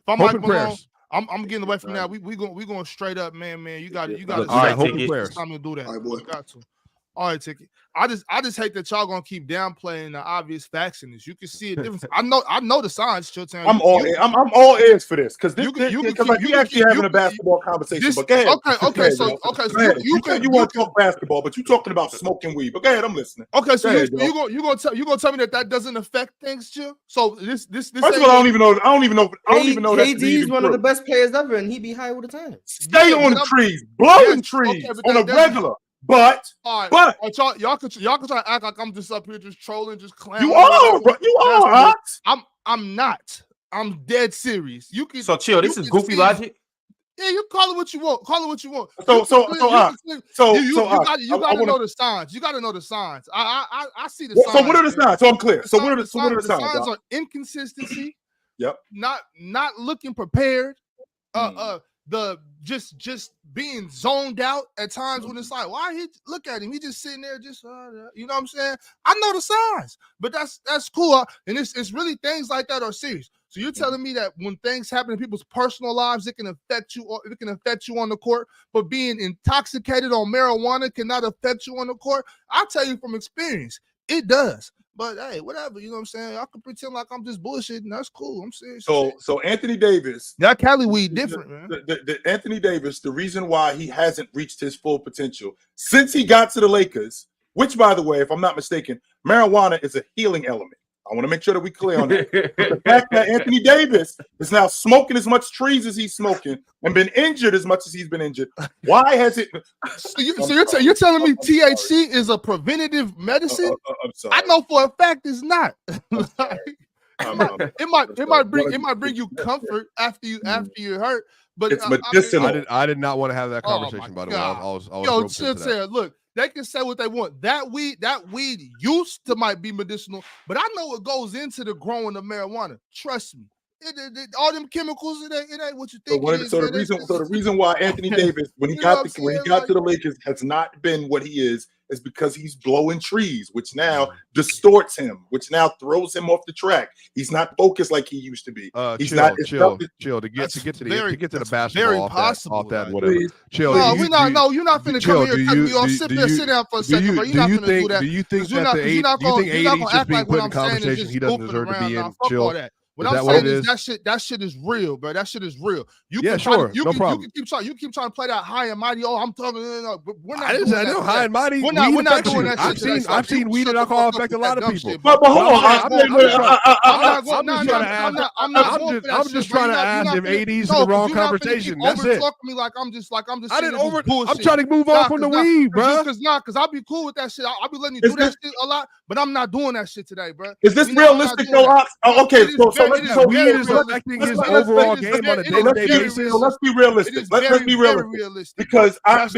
I'm hope and prayers. I'm getting away from that. We going straight up, man. You got to. All right, hope and prayers. It's time to do that. All right, boy. Got to. All right, Ticket. I just hate that y'all gonna keep downplaying the obvious facts in this. You can see a difference. I know the signs. I'm all ears for this because we actually having a basketball conversation. But go ahead. Okay. So you want to talk basketball, but you talking about smoking weed. But go ahead, I'm listening. Okay, so you gonna tell me that doesn't affect things, Chill? So this. First of all, I don't even know. KD is one of the best players ever, and he be high all the time. Stay on trees, blowing trees on a regular. But y'all could try to act like I'm just up here just trolling, just clowning. You are, bro. You are. I'm not. I'm dead serious. You can. So Chill. This is goofy logic. Yeah, you call it what you want. Call it what you want. You gotta know the signs. You gotta know the signs. I see the signs. So what are the signs? So I'm clear. So what are the signs? The signs are inconsistency. Yep. Not looking prepared. The just being zoned out at times when it's like, why he look at him? He just sitting there, just you know what I'm saying? I know the signs, but that's cool. And it's really things like that are serious. So you're telling me that when things happen in people's personal lives, it can affect you, or it can affect you on the court, but being intoxicated on marijuana cannot affect you on the court? I'll tell you from experience, it does. But hey, whatever, you know what I'm saying? I can pretend like I'm just bullshitting. That's cool. I'm serious. So Anthony Davis. That Cali weed different, man. The Anthony Davis, the reason why he hasn't reached his full potential since he got to the Lakers, which, by the way, if I'm not mistaken, marijuana is a healing element. I want to make sure that we're clear on that. The fact that Anthony Davis is now smoking as much trees as he's smoking and been injured as much as he's been injured. It? So you're telling me THC is a preventative medicine? I'm sorry. I know for a fact it's not. It might bring you comfort after you hurt, but it's medicinal. I did not want to have that conversation. By the way, I was look. They can say what they want. That weed used to might be medicinal, but I know what goes into the growing of marijuana. Trust me. All them chemicals, it ain't what you think. So the reason why Anthony Davis, when he got to the Lakers, has not been what he is because he's blowing trees, which now distorts him, which now throws him off the track. He's not focused like he used to be. He's chill. To get to the basketball off that whatever. Please. Chill. No, you're not finna come here and cut me off. Sit down for a second, bro. You're not finna do that. Do you think that the 80s just being put in conversation, he doesn't deserve to be in? Chill. What I'm saying is that shit is real, bro. That shit is real. No problem. You keep trying to play that high and mighty. Oh, I'm talking. No, we're not. I didn't say high and mighty. We're not doing that shit. I've seen weed and alcohol affect a lot of people. But hold on. I'm just trying to ask if 80s is the wrong conversation. That's it. I didn't over. I'm trying to move on from the weed, bro. Because I'll be cool with that shit. I'll be letting you do that shit a lot, but I'm not doing that shit today, bro. Is this realistic though? Okay, weed is affecting his overall game on a day-to-day basis. Let's be realistic. Let's be realistic. Because that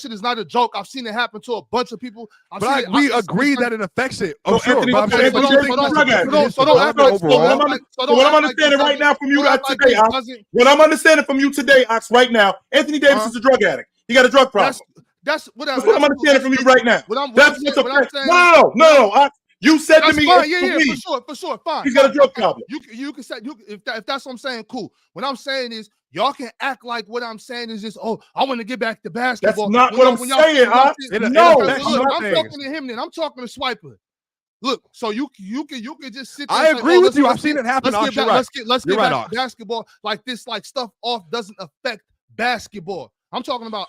shit is not a joke. I've seen it happen to a bunch of people. But we agree that it affects it. Oh, sure. What I'm understanding right now from you today, what I'm understanding from you today, Ox, right now, Anthony Davis is a drug addict. He got a drug problem. That's what I'm understanding from you right now. No. You said to me, for sure, fine. He's got a drug problem. You can say if that's what I'm saying, cool. What I'm saying is y'all can act like what I'm saying is just, I want to get back to basketball. That's not what I'm saying, huh? No, I'm talking to him then. I'm talking to Swiper. Look, so you can just sit there. I agree with you. I've seen it happen. Let's get back to basketball. Like this, like stuff off doesn't affect basketball. I'm talking about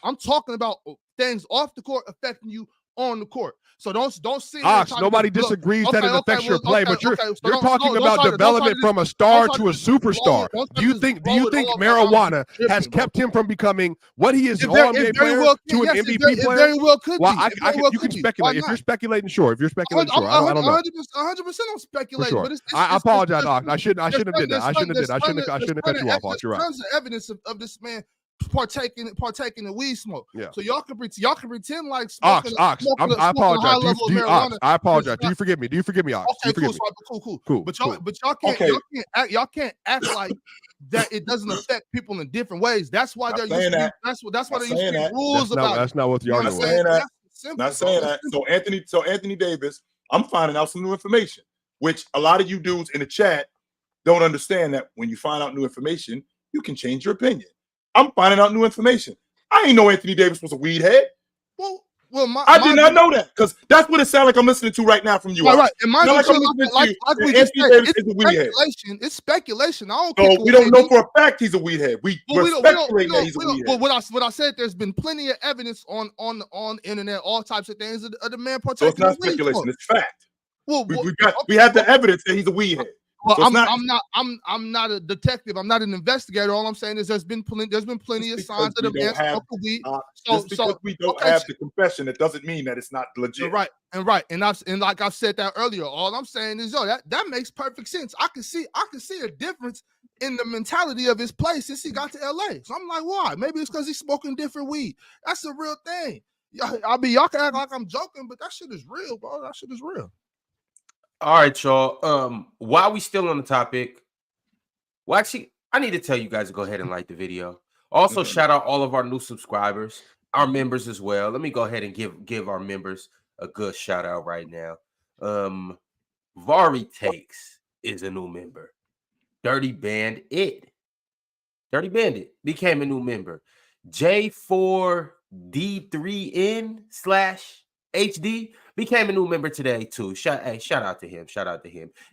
things off the court affecting you on the court. So don't see. Nobody disagrees that it affects your play, but you're talking about development from a star to a superstar. Do you think marijuana has kept him from becoming what he is, an All-NBA player to an MVP player? Very well could be. You can speculate. If you're speculating, sure. I don't know. 100% I'm speculating. Sure. I apologize, Doc. I shouldn't have did that. I shouldn't have cut you off. You're right. Tons of evidence of this man partaking in weed smoke. Yeah. So y'all can pretend like Ox. I apologize. I apologize. Do you forgive me? Ox? Okay, cool. But y'all can't act like that it doesn't affect people in different ways. That's why they're using rules about. That's not what the argument was. Not saying that. So Anthony Davis, I'm finding out some new information, which a lot of you dudes in the chat don't understand that when you find out new information, you can change your opinion. I'm finding out new information. I ain't know Anthony Davis was a weed head. Well, I did not know that because that's what it sounds like I'm listening to right now from you. Right. And mind you, like we just said, it's speculation. I don't so we don't know for a fact he's a weed head. We're speculating that he's a weed head. But what I said, there's been plenty of evidence on the internet, all types of things of the man partaking. So it's not speculation, it's fact. We have the evidence that he's a weed head. Well, so I'm not a detective. I'm not an investigator. All I'm saying is there's been plenty of signs that the man smoked weed. Just because we don't have the confession, it doesn't mean that it's not legit. Right. And like I've said that earlier. All I'm saying is, that makes perfect sense. I can see a difference in the mentality of his play since he got to LA. So I'm like, why? Maybe it's because he's smoking different weed. That's a real thing. Y'all can act like I'm joking, but that shit is real, bro. That shit is real. All right, y'all. While we still on the topic, well, actually, I need to tell you guys to go ahead and like the video. Also, shout out all of our new subscribers, our members as well. Let me go ahead and give our members a good shout out right now. Vari Takes is a new member. Dirty Bandit became a new member. J4D3N/HD became a new member today too. Shout out to him.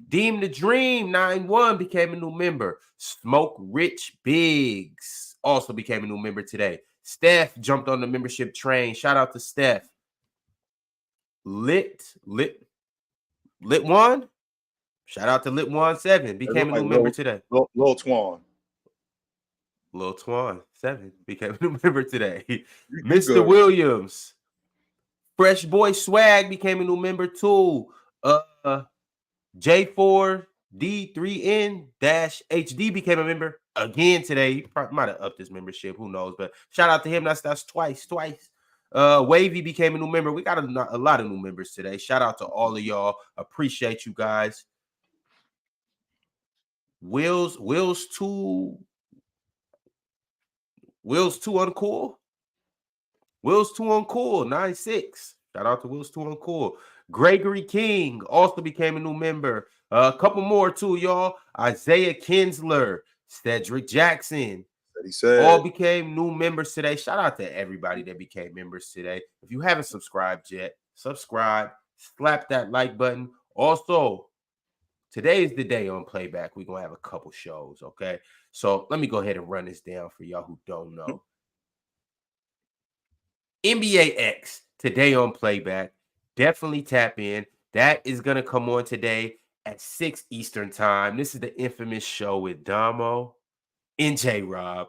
Deem the Dream 91 became a new member. Smoke Rich Biggs also became a new member today. Steph jumped on the membership train. Shout out to Steph. Lit One. Shout out to Lit17 became a new member today. Lil Twan 7 became a new member today. Mr. Williams. Fresh Boy Swag became a new member too. J4D3N-HD became a member again today. He probably might have upped his membership. Who knows? But shout out to him. That's twice. Wavy became a new member. We got a lot of new members today. Shout out to all of y'all. Appreciate you guys. Will's too uncool. Will's too uncool 96. Shout out to Will's too uncool. Gregory King also became a new member. A couple more too, y'all. Isaiah Kinsler, Cedric Jackson. He said all became new members today. Shout out to everybody that became members today. If you haven't subscribed yet, subscribe, slap that like button. Also, today is the day on Playback. We're gonna have a couple shows, okay? So let me go ahead and run this down for y'all who don't know. NBA X today on Playback. Definitely tap in. That is gonna come on today at 6 Eastern time. This is the infamous show with Damo and J-Rob.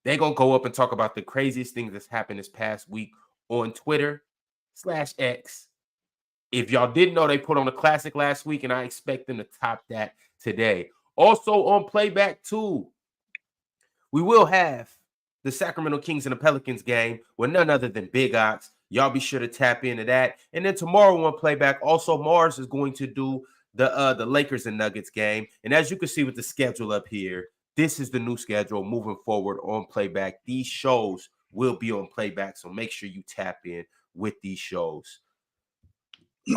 They're gonna go up and talk about the craziest things that's happened this past week on Twitter/X. If y'all didn't know, they put on a classic last week, and I expect them to top that today. Also on Playback too, we will have the Sacramento Kings and the Pelicans game with none other than Big Ox. Y'all be sure to tap into that. And then tomorrow on Playback, also Mars is going to do the Lakers and Nuggets game. And as you can see with the schedule up here, this is the new schedule moving forward on Playback. These shows will be on Playback, so make sure you tap in with these shows.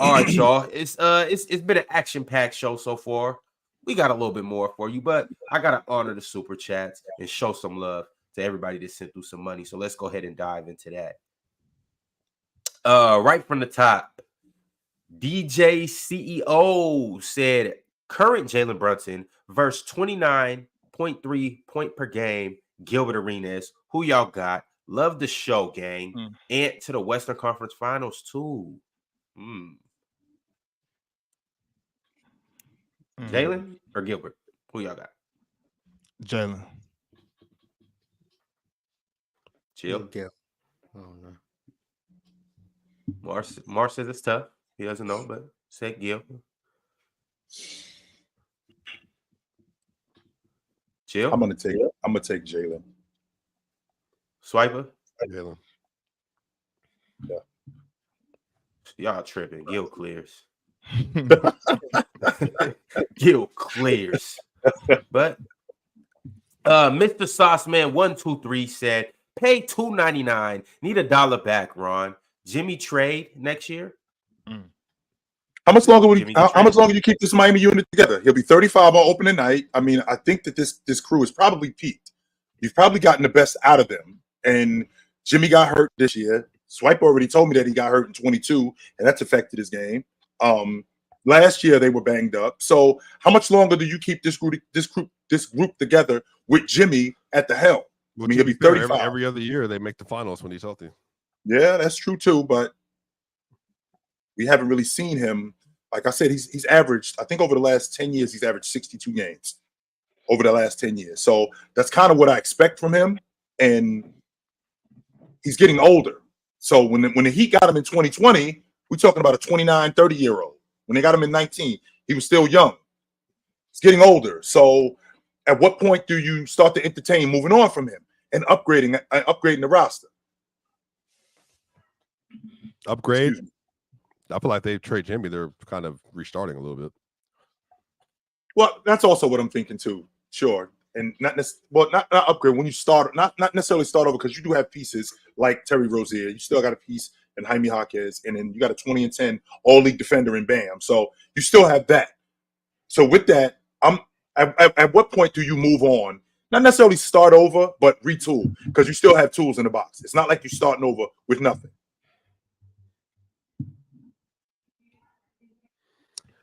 All right, y'all. It's been an action-packed show so far. We got a little bit more for you, but I gotta honor the super chats and show some love to everybody that sent through some money. So let's go ahead and dive into that. Right from the top, DJ CEO said current Jalen Brunson versus 29.3 point per game Gilbert Arenas. Who y'all got? Love the show, gang. And to the Western Conference Finals too. Jalen or Gilbert? Who y'all got? Jalen. Chill. Gil. Oh no. Mars says it's tough. He doesn't know, but say Gil. Chill. I'm gonna take Jalen. Swiper. Jalen. Yeah. Y'all tripping. Gil clears. Gil clears. But Mr. Sauceman 123 said, pay $2.99. Need $1 back, Ron. Jimmy trade next year. How much longer do you keep this Miami unit together? He'll be 35 on opening night. I mean, I think that this crew is probably peaked. You've probably gotten the best out of them. And Jimmy got hurt this year. Swipe already told me that he got hurt in 22, and that's affected his game. Last year they were banged up. So how much longer do you keep this group together with Jimmy at the helm? Well, I mean, he'll be 35. Every other year they make the finals when he's healthy. Yeah, that's true too, but we haven't really seen him. Like I said, he's averaged, I think over the last 10 years, he's averaged 62 games over the last 10 years. So that's kind of what I expect from him. And he's getting older. So when the Heat got him in 2020, we're talking about a 29, 30-year-old. When they got him in 19, he was still young. He's getting older. So at what point do you start to entertain moving on from him and upgrading the roster? Upgrade? I feel like they trade Jimmy. They're kind of restarting a little bit. Well, that's also what I'm thinking too. Sure. And not upgrade when you start, not necessarily start over, because you do have pieces like Terry Rozier. You still got a piece in Jaime Jaquez, and then you got a 20-10 all-league defender in Bam. So you still have that. So with that, at what point do you move on? Not necessarily start over, but retool, because you still have tools in the box. It's not like you're starting over with nothing.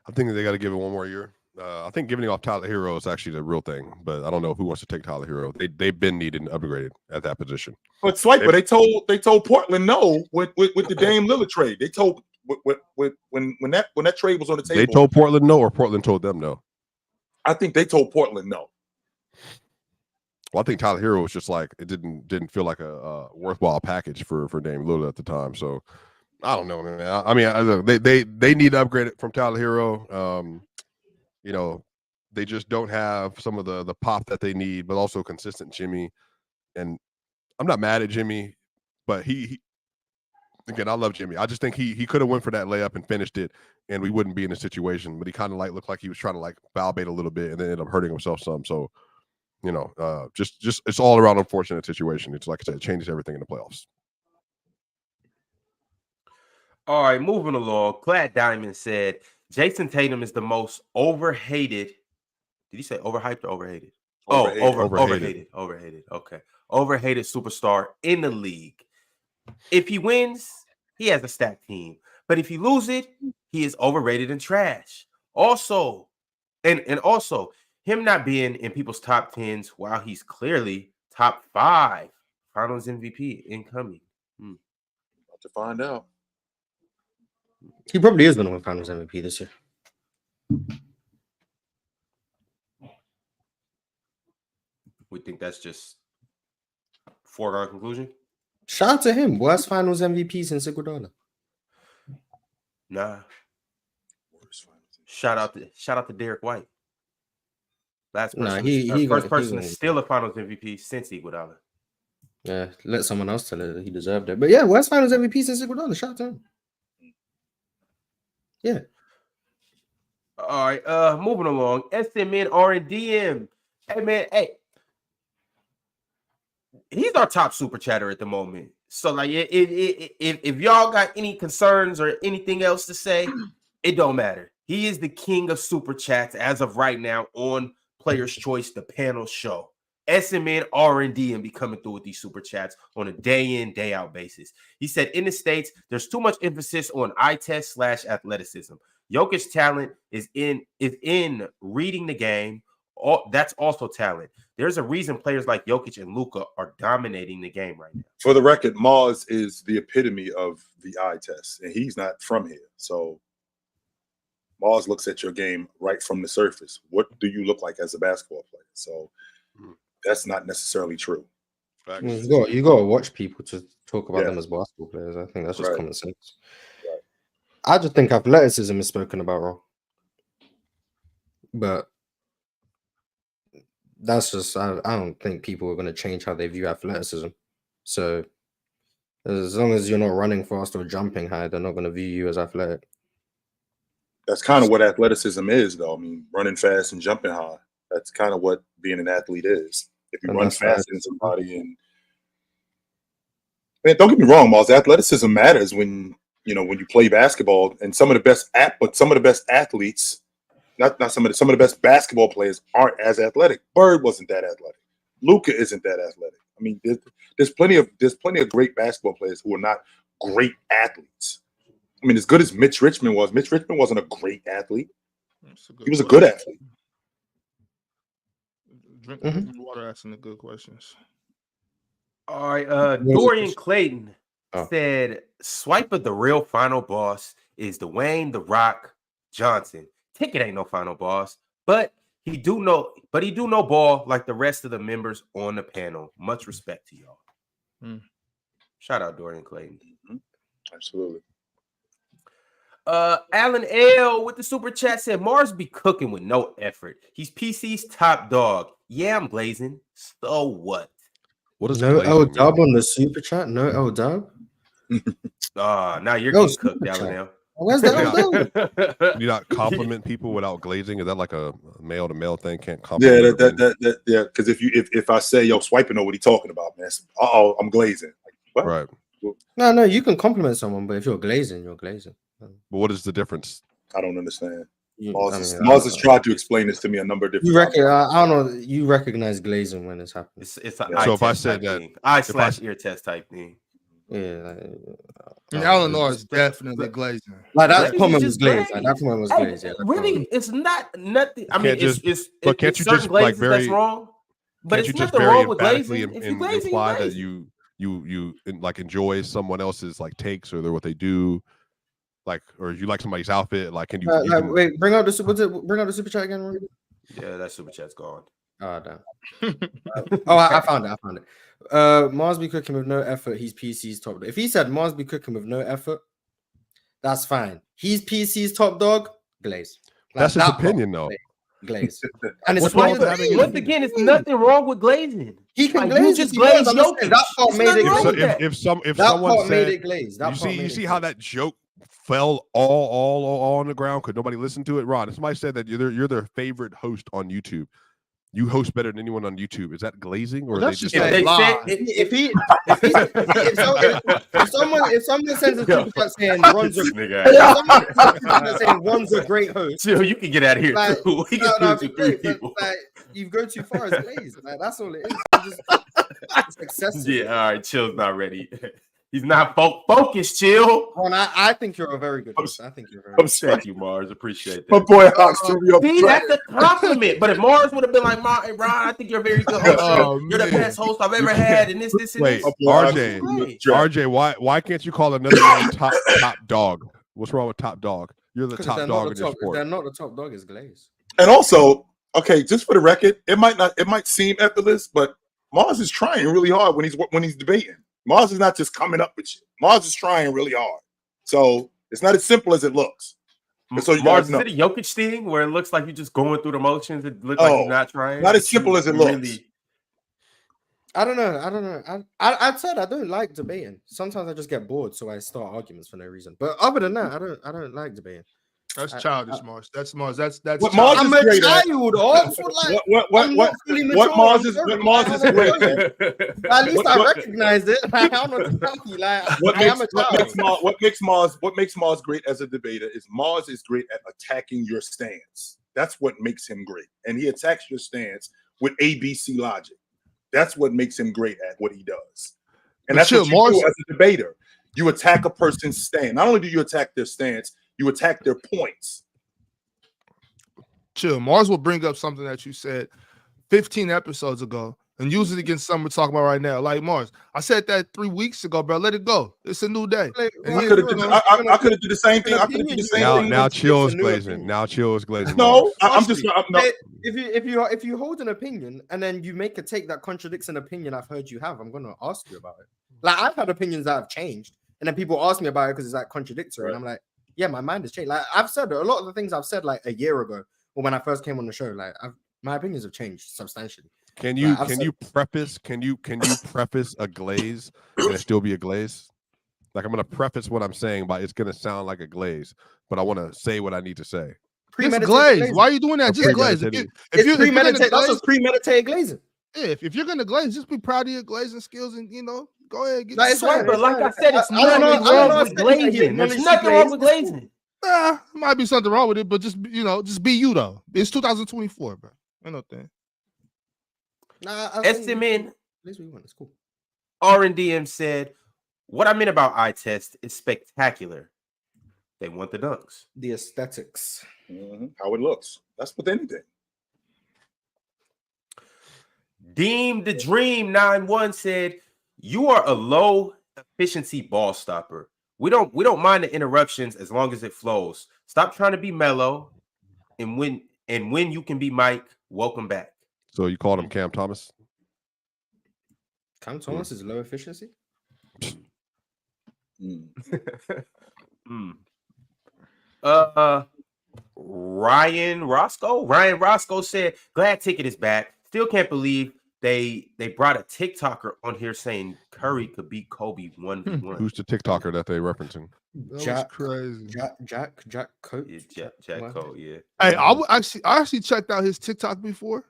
I think they got to give it one more year. I think giving off Tyler Hero is actually the real thing, but I don't know who wants to take Tyler Hero. They've been needed and upgraded at that position. But Swiper, they told Portland no with the Dame Lillard trade. They told when that trade was on the table. They told Portland no, or Portland told them no. I think they told Portland no. Well, I think Tyler Hero was just like, it didn't feel like a worthwhile package for Dame Lillard at the time. So I don't know, man. I mean, they need to upgrade it from Tyler Hero. You know, they just don't have some of the pop that they need, but also consistent Jimmy. And I'm not mad at Jimmy, but he again, I love Jimmy. I just think he could have went for that layup and finished it, and we wouldn't be in this situation. But he kind of like looked like he was trying to like foul bait a little bit, and then ended up hurting himself some. So, you know, just it's all around unfortunate situation. It's like I said, it changes everything in the playoffs. All right, moving along. Glad Diamond said Jason Tatum is the most overhated. Did you say overhyped or overhated? Overhated. Overhated. Okay. Overhated superstar in the league. If he wins, he has a stacked team. But if he loses it, he is overrated and trash. Also, and also, him not being in people's top 10s while he's clearly top 5 Finals MVP incoming. About to find out. He probably is going to win Finals MVP this year. We think that's just foregone conclusion? Shout out to him. Worst Finals MVP since Iguodala. Nah. Shout out to Derek White. Last person, first person to steal a Finals MVP since Iguodala. Yeah, let someone else tell it. He deserved it. But yeah, West Finals MVP since Iguodala. Shout out to him. Yeah. All right, moving along. SMN R&DM. Hey, man, he's our top super chatter at the moment. So, like, if y'all got any concerns or anything else to say, it don't matter. He is the king of super chats as of right now on Player's Choice, the panel show. SMN R&D and be coming through with these super chats on a day in, day out basis. He said, in the States, there's too much emphasis on eye test / athleticism. Jokic's talent is in reading the game. That's also talent. There's a reason players like Jokic and Luka are dominating the game right now. For the record, Mars is the epitome of the eye test, and he's not from here. So Mars looks at your game right from the surface. What do you look like as a basketball player? So that's not necessarily true. You got to watch people to talk about them as basketball players. I think that's just common sense. Right. I just think athleticism is spoken about wrong. But that's just, I don't think people are going to change how they view athleticism. So as long as you're not running fast or jumping high, they're not going to view you as athletic. That's kind of what athleticism is, though. I mean, running fast and jumping high. That's kind of what being an athlete is. If you run fast in somebody, and man, don't get me wrong, Miles, athleticism matters when you play basketball. And some of the best athletes, not some of the best basketball players aren't as athletic. Bird wasn't that athletic. Luka isn't that athletic. I mean, there's plenty of great basketball players who are not great athletes. I mean, as good as Mitch Richmond was, Mitch Richmond wasn't a great athlete. He was a good athlete. Drink water, asking the good questions. All right, Dorian Clayton said, "Swiper, the real final boss is Dwayne the Rock Johnson. Ticket ain't no final boss, but he do know ball like the rest of the members on the panel. Much respect to y'all." Shout out Dorian Clayton. Absolutely. Alan L with the super chat said, "Mars be cooking with no effort. He's PC's top dog. Yeah, I'm glazing. So what?" What is no glazing L mean? dub on the super chat? No L dub? Now you're No, getting cooked, super Alan chat. L. Where's the L dub? Do you not compliment people without glazing? Is that like a male to male thing? Can't compliment. Yeah, Because if I say, "Yo, Swiper know what he talking about, man," I'm glazing. Like, what? Right. No, you can compliment someone, but if you're glazing, you're glazing. But what is the difference? I don't understand. You, Mars has tried to explain this to me a number of different times. I don't know. You recognize glazing when it's happening. It's an So if I eye-test said type that- thing. Eye/ear test type thing. Yeah, Eleanor is definitely glazing. like that Glazing comment is was just glazed. glaze. Like, that comment was Hey, glazed. Yeah, that really, comment. it's not nothing. I You mean, can't just- it's but can't you certain just, like, glazes that's very- wrong. But Can't it's you just nothing very wrong with emphatically glazing. If you glazing, imply you that glazing. you like enjoy someone else's like takes or what they do, like, or you like somebody's outfit? Like, can you? Wait, bring out the super chat again. Rory? Yeah, that super chat's gone. Oh damn. I found it. Mars be cooking with no effort. He's PC's top dog. If he said Mars be cooking with no effort, that's fine. He's PC's top dog. Glaze. Like, That's his that opinion, though. Glaze. And it's Once a again, it's nothing wrong with glazing. He can Like, glaze. you just if he wants. glaze I'm just saying, Jokic. That part There's made nothing it wrong glaze. with that. If That someone part said, made it glaze. you see how that joke fell all on the ground? Could nobody listen to it? Ron, if somebody said that you're their favorite host on YouTube. You host better than anyone on YouTube. Is that glazing, or That's they just? just If a lie. if someone sends a super chat saying Ron's a great host, Chill, you can get out of here like, too. We can do but, three people. like, you go too far as glaze. Like, that's all it is. It's excessive. Yeah, all right. Chill's not ready. He's not focused. Chill. Ron, I think you're a very good host. I think you're very. I'm sorry. Thank you, Mars. Appreciate My that. boy Hawks threw me off See, track. that's a compliment. But if Mars would have been like, "Hey, Ron, I think you're a very good host. You're the best host I've ever had." And this, and Wait, this. RJ, why can't you call another man top dog? What's wrong with top dog? You're the top dog in your If sport. they're not the top dog, it's glaze. And also, okay, just for the record, it might seem effortless, but Mars is trying really hard when he's debating. Mars is not just coming up with shit. Mars is trying really hard. So it's not as simple as it looks. So Mars, is it a Jokic thing where it looks like you're just going through the motions? It looks like you're not trying. Not as simple as it looks. I don't know. I said I don't like debating. Sometimes I just get bored, so I start arguments for no reason. But other than that, I don't like debating. That's childish, Mars. That's Mars. That's what Mars I'm is a great child. What Mars is great at. At least I recognize it. I am a child. What makes Mars great as a debater is Mars is great at attacking your stance. That's what makes him great. And he attacks your stance with ABC logic. That's what makes him great at what he does. And that's what you do as a debater. You attack a person's stance. Not only do you attack their stance, you attack their points. Chill. Mars will bring up something that you said 15 episodes ago and use it against something we're talking about right now. Like, Mars, I said that 3 weeks ago, bro. Let it go. It's a new day. I could have did the same thing. I could have did the same thing. Now Chill is glazing. Now Chill is glazing. No, I'm just no. If you hold an opinion and then you make a take that contradicts an opinion I've heard you have, I'm going to ask you about it. Like, I've had opinions that have changed, and then people ask me about it because it's like contradictory, and I'm like, yeah, my mind has changed. Like, I've said a lot of the things I've said like a year ago or when I first came on the show. Like, my opinions have changed substantially. Can you preface a glaze and it still be a glaze? Like, I'm gonna preface what I'm saying by it's gonna sound like a glaze, but I want to say what I need to say. Just glaze. Why are you doing that? Just glaze. If you're premeditated, that's just premeditated glazing. Yeah, if you're gonna glaze, just be proud of your glazing skills and go ahead. Get Swiper, like I said, it's nothing wrong with glazing. There's nothing wrong with glazing. Might be something wrong with it, but just be you though. It's 2024, bro. I know that. SMN it's cool. R&DM said, What I meant about eye test is spectacular. They want the dunks. The aesthetics. How it looks. That's with anything. Deem the Dream 91 said, "You are a low efficiency ball stopper. We don't mind the interruptions as long as it flows. Stop trying to be mellow, and when you can be Mike, welcome back." So you called him Cam Thomas? Cam Thomas is low efficiency. Ryan Roscoe said, "Glad Ticket is back. Still can't believe they brought a TikToker on here saying Curry could beat Kobe 1v1. Who's the TikToker that they referencing? That was crazy. Jack Coat. Yeah, Jack Coat, yeah. Hey, I actually checked out his TikTok before,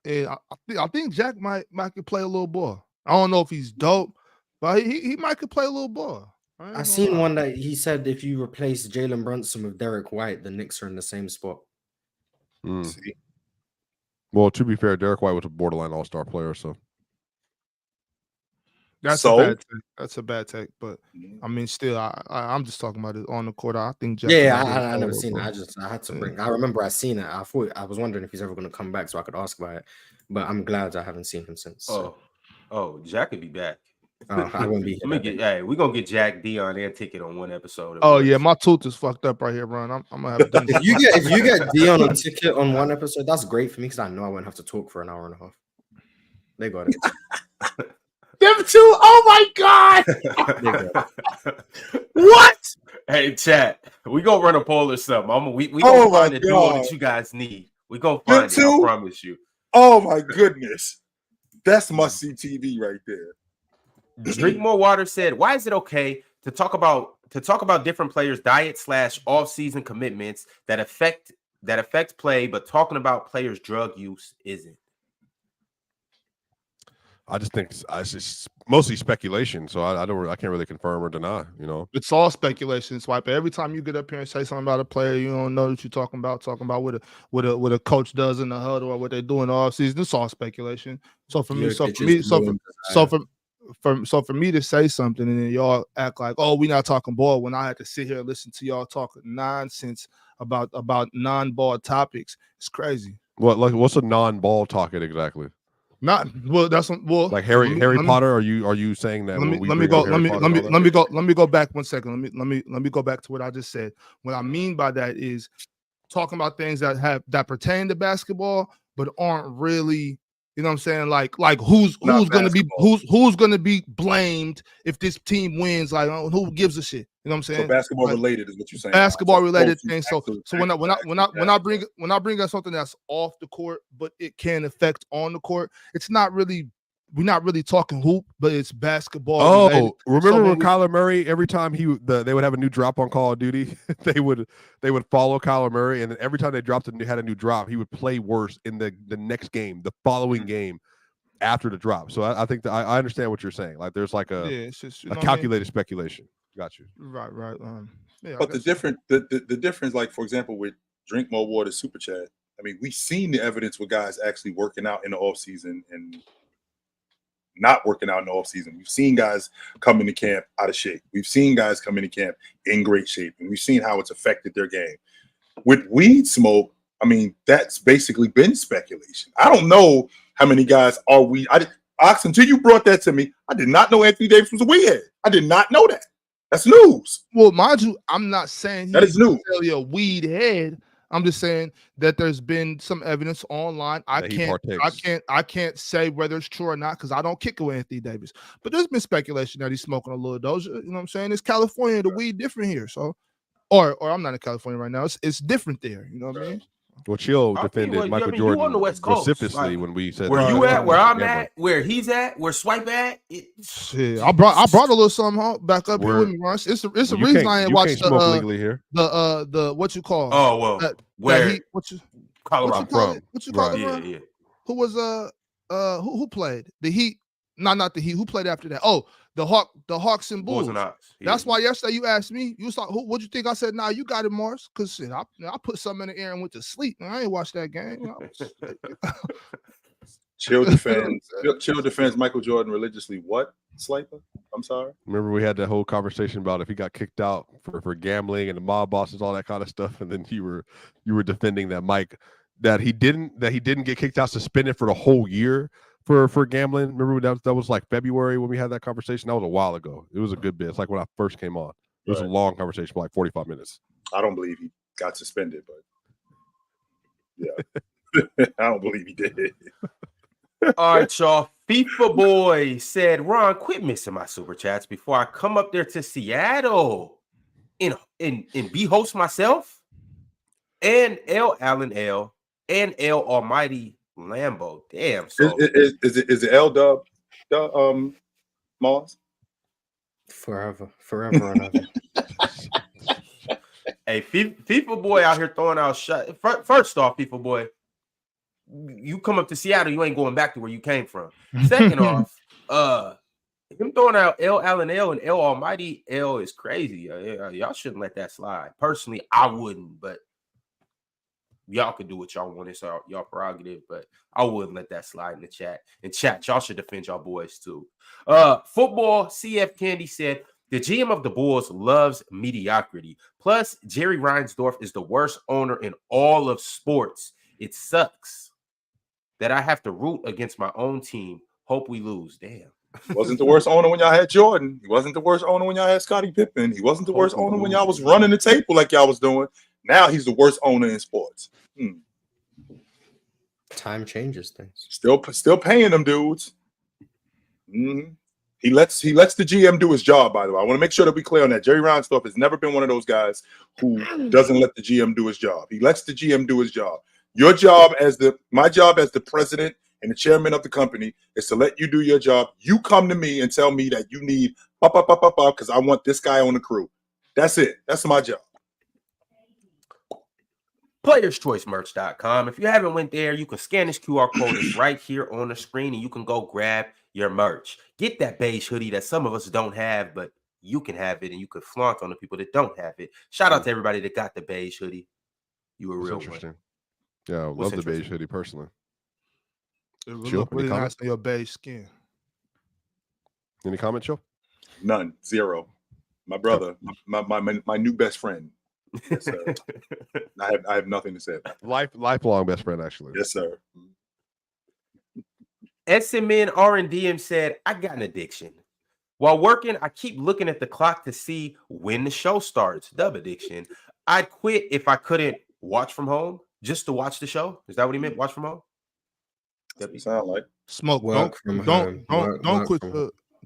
and I think Jack might could play a little ball. I don't know if he's dope, but he might could play a little ball. I seen one that he said if you replace Jalen Brunson with Derek White, the Knicks are in the same spot. See? Well, to be fair, Derek White was a borderline all-star player, so that's a bad take. But I mean, still, I'm just talking about it on the court. I think Jack. I never seen it. I had to bring. I remember I seen it. I was wondering if he's ever going to come back so I could ask about it. But I'm glad I haven't seen him since. Oh, Jack could be back. I wouldn't be here. We're gonna get Jack Dion and Ticket on one episode. Oh yeah, my tooth is fucked up right here, bro. I'm gonna have to if you get Dion and Ticket on one episode, that's great for me because I know I won't have to talk for an hour and a half. They got it. Them two, oh my god. What? Hey, chat. We gonna run a poll or something. We gonna find the duo that you guys need. We gonna find it. I promise you. Oh my goodness. That's must-see TV right there. Drink More Water said, "Why is it okay to talk about different players' diet / off-season commitments that affect play, but talking about players' drug use isn't?" I just think it's just mostly speculation. So I can't really confirm or deny. You know, it's all speculation, Swipe. Every time you get up here and say something about a player, you don't know what you're talking about what a coach does in the huddle or what they do in the offseason. It's all speculation. So for me to say something and then y'all act like, oh, we're not talking ball when I had to sit here and listen to y'all talk nonsense about non-ball topics, it's crazy. What's a non-ball talking exactly? Not well. That's like Harry Potter. Are you saying that? Let me go back 1 second. Let me go back to what I just said. What I mean by that is talking about things that pertain to basketball, but aren't really. You know what I'm saying? Like who's gonna be blamed if this team wins? Like who gives a shit? You know what I'm saying? So basketball related is what you're saying. Basketball related things. So when I bring up something that's off the court, but it can affect on the court, we're not really talking hoop, but it's basketball. Oh, related. remember when Kyler Murray, every time they would have a new drop on Call of Duty, they would follow Kyler Murray, and then every time they had a new drop, he would play worse in the next game, the following game after the drop. So I think that I understand what you're saying. Like there's like a calculated speculation. Got you. Right. But the difference, like for example, with Drink More Water Super Chat, I mean, we've seen the evidence with guys actually working out in the off season and not working out in the offseason. We've seen guys come into camp out of shape. We've seen guys come into camp in great shape, and we've seen how it's affected their game. With weed smoke, I mean, that's basically been speculation. I don't know how many guys are weed. Ox, until you brought that to me, I did not know Anthony Davis was a weed head. I did not know that. That's news. Well, mind you, I'm not saying that is news. A weed head. I'm just saying that there's been some evidence online. I can't say whether it's true or not because I don't kick it with Anthony Davis. But there's been speculation that he's smoking a little Doja. You know what I'm saying? It's California, the weed different here. So, or I'm not in California right now. It's different there. You know what I mean? Well, Chill defended Michael Jordan on the West Coast, precipitously when we said where you at, where I'm at, where he's at, where Swipe at. I brought a little something home back up here with me, Russ. It's a reason I ain't watched the what you call. Oh well, Colorado from? What you call it? Yeah. Who was who played the Heat? Not the Heat. Who played after that? Oh, the Hawks and Bulls. That's why yesterday you asked me. You was like, "What'd you think?" I said, "Nah, you got it, Mars." Because I put something in the air and went to sleep. And I ain't watched that game. Chill defends Michael Jordan religiously. What, Sliper? I'm sorry. Remember we had that whole conversation about if he got kicked out for gambling and the mob bosses, all that kind of stuff, and then you were defending that Mike that he didn't get kicked out, suspended for the whole year for gambling. Remember that was like February when we had that conversation. That was a while ago. It was a good bit. It's like when I first came on. It was a long conversation, for like 45 minutes. I don't believe he got suspended, but yeah, I don't believe he did. All right, y'all. FIFA Boy said, Ron, quit missing my super chats before I come up there to Seattle and be host myself and L Allen L and L Almighty Lambo. Damn. So is it L Dub Mars? Forever and ever. Hey, FIFA Boy out here throwing out shots. First off, FIFA Boy, you come up to Seattle, you ain't going back to where you came from. Second off, him throwing out L Allen L and L Almighty L is crazy. Y'all shouldn't let that slide. Personally, I wouldn't, but y'all can do what y'all want. It's y'all prerogative, but I wouldn't let that slide in the chat. In chat, y'all should defend y'all boys too. Football CF Candy said, the GM of the Bulls loves mediocrity. Plus, Jerry Reinsdorf is the worst owner in all of sports. It sucks that I have to root against my own team. Hope we lose. Damn. He wasn't the worst owner when y'all had Jordan. He wasn't the worst owner when y'all had Scottie Pippen. He wasn't the worst owner when y'all was running the table like y'all was doing. Now he's the worst owner in sports. Time changes things. Still paying them dudes. Mm-hmm. He lets the GM do his job, by the way. I want to make sure that we clear on that. Jerry Reinsdorf has never been one of those guys who doesn't let the GM do his job. He lets the GM do his job. My job as the president and the chairman of the company is to let you do your job. You come to me and tell me that you need because I want this guy on the crew. That's it. That's my job. PlayersChoiceMerch.com. If you haven't went there, you can scan this QR code. It's right here on the screen, and you can go grab your merch. Get that beige hoodie that some of us don't have, but you can have it, and you can flaunt on the people that don't have it. Shout out to everybody that got the beige hoodie. You were real interesting. Yeah, I love the beige hoodie personally. It will look really nice on your beige skin. Any comment, Joe? None. Zero. My brother, my new best friend. Yes, sir. I have nothing to say about it. Lifelong best friend, actually. Yes, sir. SMN R&DM said, I got an addiction. While working, I keep looking at the clock to see when the show starts. Dub addiction. I'd quit if I couldn't watch from home just to watch the show. Is that what he meant? Watch from home? That's what it sound like. Smoke.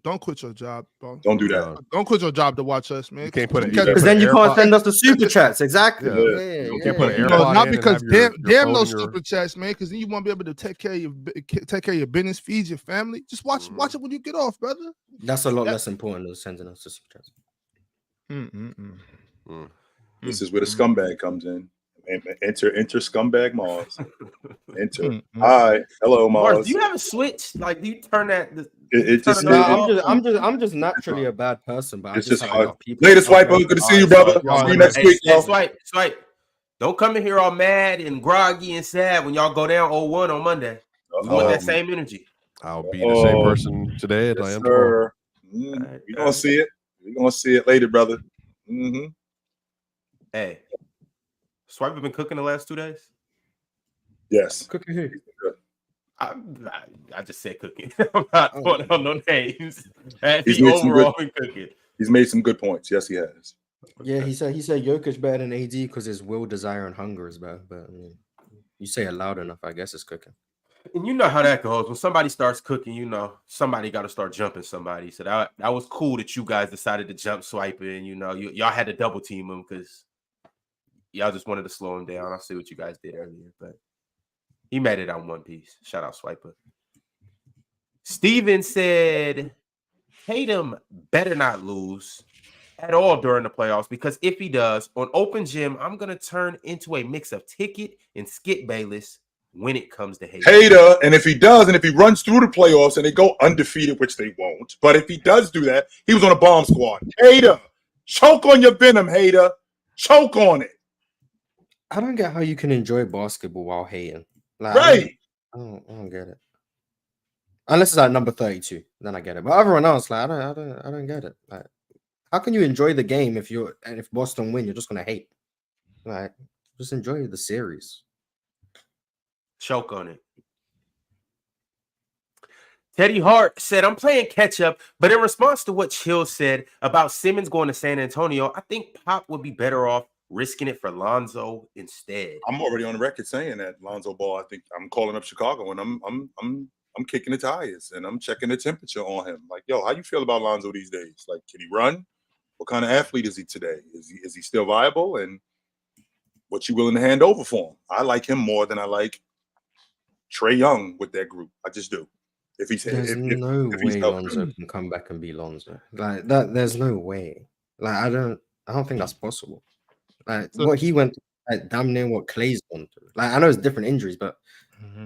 Don't quit your job, bro. Don't do that. Don't quit your job to watch us, man. You can't put it because then you can't send us the super chats. Exactly. You can't put an not because damn no super chats, man. Because then you won't be able to take care of your business, feed your family. Just watch it when you get off, brother. That's a lot less important than sending us the super chats. This is where the scumbag comes in. Enter scumbag Mars. Enter. Hi, hello Mars. Do you have a switch? Like, do you turn that? I'm just naturally a bad person, but it's just hard. Later, Swiper. Good to see you, brother. See you next week. Swipe. Don't come in here all mad and groggy and sad when y'all go down 0-1 on Monday. You want that same energy. I'll be the same person today as I am tomorrow. We're gonna see it. We're gonna see it later, brother. Hey. Swipe been cooking the last 2 days? Yes. Cooking who? I just said cooking. I'm not putting on no names. He's made some good points. Yes, he has. Yeah, he said Jokic better than AD because his will, desire, and hunger is better. But I mean, you say it loud enough, I guess it's cooking. And you know how that goes. When somebody starts cooking, you know, somebody got to start jumping somebody. So that was cool that you guys decided to jump Swipe in. You know, y'all had to double team him because y'all just wanted to slow him down. I see what you guys did earlier, but he made it on one piece. Shout out Swiper. Steven said, Tatum better not lose at all during the playoffs because if he does, on Open Gym, I'm going to turn into a mix of Ticket and Skip Bayless when it comes to Hater. And if he does, and if he runs through the playoffs and they go undefeated, which they won't, but if he does do that, he was on a bomb squad. Hater, choke on your venom, hater. Choke on it. I don't get how you can enjoy basketball while hating. Like, right. I don't get it. Unless it's like number 32, then I get it. But everyone else, like, I don't get it. Like, how can you enjoy the game if Boston win, you're just gonna hate? Like, just enjoy the series. Choke on it. Teddy Hart said, I'm playing catch up, but in response to what Chill said about Simmons going to San Antonio, I think Pop would be better off risking it for Lonzo instead. I'm already on the record saying that Lonzo Ball. I think I'm calling up Chicago and I'm kicking the tires and I'm checking the temperature on him. Like, yo, how you feel about Lonzo these days? Like, can he run? What kind of athlete is he today? Is he still viable? And what you willing to hand over for him? I like him more than I like Trae Young with that group. I just do. If he's There's no way Lonzo can come back and be Lonzo. Like that, there's no way. Like I don't think that's possible. Like what he went through, like damn near what Clay's gone through. Like I know it's different injuries, but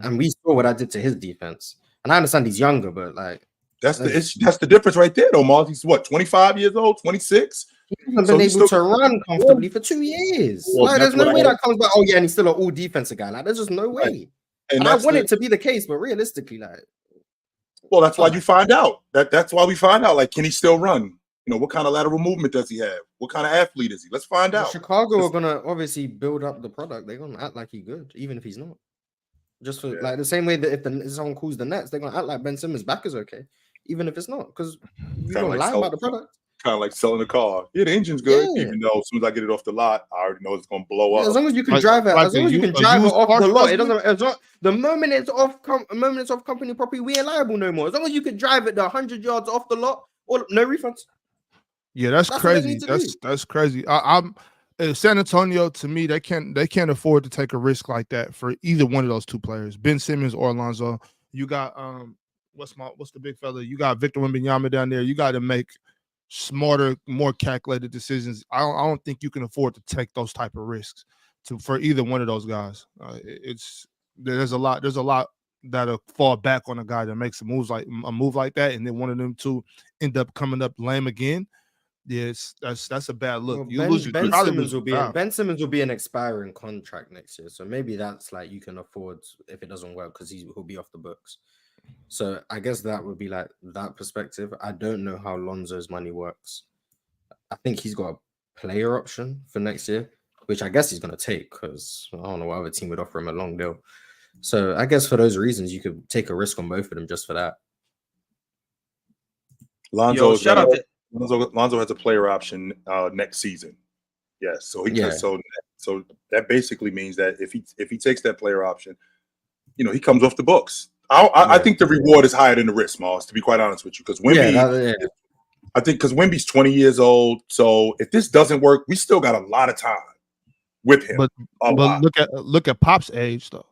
and we saw what I did to his defense. And I understand he's younger, but like that's the difference right there, though, Mars. He's what, 25 years old, 26? He hasn't been able to run comfortably for 2 years. Well, like there's no way that comes back. Oh yeah, and he's still an all defensive guy. Like there's just no way. Right. And I want it to be the case, but realistically, like. Well, that's why you find out. That's why we find out. Like, can he still run? You know, what kind of lateral movement does he have? What kind of athlete is he? Let's find out. Chicago are gonna obviously build up the product. They're gonna act like he's good, even if he's not. Just for like the same way that if someone calls the Nets, they're gonna act like Ben Simmons' back is okay, even if it's not, because you don't lie about the product. Kind of like selling a car. Yeah, the engine's good, even though as soon as I get it off the lot, I already know it's gonna blow up. As long as you can drive it, as long as you can drive it off the lot, it doesn't. The moment it's off, company property, we ain't liable no more. As long as you can drive it 100 yards off the lot, or no refunds. Yeah, that's crazy. That's crazy. I'm San Antonio. To me, they can't afford to take a risk like that for either one of those two players, Ben Simmons or Lonzo. You got what's the big fella? You got Victor Wembanyama down there. You got to make smarter, more calculated decisions. I don't think you can afford to take those type of risks for either one of those guys. There's a lot that'll fall back on a guy that makes a move like that, and then one of them two end up coming up lame again. Yes, that's a bad look. Well, Ben Simmons will be an expiring contract next year, so maybe that's like you can afford if it doesn't work because he'll be off the books. So I guess that would be like that perspective. I don't know how Lonzo's money works. I think he's got a player option for next year, which I guess he's going to take because I don't know what other team would offer him a long deal. So I guess for those reasons, you could take a risk on both of them just for that. Lonzo has a player option next season. Yes, so so that basically means that if he takes that player option, you know, he comes off the books. I think the reward is higher than the risk, Mars, to be quite honest with you, because Wemby, I think because Wemby's 20 years old. So if this doesn't work, we still got a lot of time with him. But look at Pop's age though.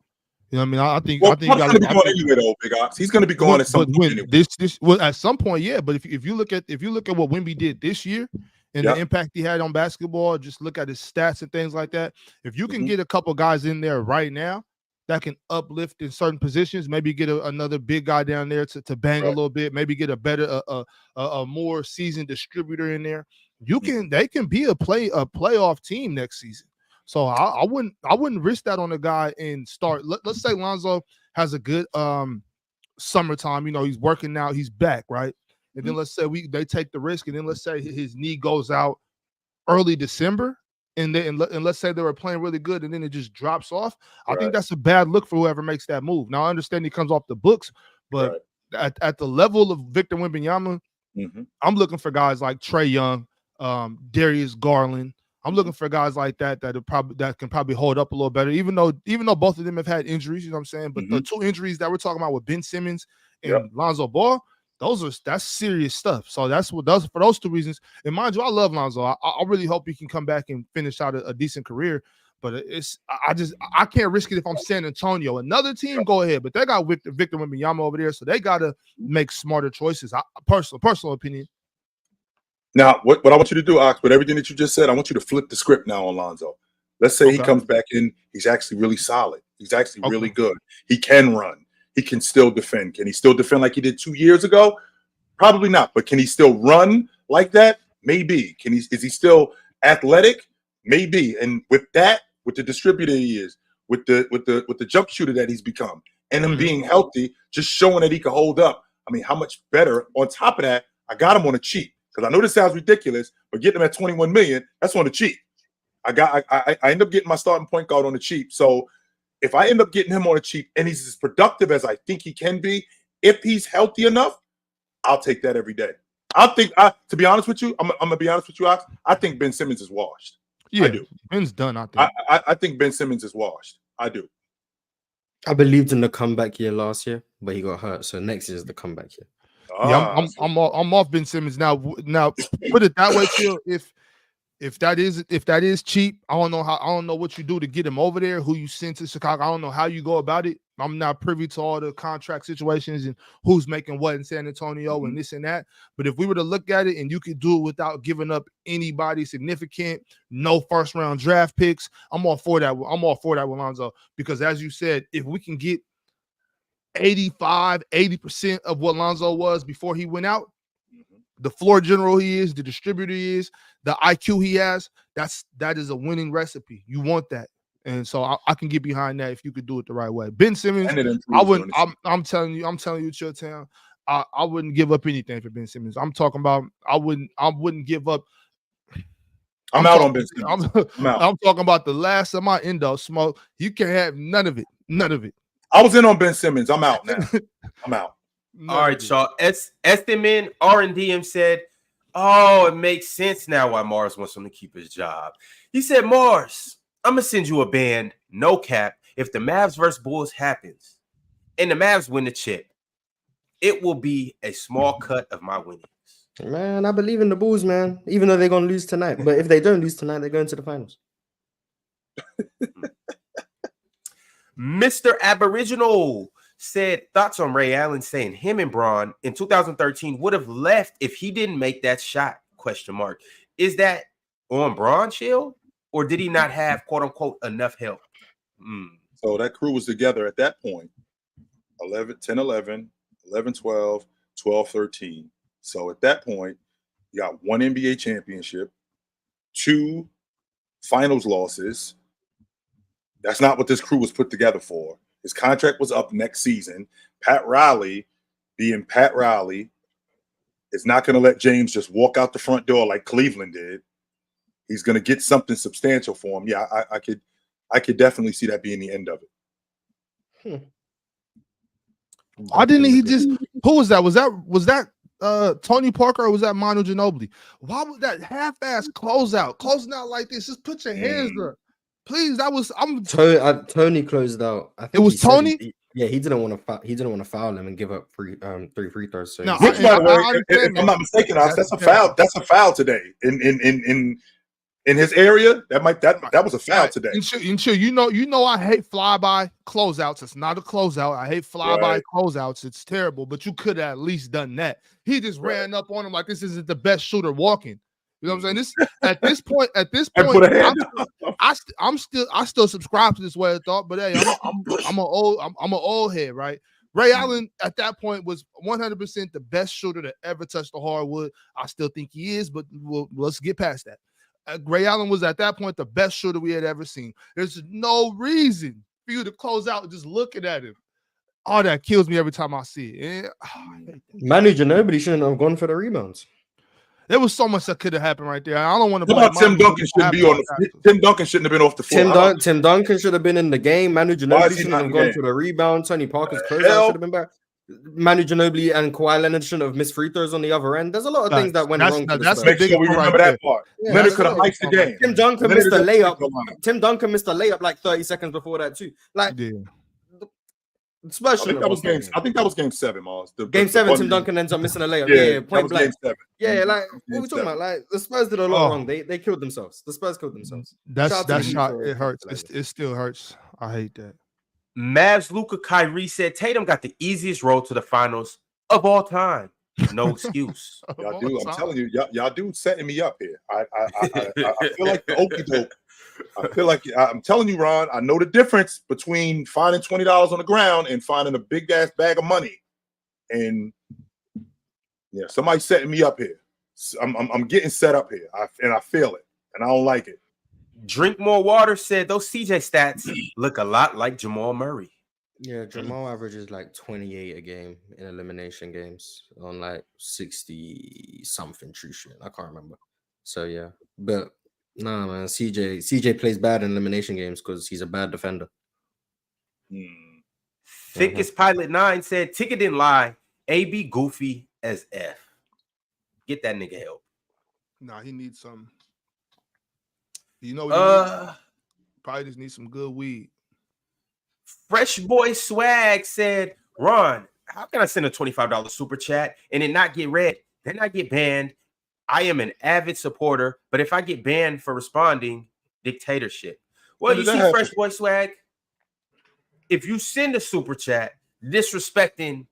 You know what I mean? I think Pop's going to be going anyway though, Big Ox. He's going to be going at some point. Anyway. At some point, yeah. But if you look at what Wemby did this year and the impact he had on basketball, just look at his stats and things like that. If you can get a couple guys in there right now that can uplift in certain positions, maybe get another big guy down there to bang a little bit, maybe get a better a more seasoned distributor in there. They can be a playoff team next season. So I wouldn't risk that on a guy and start. Let's say Lonzo has a good summertime. You know, he's working out, he's back, right? And then let's say they take the risk, and then let's say his knee goes out early December. And let's say they were playing really good, and then it just drops off. I think that's a bad look for whoever makes that move. Now I understand he comes off the books, but at the level of Victor Wembanyama, I'm looking for guys like Trae Young, Darius Garland. I'm looking for guys like that can probably hold up a little better, even though both of them have had injuries. You know what I'm saying? But the two injuries that we're talking about with Ben Simmons and Lonzo Ball, that's serious stuff. So for those two reasons. And mind you, I love Lonzo. I really hope he can come back and finish out a decent career. But I can't risk it if I'm San Antonio. Another team, go ahead. But they got Victor Wembanyama over there, so they got to make smarter choices. Personal opinion. Now, what I want you to do, Ox, with everything that you just said, I want you to flip the script now on Lonzo. Let's say he comes back in. He's actually really solid. He's actually really good. He can run. He can still defend. Can he still defend like he did 2 years ago? Probably not. But can he still run like that? Maybe. Is he still athletic? Maybe. And with the distributor he is, with the jump shooter that he's become, and him being healthy, just showing that he could hold up. I mean, how much better? On top of that, I got him on a cheap because I know this sounds ridiculous, but getting him at $21 million, that's on the cheap. I end up getting my starting point guard on the cheap. So if I end up getting him on a cheap and he's as productive as I think he can be, if he's healthy enough, I'll take that every day. To be honest with you, I'm gonna be honest with you, Ox. I think Ben Simmons is washed. Yeah, I do. Ben's done. I think. I think Ben Simmons is washed. I do. I believed in the comeback year last year, but he got hurt. So next year is the comeback year. Yeah, I'm off Ben Simmons now. Now put it that way, Chill. If that is cheap, I don't know what you do to get him over there. Who you send to Chicago? I don't know how you go about it. I'm not privy to all the contract situations and who's making what in San Antonio and this and that. But if we were to look at it and you could do it without giving up anybody significant, no first round draft picks, I'm all for that. I'm all for that with Lonzo because, as you said, if we can get 80% of what Lonzo was before he went out, the floor general he is, the distributor he is, the IQ he has, that is a winning recipe. You want that. And so I can get behind that if you could do it the right way. Ben Simmons, I wouldn't. I'm telling you, Chill Town, I wouldn't give up anything for Ben Simmons. I'm talking about I wouldn't give up. I'm out on Ben Simmons. I'm talking about the last of my endo smoke. You can have none of it. None of it. I was in on Ben Simmons. I'm out now. I'm out. All right, y'all. Estimin R&DM said, "Oh, it makes sense now why Mars wants him to keep his job." He said, "Mars, I'm gonna send you a band, no cap. If the Mavs versus Bulls happens and the Mavs win the chip, it will be a small cut of my winnings." Man, I believe in the Bulls, man. Even though they're gonna lose tonight, but if they don't lose tonight, they're going to the finals. Mr. Aboriginal said thoughts on Ray Allen saying him and Bron in 2013 would have left if he didn't make that shot? ? Is that on Bron, Chill? Or did he not have, quote unquote, enough help? So that crew was together at that point, 10, 11, 12, 12, 13. So at that point, you got one NBA championship, 2 finals losses. That's not what this crew was put together for. His contract was up next season. Pat Riley, being Pat Riley, is not going to let James just walk out the front door like Cleveland did. He's going to get something substantial for him. Yeah, I could definitely see that being the end of it. Why didn't he just? Who was that? Was that Tony Parker or was that Manu Ginobili? Why would that half-ass closing out like this? Just put your hands up, please. Tony closed out. I think it was Tony. He didn't want to. He didn't want to foul him and give up 3 free throws. So no, which, by the way, if I'm not mistaken, that's a foul. That's a foul today in his area. That was a foul today. And sure, you know, I hate flyby closeouts. It's not a closeout. I hate flyby closeouts. It's terrible. But you could have at least done that. He just ran up on him like this isn't the best shooter walking. You know what I'm saying? At this point, I still subscribe to this way of thought. But hey, I'm an old head, right? Ray Allen at that point was 100% the best shooter to ever touch the hardwood. I still think he is, but let's get past that. Ray Allen was at that point the best shooter we had ever seen. There's no reason for you to close out just looking at him. Oh, that kills me every time I see it. Manu Ginobili shouldn't have gone for the rebounds. There was so much that could have happened right there. I don't want to. Tim Duncan shouldn't be on the. Tim Duncan shouldn't have been off the floor. Tim Duncan should have been in the game. Manu Ginobili shouldn't have gone for the rebound. Tony Parker's closeout should have been back. Manu Ginobili and Kawhi Leonard shouldn't have missed free throws on the other end. There's a lot of things that went wrong. That's make sure we remember that part. Leonard could have iced the game. Tim Duncan missed a layup. Tim Duncan missed a layup like 30 seconds before that too. Like, I think that was game 7, Mars. Game 7, Tim Duncan ends up missing a layup. Yeah, point blank. Yeah, like what are we talking about? Like the Spurs did a lot wrong. They killed themselves. The Spurs killed themselves. That shot, it hurts. It still hurts. I hate that. Mavs Luka Kyrie said Tatum got the easiest road to the finals of all time. No excuse. Y'all do. I'm telling you, y'all do setting me up here. I feel like the okie doke. I feel like I'm telling you, Ron. I know the difference between finding $20 on the ground and finding a big ass bag of money. And yeah, somebody's setting me up here. I'm getting set up here, and I feel it, and I don't like it. Drink More Water said those CJ stats look a lot like Jamal Murray. Yeah, Jamal averages like 28 a game in elimination games on like 60 something true shooting. I can't remember. So yeah, but nah, man, CJ plays bad in elimination games because he's a bad defender. Thickest Pilot 9 said, Ticket didn't lie. AB goofy as F. Get that nigga help. Nah, he needs some. You know what he needs? Probably just needs some good weed. Fresh Boy Swag said, Ron, how can I send a $25 super chat and it not get read, then I get banned? I am an avid supporter, but if I get banned for responding, dictatorship. Well, you see, Fresh Boy Swag, if you send a super chat disrespecting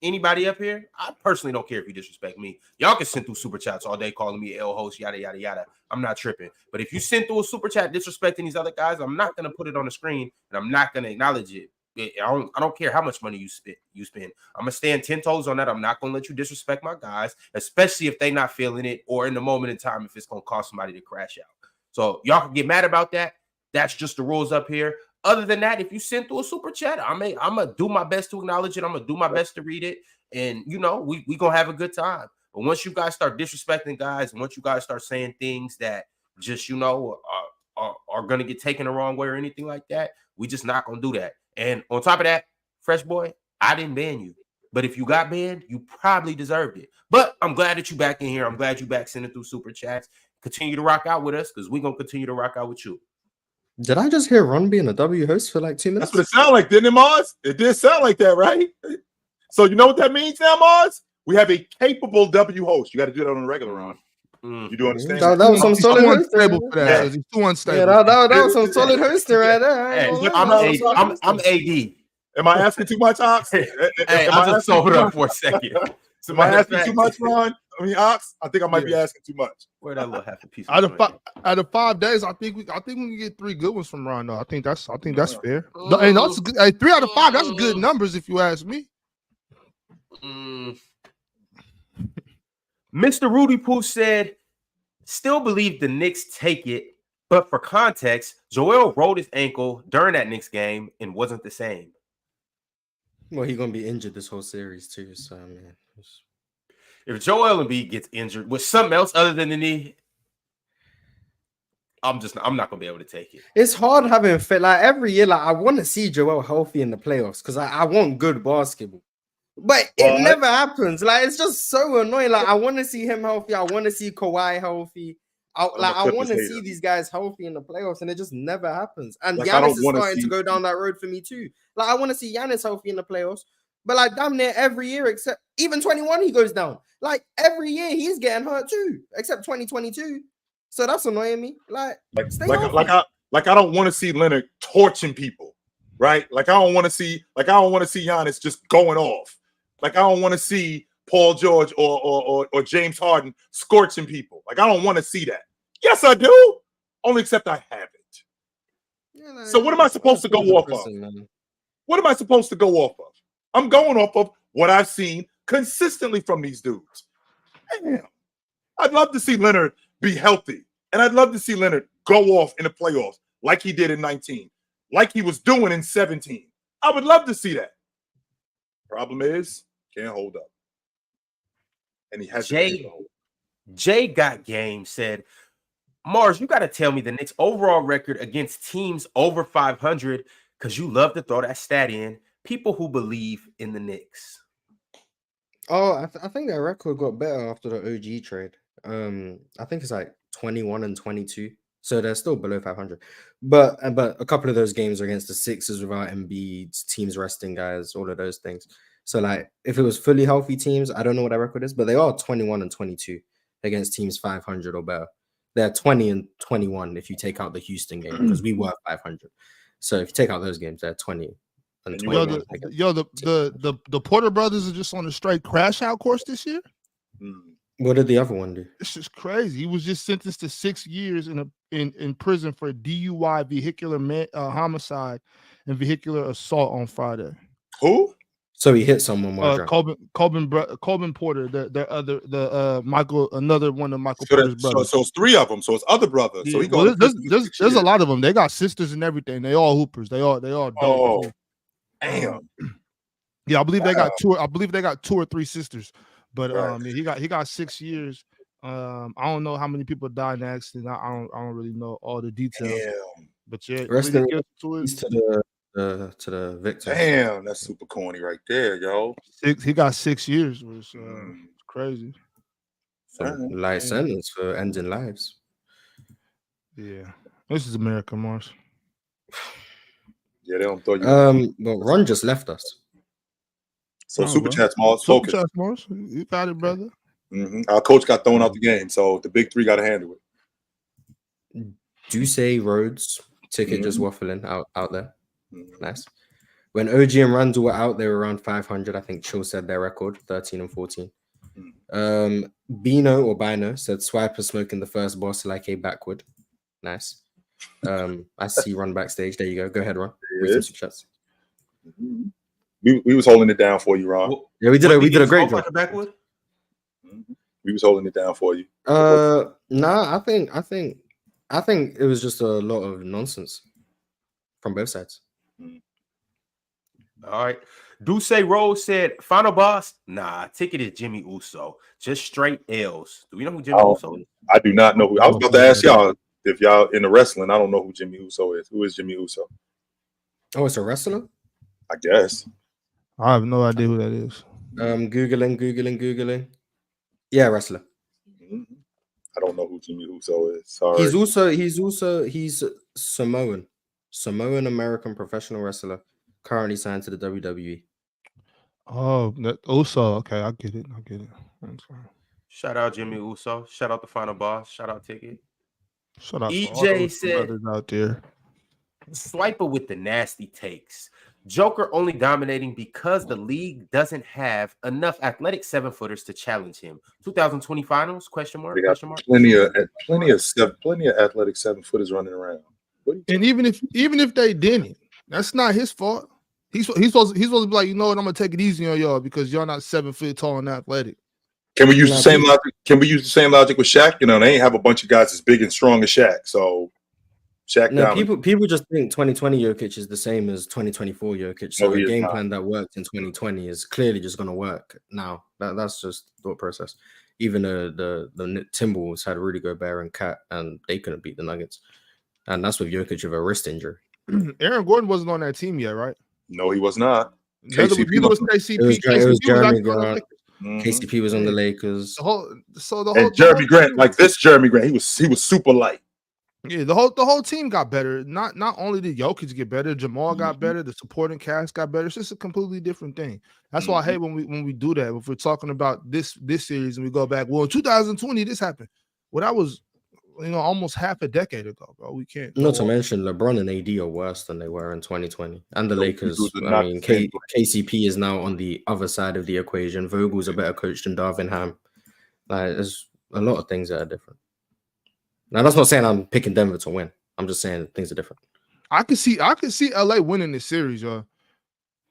anybody up here, I personally don't care if you disrespect me. Y'all can send through super chats all day calling me L host, yada, yada, yada. I'm not tripping. But if you send through a super chat disrespecting these other guys, I'm not going to put it on the screen and I'm not going to acknowledge it. I don't care how much money you spend. I'm going to stand 10 toes on that. I'm not going to let you disrespect my guys, especially if they not feeling it or in the moment in time if it's going to cause somebody to crash out. So y'all can get mad about that. That's just the rules up here. Other than that, if you send through a super chat, I'm gonna do my best to acknowledge it. I'm gonna do my best to read it, and we gonna have a good time. But once you guys start disrespecting guys, and once you guys start saying things that just are gonna get taken the wrong way or anything like that, we just not gonna do that. And on top of that, Fresh Boy, I didn't ban you, but if you got banned, you probably deserved it. But I'm glad that you back in here. I'm glad you back sending through super chats. Continue to rock out with us because we're gonna continue to rock out with you. Did I just hear Ron being a W host for like 2 minutes? That's what it sounded like, didn't it, Mars? It did sound like that, right? So you know what that means now, Mars? We have a capable W host. You got to do that on a regular round. You do understand? That was some solid hosting. Yeah. He's too unstable. Yeah, that was some solid hosting right there. Hey, I'm AD. Am I asking too much, Ox? Hey, I just sold it up for a second. Am I asking too much, Ron? I mean, Ox, I think I might be asking too much. Where that little half a piece? Out of 5 days, I think we can get 3 good ones from Ron. Though I think that's fair. And that's good. 3 out of 5. That's good numbers if you ask me. Mr. Rudy Poo said, still believe the Knicks take it, but for context, Joel rolled his ankle during that Knicks game and wasn't the same. Well, he's gonna be injured this whole series too. So I mean, if Joel Embiid gets injured with something else other than the knee, I'm not gonna be able to take it. It's hard having fit like every year. Like I want to see Joel healthy in the playoffs because I want good basketball, but it never happens. Like it's just so annoying. Like I want to see him healthy. I want to see Kawhi healthy. I want to see these guys healthy in the playoffs, and it just never happens. And like, Giannis is starting to go down that road for me too. Like I want to see Giannis healthy in the playoffs, but like damn near every year, except even 21, he goes down. Like every year, he's getting hurt too, except 2022. So that's annoying me. Like I don't want to see Leonard torching people, right? Like I don't want to see Giannis just going off. Like I don't want to see Paul George or James Harden scorching people. Like I don't want to see that. Yes, I do. Only except I haven't. Yeah, so what am I supposed to go off of? What am I supposed to go off of? I'm going off of what I've seen consistently from these dudes. Damn. I'd love to see Leonard be healthy. And I'd love to see Leonard go off in the playoffs like he did in 19, like he was doing in 17. I would love to see that. Problem is, can't hold up. And he has Jay Got Game said, Mars, you got to tell me the Knicks' overall record against teams over 500 because you love to throw that stat in. People who believe in the Knicks. Oh, I think their record got better after the OG trade. I think it's like 21 and 22. So they're still below 500. But a couple of those games are against the Sixers without Embiid, teams resting guys, all of those things. So like if it was fully healthy teams, I don't know what their record is, but they are 21 and 22 against teams 500 or better. They're 20 and 21 if you take out the Houston game because we were 500. So if you take out those games, they're 20 and 21. The Porter brothers are just on a straight crash out course this year. What did the other one do? It's just crazy. He was just sentenced to 6 years in prison for DUI, vehicular homicide, and vehicular assault on Friday. Who? So he hit someone. Colvin Porter, another one of Michael Porter's brothers. So it's 3 of them. So it's other brothers. Yeah. So he goes. There's a lot of them. They got sisters and everything. They all hoopers. They all dope. Damn. Yeah, I believe they got two. I believe they got 2 or 3 sisters. But Right. he got 6 years. I don't know how many people died in the accident. I don't really know all the details. Damn. But yeah, Rest in to it. peace to the victims. Damn, that's super corny right there, yo. He got 6 years, which crazy. Life sentence for ending lives. Yeah, this is America, Mars. Yeah, they don't throw you. But Ron just left us. So super chats, Mars, focus. Super chats, Mars. You got it, brother. Our coach got thrown out the game, so the big 3 got to handle it. Duce Rhodes ticket just waffling out there. Nice. When OG and Randall were out, they were around 500. I think Chill said their record 13 and 14. Bino or Bino said Swiper smoking the first boss like a backward. Nice. I see Ron backstage. There you go. Go ahead, Ron. Read some super chats. We was holding it down for you, Ron. Yeah, we did a great job. Backward? We was holding it down for you. Nah, I think it was just a lot of nonsense from both sides. All right. Duce Rose said, final boss? Nah, ticket is Jimmy Uso. Just straight L's. Do we know who Jimmy Uso is? I do not know who. I was about to ask y'all if y'all in the wrestling. I don't know who Jimmy Uso is. Who is Jimmy Uso? Oh, it's a wrestler? I guess. I have no idea who that is. Googling. Yeah, wrestler. I don't know who Jimmy Uso is. Sorry. He's Samoan American professional wrestler, currently signed to the WWE. Oh, that Uso. Okay, I get it. I'm sorry. Shout out Jimmy Uso. Shout out the final boss. Shout out ticket. Shout out EJ to all those said, brothers out there. Swiper with the nasty takes. Joker only dominating because the league doesn't have enough athletic 7-footers to challenge him. 2020 finals? Question mark? We got plenty of athletic 7-footers running around. And even if they didn't, that's not his fault. He's supposed to be like, you know what, I'm gonna take it easy on y'all because y'all not 7 foot tall and athletic. Can we use the same logic? Can we use the same logic with Shaq? You know, they ain't have a bunch of guys as big and strong as Shaq. So Shaq. No, people just think 2020 Jokic is the same as 2024 Jokic. So the game plan that worked in 2020 is clearly just going to work now. That's just thought process. Even the Timberwolves had Rudy Gobert and Cat, and they couldn't beat the Nuggets. And that's with Jokic with a wrist injury. Aaron Gordon wasn't on that team yet, right? No, he was not. KCP was KCP. It was Jeremy Grant. KCP was on the Lakers. Jeremy Grant, like this Jeremy Grant, he was super light. Yeah, the whole team got better. Not only did Jokic get better, Jamal got better, the supporting cast got better. It's just a completely different thing. That's why I hate when we do that. If we're talking about this series and we go back, well, in 2020 this happened. Well, that was almost half a decade ago, bro. We can't. Not to mention LeBron and AD are worse than they were in 2020, and the Lakers. I mean, KCP is now on the other side of the equation. Vogel's a better coach than Darvin Ham. Like, there's a lot of things that are different. Now, that's not saying I'm picking Denver to win. I'm just saying things are different. I could see LA winning this series, yo.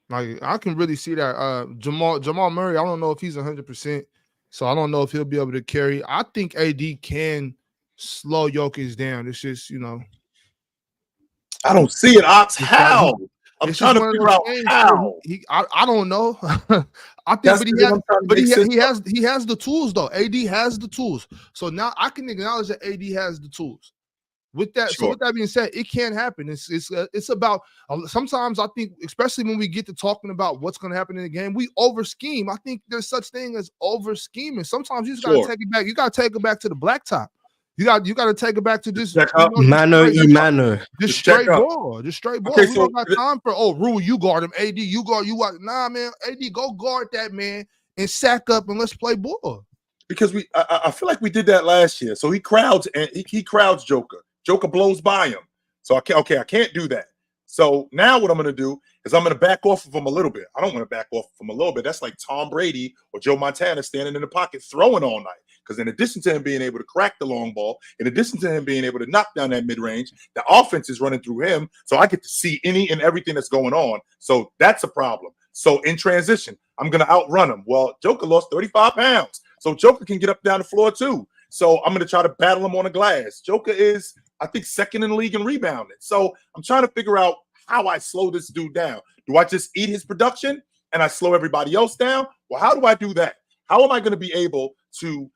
Like, I can really see that. Jamal Murray, I don't know if he's 100%, so I don't know if he'll be able to carry. I think AD can slow Jokic down. It's just, I don't see it, Ox. How? I'm trying to figure out how. I don't know. I think, but he has the tools though. AD has the tools, so now I can acknowledge that AD has the tools. With that, So with that being said, it can happen. It's about sometimes I think, especially when we get to talking about what's going to happen in the game, we over scheme. I think there's such thing as over scheming. Sometimes you just got to take it back. You got to take it back to the blacktop. You got to take it back to this mano. Just straight ball. Okay, we don't got time for Rule, you guard him. AD, you guard. Nah, man. AD, go guard that man and sack up and let's play ball. Because I feel like we did that last year. So he crowds and he crowds Joker. Joker blows by him. So I can't do that. So now what I'm going to do is I'm going to back off of him a little bit. I don't want to back off of him a little bit. That's like Tom Brady or Joe Montana standing in the pocket throwing all night. Because in addition to him being able to crack the long ball, in addition to him being able to knock down that mid-range, the offense is running through him. So I get to see any and everything that's going on. So that's a problem. So in transition, I'm going to outrun him. Well, Joker lost 35 pounds. So Joker can get up down the floor too. So I'm going to try to battle him on the glass. Joker is, I think, second in the league in rebounding. So I'm trying to figure out how I slow this dude down. Do I just eat his production and I slow everybody else down? Well, how do I do that? How am I going to be able to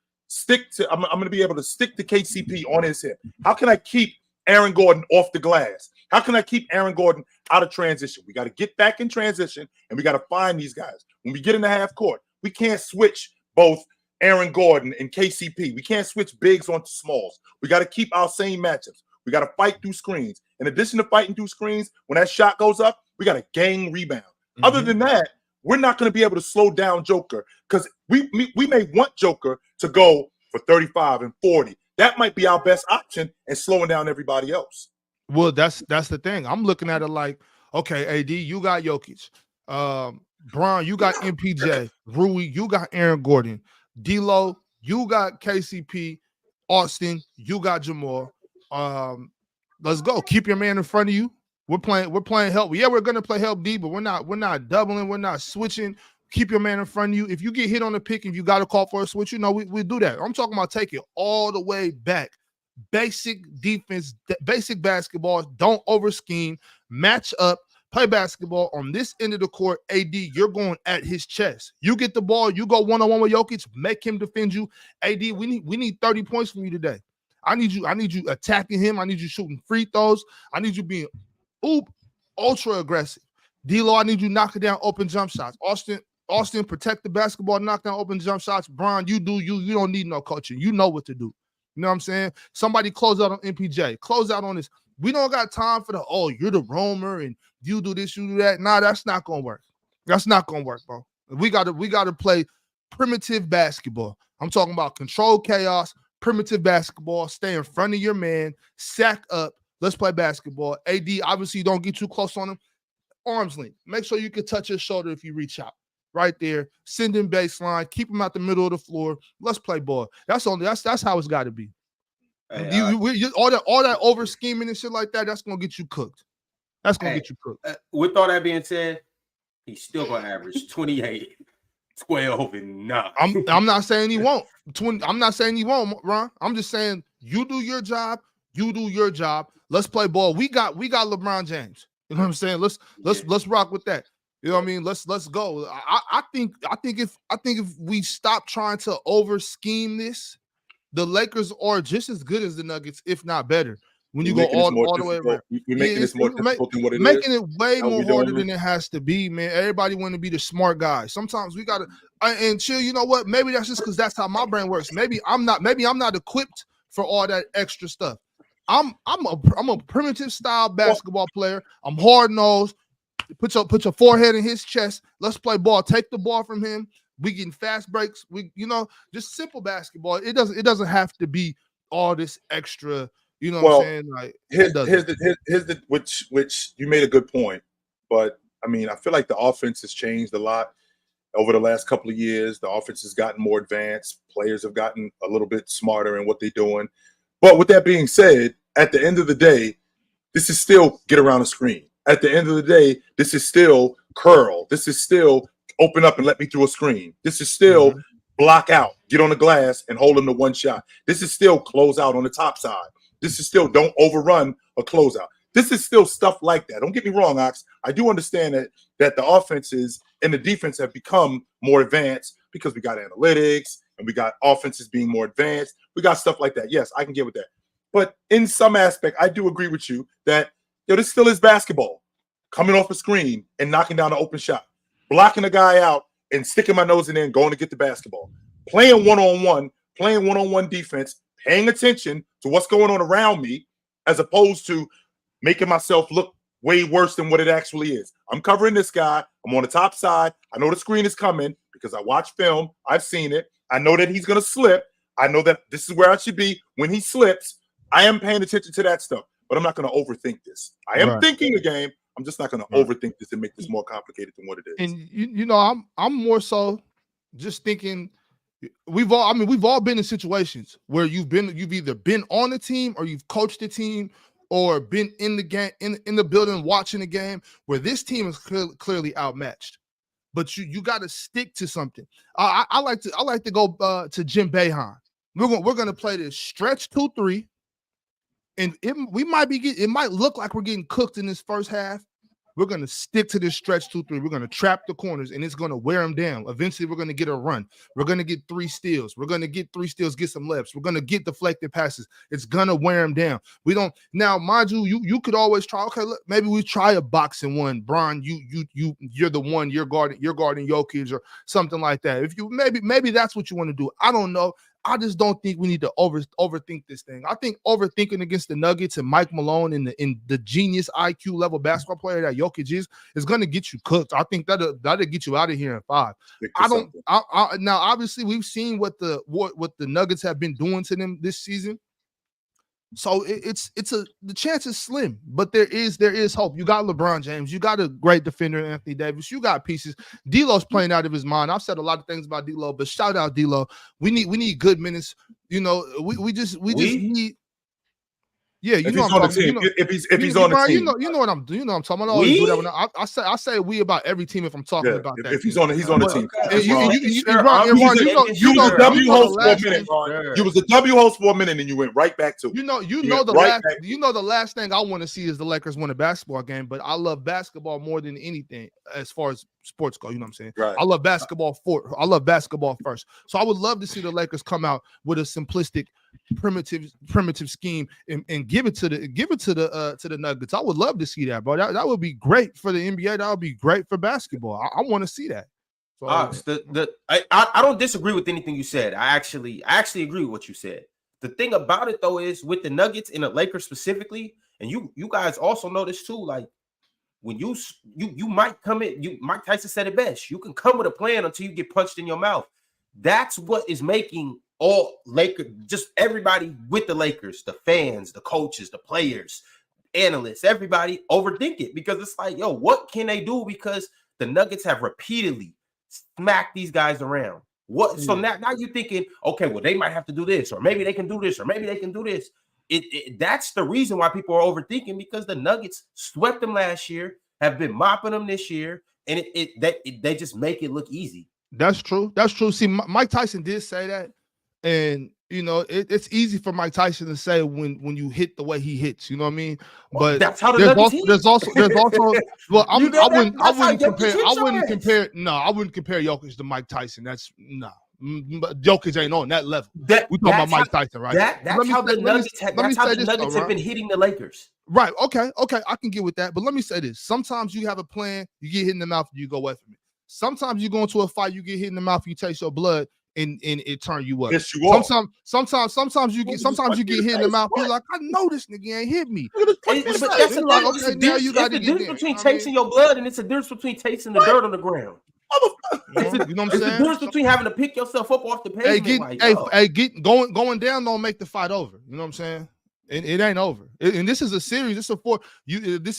I'm going to be able to stick to KCP on his hip? How can I keep Aaron Gordon off the glass? How can I keep Aaron Gordon out of transition? We got to get back in transition, and we got to find these guys. When we get in the half court, we can't switch both Aaron Gordon and KCP. We can't switch bigs onto smalls. We got to keep our same matchups. We got to fight through screens. In addition to fighting through screens, when that shot goes up, we got to gang rebound. Mm-hmm. Other than that, we're not going to be able to slow down Joker because we may want Joker to go for 35 and 40. That might be our best option and slowing down everybody else. Well, that's the thing. I'm looking at it like, okay, AD, you got Jokic. Bron, you got MPJ. Rui, you got Aaron Gordon. D-Lo, you got KCP. Austin, you got Jamal. Let's go. Keep your man in front of you. We're playing help. Yeah, we're gonna play help D, but we're not doubling, we're not switching. Keep your man in front of you. If you get hit on the pick, if you got to call for a switch, we do that. I'm talking about take it all the way back. Basic defense, basic basketball. Don't over scheme. Match up. Play basketball on this end of the court. AD, you're going at his chest. You get the ball. You go one-on-one with Jokic. Make him defend you. AD, we need 30 points from you today. I need you attacking him. I need you shooting free throws. I need you being ultra aggressive. D-Lo, I need you knocking down open jump shots. Austin, protect the basketball, knock down open jump shots. Bron, you don't need no coaching. You know what to do. You know what I'm saying? Somebody close out on MPJ. Close out on this. We don't got time for you're the roamer and you do this, you do that. Nah, that's not gonna work. That's not gonna work, bro. We gotta play primitive basketball. I'm talking about controlled chaos, primitive basketball, stay in front of your man, sack up. Let's play basketball. AD, obviously, don't get too close on him. Arms length. Make sure you can touch his shoulder if you reach out. Right there. Send him baseline. Keep him out the middle of the floor. Let's play ball. That's how it's got to be. Hey, all that over scheming and shit like that, that's gonna get you cooked. That's gonna get you cooked. With all that being said, he's still gonna average 28, 12, and 9. I'm not saying he won't. I'm not saying he won't, Ron. I'm just saying you do your job. You do your job. Let's play ball. We got LeBron James. You know what I'm saying? Let's rock with that. You know what I mean? Let's go. I think if we stop trying to over scheme this, the Lakers are just as good as the Nuggets, if not better. When you go all the way around, we're making this more difficult than what it is. Making it way more harder than it has to be, man. Everybody want to be the smart guy. Sometimes we gotta and chill. You know what? Maybe that's just because that's how my brain works. Maybe I'm not equipped for all that extra stuff. I'm a primitive style basketball player. I'm hard nosed. Put your forehead in his chest. Let's play ball. Take the ball from him. We getting fast breaks. We just simple basketball. It doesn't have to be all this extra. You know what I'm saying? Like here's the which you made a good point, but I mean I feel like the offense has changed a lot over the last couple of years. The offense has gotten more advanced. Players have gotten a little bit smarter in what they're doing. But with that being said, at the end of the day, this is still get around the screen. At the end of the day, this is still curl. This is still open up and let me through a screen. This is still block out, get on the glass and hold them to one shot. This is still close out on the top side. This is still don't overrun a closeout. This is still stuff like that. Don't get me wrong, Ox. I do understand that the offenses and the defense have become more advanced because we got analytics and we got offenses being more advanced. We got stuff like that. Yes, I can get with that. But in some aspect, I do agree with you that this still is basketball. Coming off a screen and knocking down an open shot, blocking a guy out and sticking my nose in there and going to get the basketball, playing one-on-one defense, paying attention to what's going on around me, as opposed to making myself look way worse than what it actually is. I'm covering this guy. I'm on the top side. I know the screen is coming because I watch film. I've seen it. I know that he's going to slip. I know that this is where I should be when he slips. I am paying attention to that stuff, but I'm not going to overthink this. I am thinking the game. I'm just not going to overthink this and make this more complicated than what it is. And I'm more so just thinking we've all been in situations where you've either been on the team or you've coached the team or been in the game in the building watching the game where this team is clearly outmatched. But you got to stick to something. I like to go to Jim Boeheim. We're gonna play this stretch 2-3. And it might look like we're getting cooked in this first half, We're going to stick to this stretch 2-3. We're going to trap the corners, and it's going to wear them down. Eventually, we're going to get a run. We're going to get 3 steals. We're going to get 3 steals, get some lefts. We're going to get deflected passes. It's going to wear them down. We don't now, mind you, you could always try. Okay, look, maybe we try a boxing one. Bron, you're the one. You're guarding Jokic or something like that. If you maybe that's what you want to do. I don't know. I just don't think we need to overthink this thing. I think overthinking against the Nuggets and Mike Malone in the genius IQ level basketball player that Jokic is going to get you cooked. I think that'll get you out of here in 5. Now obviously we've seen what the Nuggets have been doing to them this season. So the chance is slim, but there is hope. You got LeBron James, you got a great defender, Anthony Davis, you got pieces. D'Lo's playing out of his mind. I've said a lot of things about D'Lo, but shout out D'Lo. We need good minutes. You know, we just need. Yeah, you know what I'm talking about. If he's on the team, you know what I'm talking about. I always do that when I say we about every team if I'm talking about that. If he's on the team. You was a W host for a minute, Ron. You was a W host for a minute, and you went right back to it. The last thing I want to see is the Lakers win a basketball game. But I love basketball more than anything as far as sports go. You know what I'm saying? Right. I love basketball first. So I would love to see the Lakers come out with a simplistic, primitive scheme and give it to the Nuggets. I would love to see that, bro. That would be great for the NBA. That would be great for basketball. I want to see that. So, I don't disagree with anything you said. I actually agree with what you said. The thing about it though is with the Nuggets and the Lakers specifically, and you guys also know this too. Like when you might come in, Mike Tyson said it best. You can come with a plan until you get punched in your mouth. That's what is making all Lakers, just everybody with the Lakers, the fans, the coaches, the players, analysts, everybody overthink it because it's like, yo, what can they do? Because the Nuggets have repeatedly smacked these guys around. What? So now you're thinking, okay, well, they might have to do this, or maybe they can do this, or maybe they can do this. That's the reason why people are overthinking because the Nuggets swept them last year, have been mopping them this year, and they just make it look easy. That's true. See, Mike Tyson did say that. And you know, it's easy for Mike Tyson to say when you hit the way he hits, you know what I mean? But that's how there's also well, I wouldn't compare Jokic to Mike Tyson. That's Jokic ain't on that level. We talking about Mike Tyson, right? That's how the Nuggets have been hitting the Lakers. Right. Okay, I can get with that. But let me say this. Sometimes you have a plan, you get hit in the mouth, you go away from it. Sometimes you go into a fight, you get hit in the mouth, you taste your blood. And it turn you up. Yes, you are. Sometimes you get hit in the mouth. You're like, I know this nigga ain't hit me. But that's the difference between tasting your blood, and it's a difference between tasting the dirt on the ground. You know what I'm saying? It's the difference between having to pick yourself up off the pavement. Going down don't make the fight over. You know what I'm saying? It ain't over. And this is a series. This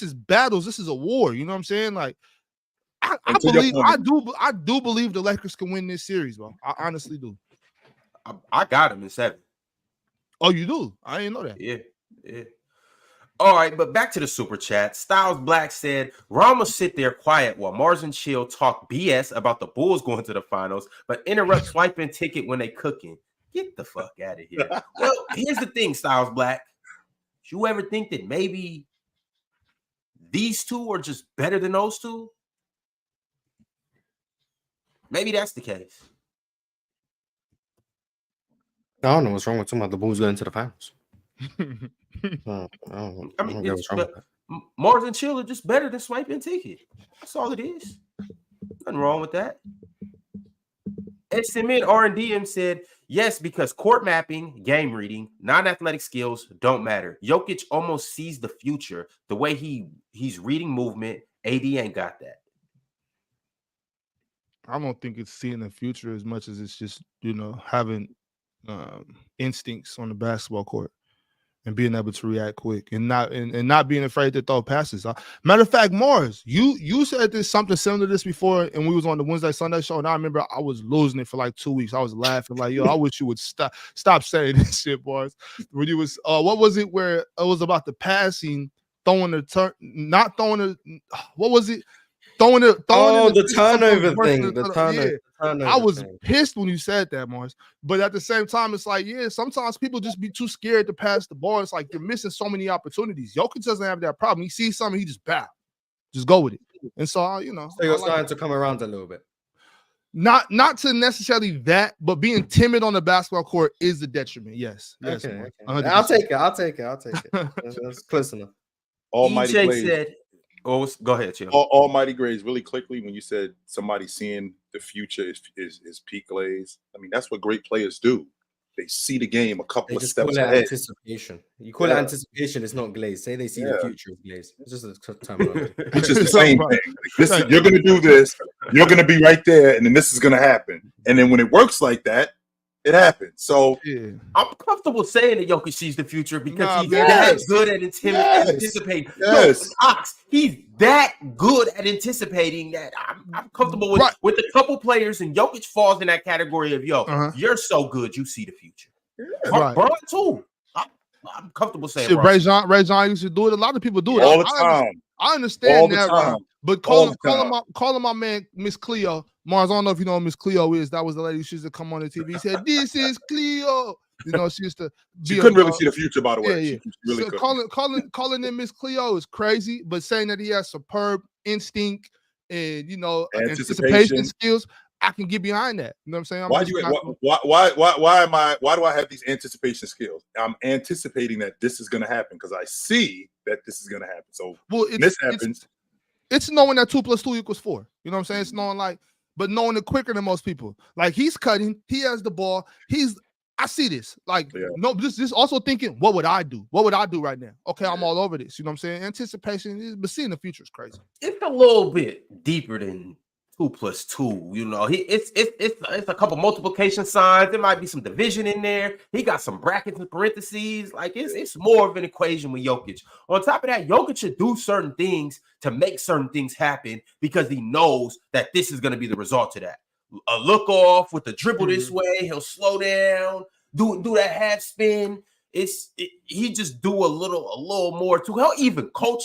is battles. This is a war. You know what I'm saying? Like. I do believe the Lakers can win this series, bro. I honestly do. I got him in 7. Oh, you do? I didn't know that. Yeah. All right, but back to the super chat. Styles Black said, Rama sit there quiet while Mars and Chill talk BS about the Bulls going to the finals, but interrupt swiping ticket when they cooking. Get the fuck out of here. Well, here's the thing, Styles Black. Did you ever think that maybe these two are just better than those two? Maybe that's the case. I don't know what's wrong with talking about the Bulls going to the finals. Mars and Chill are just better than swiping ticket. That's all it is. Nothing wrong with that. SMN R&DM said, yes, because court mapping, game reading, non-athletic skills don't matter. Jokic almost sees the future. The way he's reading movement, AD ain't got that. I don't think it's seeing the future as much as it's just, having instincts on the basketball court and being able to react quick and not being afraid to throw passes. Matter of fact, Mars, you said this something similar to this before, and we was on the Wednesday Sunday show, and I remember I was losing it for like 2 weeks. I was laughing like, yo, I wish you would stop saying this shit, Mars. When you was what was it where it was about the passing, throwing the turn, not throwing the what was it? The turnover thing. The turnover. I was pissed when you said that, Mars. But at the same time, it's like, yeah, sometimes people just be too scared to pass the ball. It's like you're missing so many opportunities. Jokic doesn't have that problem. He sees something, he just bow. Just go with it. And so, So you're starting to come around a little bit. Not to necessarily that, but being timid on the basketball court is the detriment. Yes. Okay. I'll take it. That's close enough. Almighty EJ Glaze. said, go ahead, Chill. Almighty Glaze, really quickly, when you said somebody seeing the future is peak Glaze. I mean, that's what great players do. They see the game a couple of steps ahead. Anticipation. You call it anticipation. It's not glaze. Say they see the future of glaze. It's just a terminology. It's just the same thing. You're going to do this. You're going to be right there, and then this is going to happen. And then when it works like that, it happens. So I'm comfortable saying that Jokic sees the future because he's that good at anticipating. Yes. Ox, he's that good at anticipating that I'm comfortable with a couple players, and Jokic falls in that category of you're so good, you see the future. Bron too. I'm comfortable saying Ray John used to do it. A lot of people do it all the time. I understand that, but calling my man Miss Cleo. Mars, I don't know if you know what Miss Cleo is. That was the lady who used to come on the TV. He said, "This is Cleo." She used to. She couldn't really see the future, by the way. Yeah. She really calling him Miss Cleo is crazy, but saying that he has superb instinct and anticipation skills, I can get behind that. You know what I'm saying? Why do I have these anticipation skills? I'm anticipating that this is going to happen because I see that this is going to happen. So when this happens, it's knowing that 2 + 2 = 4. You know what I'm saying? It's knowing but knowing it quicker than most people. Like he's cutting, he has the ball. I see this. Just also thinking, what would I do? What would I do right now? Okay, I'm all over this. You know what I'm saying? Anticipation, but seeing the future is crazy. It's a little bit deeper than 2 + 2. It's a couple multiplication signs. There might be some division in there. He got some brackets and parentheses. Like it's more of an equation with Jokic. On top of that, Jokic should do certain things to make certain things happen because he knows that this is going to be the result of that. A look off with the dribble this way, he'll slow down, do that half spin. He just do a little more too. He'll even coach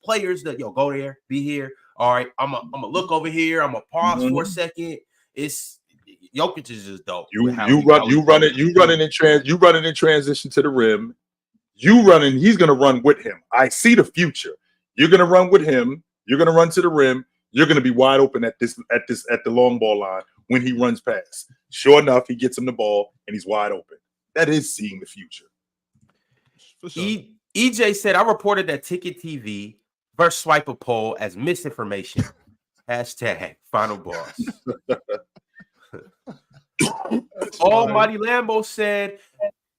players that go there, be here. All right, I'm a look over here. I'm a pause for a second. Jokic is just dope. You running in transition to the rim. You running. He's gonna run with him. I see the future. You're gonna run with him. You're gonna run to the rim. You're gonna be wide open at the long ball line when he runs past. Sure enough, he gets him the ball and he's wide open. That is seeing the future. For sure. EJ said, I reported that Ticket TV versus Swiper poll as misinformation. Hashtag final boss. Almighty Lambo said,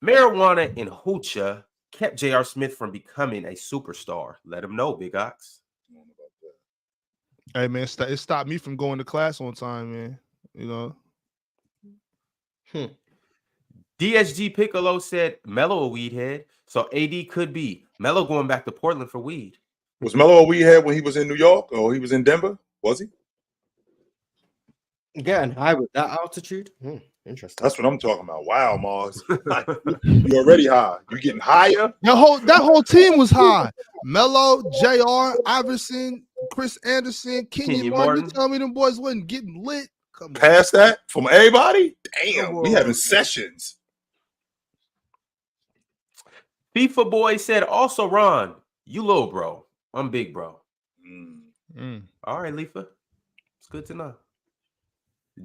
marijuana and hoochah kept J.R. Smith from becoming a superstar. Let him know, Big Ox. Hey, man, it stopped me from going to class on time, man. You know? DSG Piccolo said, Melo a weed head. So AD could be Melo going back to Portland for weed. Was Melo a weed head when he was in New York or he was in Denver? Was he? Getting high with that altitude? Interesting. That's what I'm talking about. Wow, Mars. You're already high. You're getting higher. That whole team was high. Melo, JR, Iverson, Chris Anderson, Kenyon Martin. You tell me them boys wasn't getting lit. Past that from everybody? Damn, we having sessions. FIFA boy said, also Ron, you little bro. I'm big bro. All right, Leafa. It's good to know.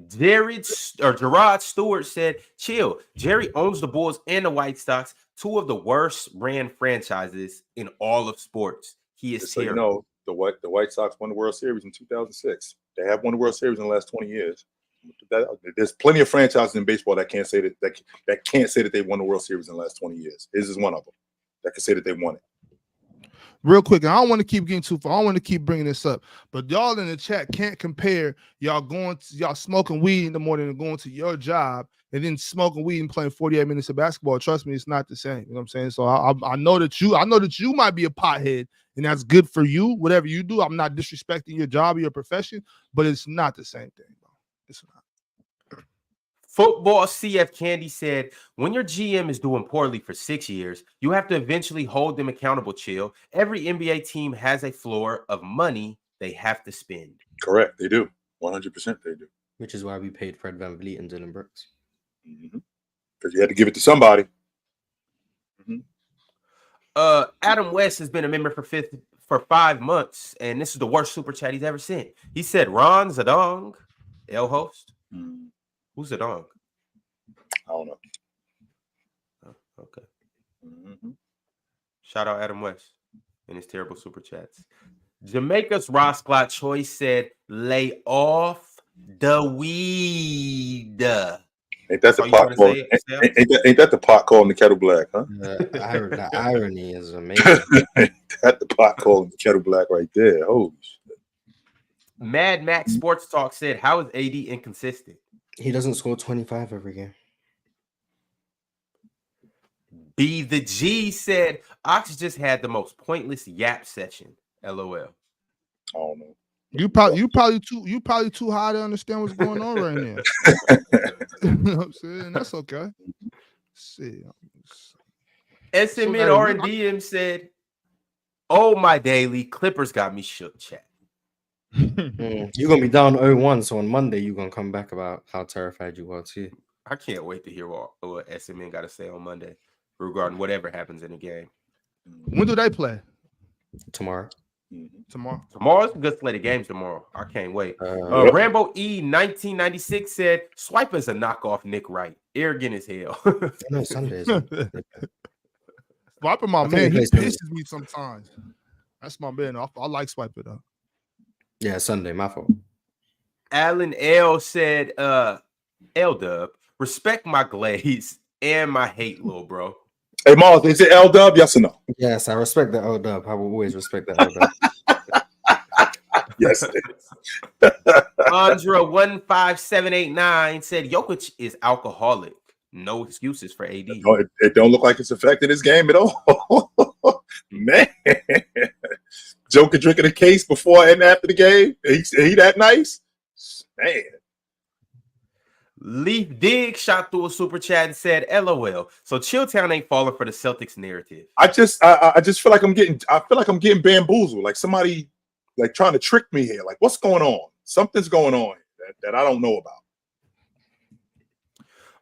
Gerard Stewart said, chill. Jerry owns the Bulls and the White Sox, two of the worst ran franchises in all of sports. He is so terrible. The White Sox won the World Series in 2006. They have won the World Series in the last 20 years. There's plenty of franchises in baseball that can't say that they won the World Series in the last 20 years. This is one of them that can say that they won it. Real quick, and I don't want to keep getting too far. I don't want to keep bringing this up, but y'all in the chat can't compare y'all smoking weed in the morning and going to your job and then smoking weed and playing 48 minutes of basketball. Trust me, it's not the same. You know what I'm saying? So I know that you might be a pothead, and that's good for you. Whatever you do, I'm not disrespecting your job or your profession, but it's not the same thing, bro. It's not. Football CF Candy said, when your GM is doing poorly for 6 years, you have to eventually hold them accountable, chill. Every NBA team has a floor of money they have to spend. Correct. They do. 100% they do. Which is why we paid Fred VanVleet and Dylan Brooks. Because you had to give it to somebody. Adam West has been a member for for 5 months, and this is the worst super chat he's ever sent. He said, Ron Zadong, L host. Who's Zadong? I don't know. Oh, okay. Shout out Adam West and his terrible super chats. Jamaica's Rosclot Choice said, lay off the weed. Ain't that the pot called? Ain't that the pot calling the kettle black, huh? The irony is amazing. Ain't that the pot calling the kettle black right there? Holy shit. Mad Max Sports Talk said, how is AD inconsistent? He doesn't score 25 every game. B the G said, Ox just had the most pointless yap session. LOL. I don't know. You probably too high to understand what's going on right now. You know what I'm saying? That's okay. See. SMN R&DM said, oh my daily Clippers got me shook, chat. You're gonna be down 0-1, so on Monday you're gonna come back about how terrified you are too. I can't wait to hear what SMN got to say on Monday regarding whatever happens in the game. When do they play? Tomorrow. Tomorrow's a good slate of games tomorrow. I can't wait. Rambo E 1996 said, Swiper's a knockoff Nick Wright. Arrogant as hell. No, Sundays. Swiper, my man, he pisses me sometimes. That's my man. I like Swiper though. Yeah, Sunday, my fault. Alan L said, L-Dub, respect my glaze and my hate, little bro. Hey, Mars, is it L-Dub? Yes or no? Yes, I respect the L-Dub. I will always respect that L-Dub. Yes, it is. Andra 15789 said, Jokic is alcoholic. No excuses for AD. It don't look like it's affecting his game at all. Man. Joker drinking a case before and after the game. He that nice? Man. Leaf Dig shot through a super chat and said, LOL. So Chilltown ain't falling for the Celtics narrative. I just feel like I'm getting bamboozled. Like somebody like trying to trick me here. Like, what's going on? Something's going on that I don't know about.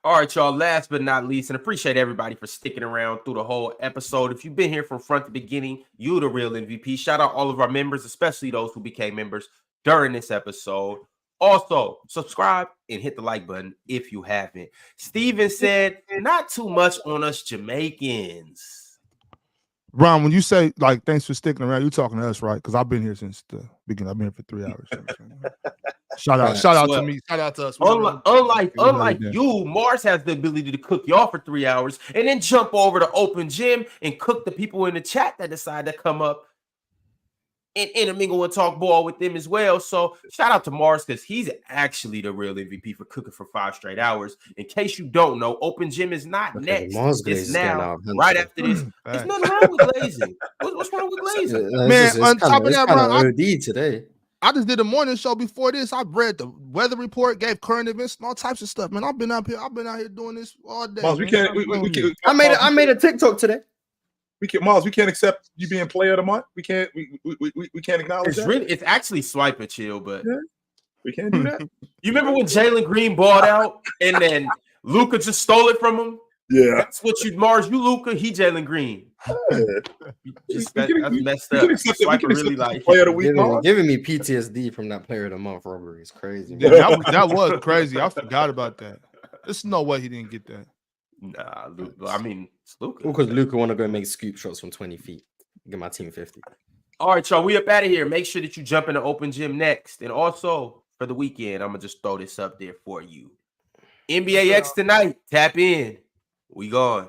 All right, y'all. Last but not least, and appreciate everybody for sticking around through the whole episode. If you've been here from front to beginning, you the real MVP. Shout out all of our members, especially those who became members during this episode. Also, subscribe and hit the like button if you haven't. Steven said, not too much on us Jamaicans. Ron, when you say, like, thanks for sticking around, you talking to us, right? Because I've been here since the beginning. I've been here for 3 hours. Shout out to me. Shout out to us. Unlike you, Mars has the ability to cook y'all for 3 hours and then jump over to open gym and cook the people in the chat that decide to come up and intermingle and talk ball with them as well. So shout out to Mars because he's actually the real MVP for cooking for 5 straight hours. In case you don't know, open gym is not next. It's now, right after this. There's nothing wrong with glazing. What's wrong with glazing? Man, on top of that, Ron, OD today. I just did a morning show before this. I read the weather report, gave current events, and all types of stuff. Man, I've been out here doing this all day. Mars, we can't. I made a TikTok today. We can't accept you being player of the month. We can't acknowledge that. It's actually swipe and chill, but yeah, we can't do that. You remember when Jalen Green balled out and then Luka just stole it from him? Yeah, that's what you Mars. You Luka, he Jalen Green. That's messed up. Swiper really like player of the week. Giving me PTSD from that player of the month robbery is crazy. Yeah, that was crazy. I forgot about that. There's no way he didn't get that. Nah, I mean, it's Luka. Because Luka want to go make scoop shots from 20 feet. Get my team 50. All right, y'all. We up out of here. Make sure that you jump in the open gym next. And also, for the weekend, I'm going to just throw this up there for you. NBA X tonight. Tap in. We gone.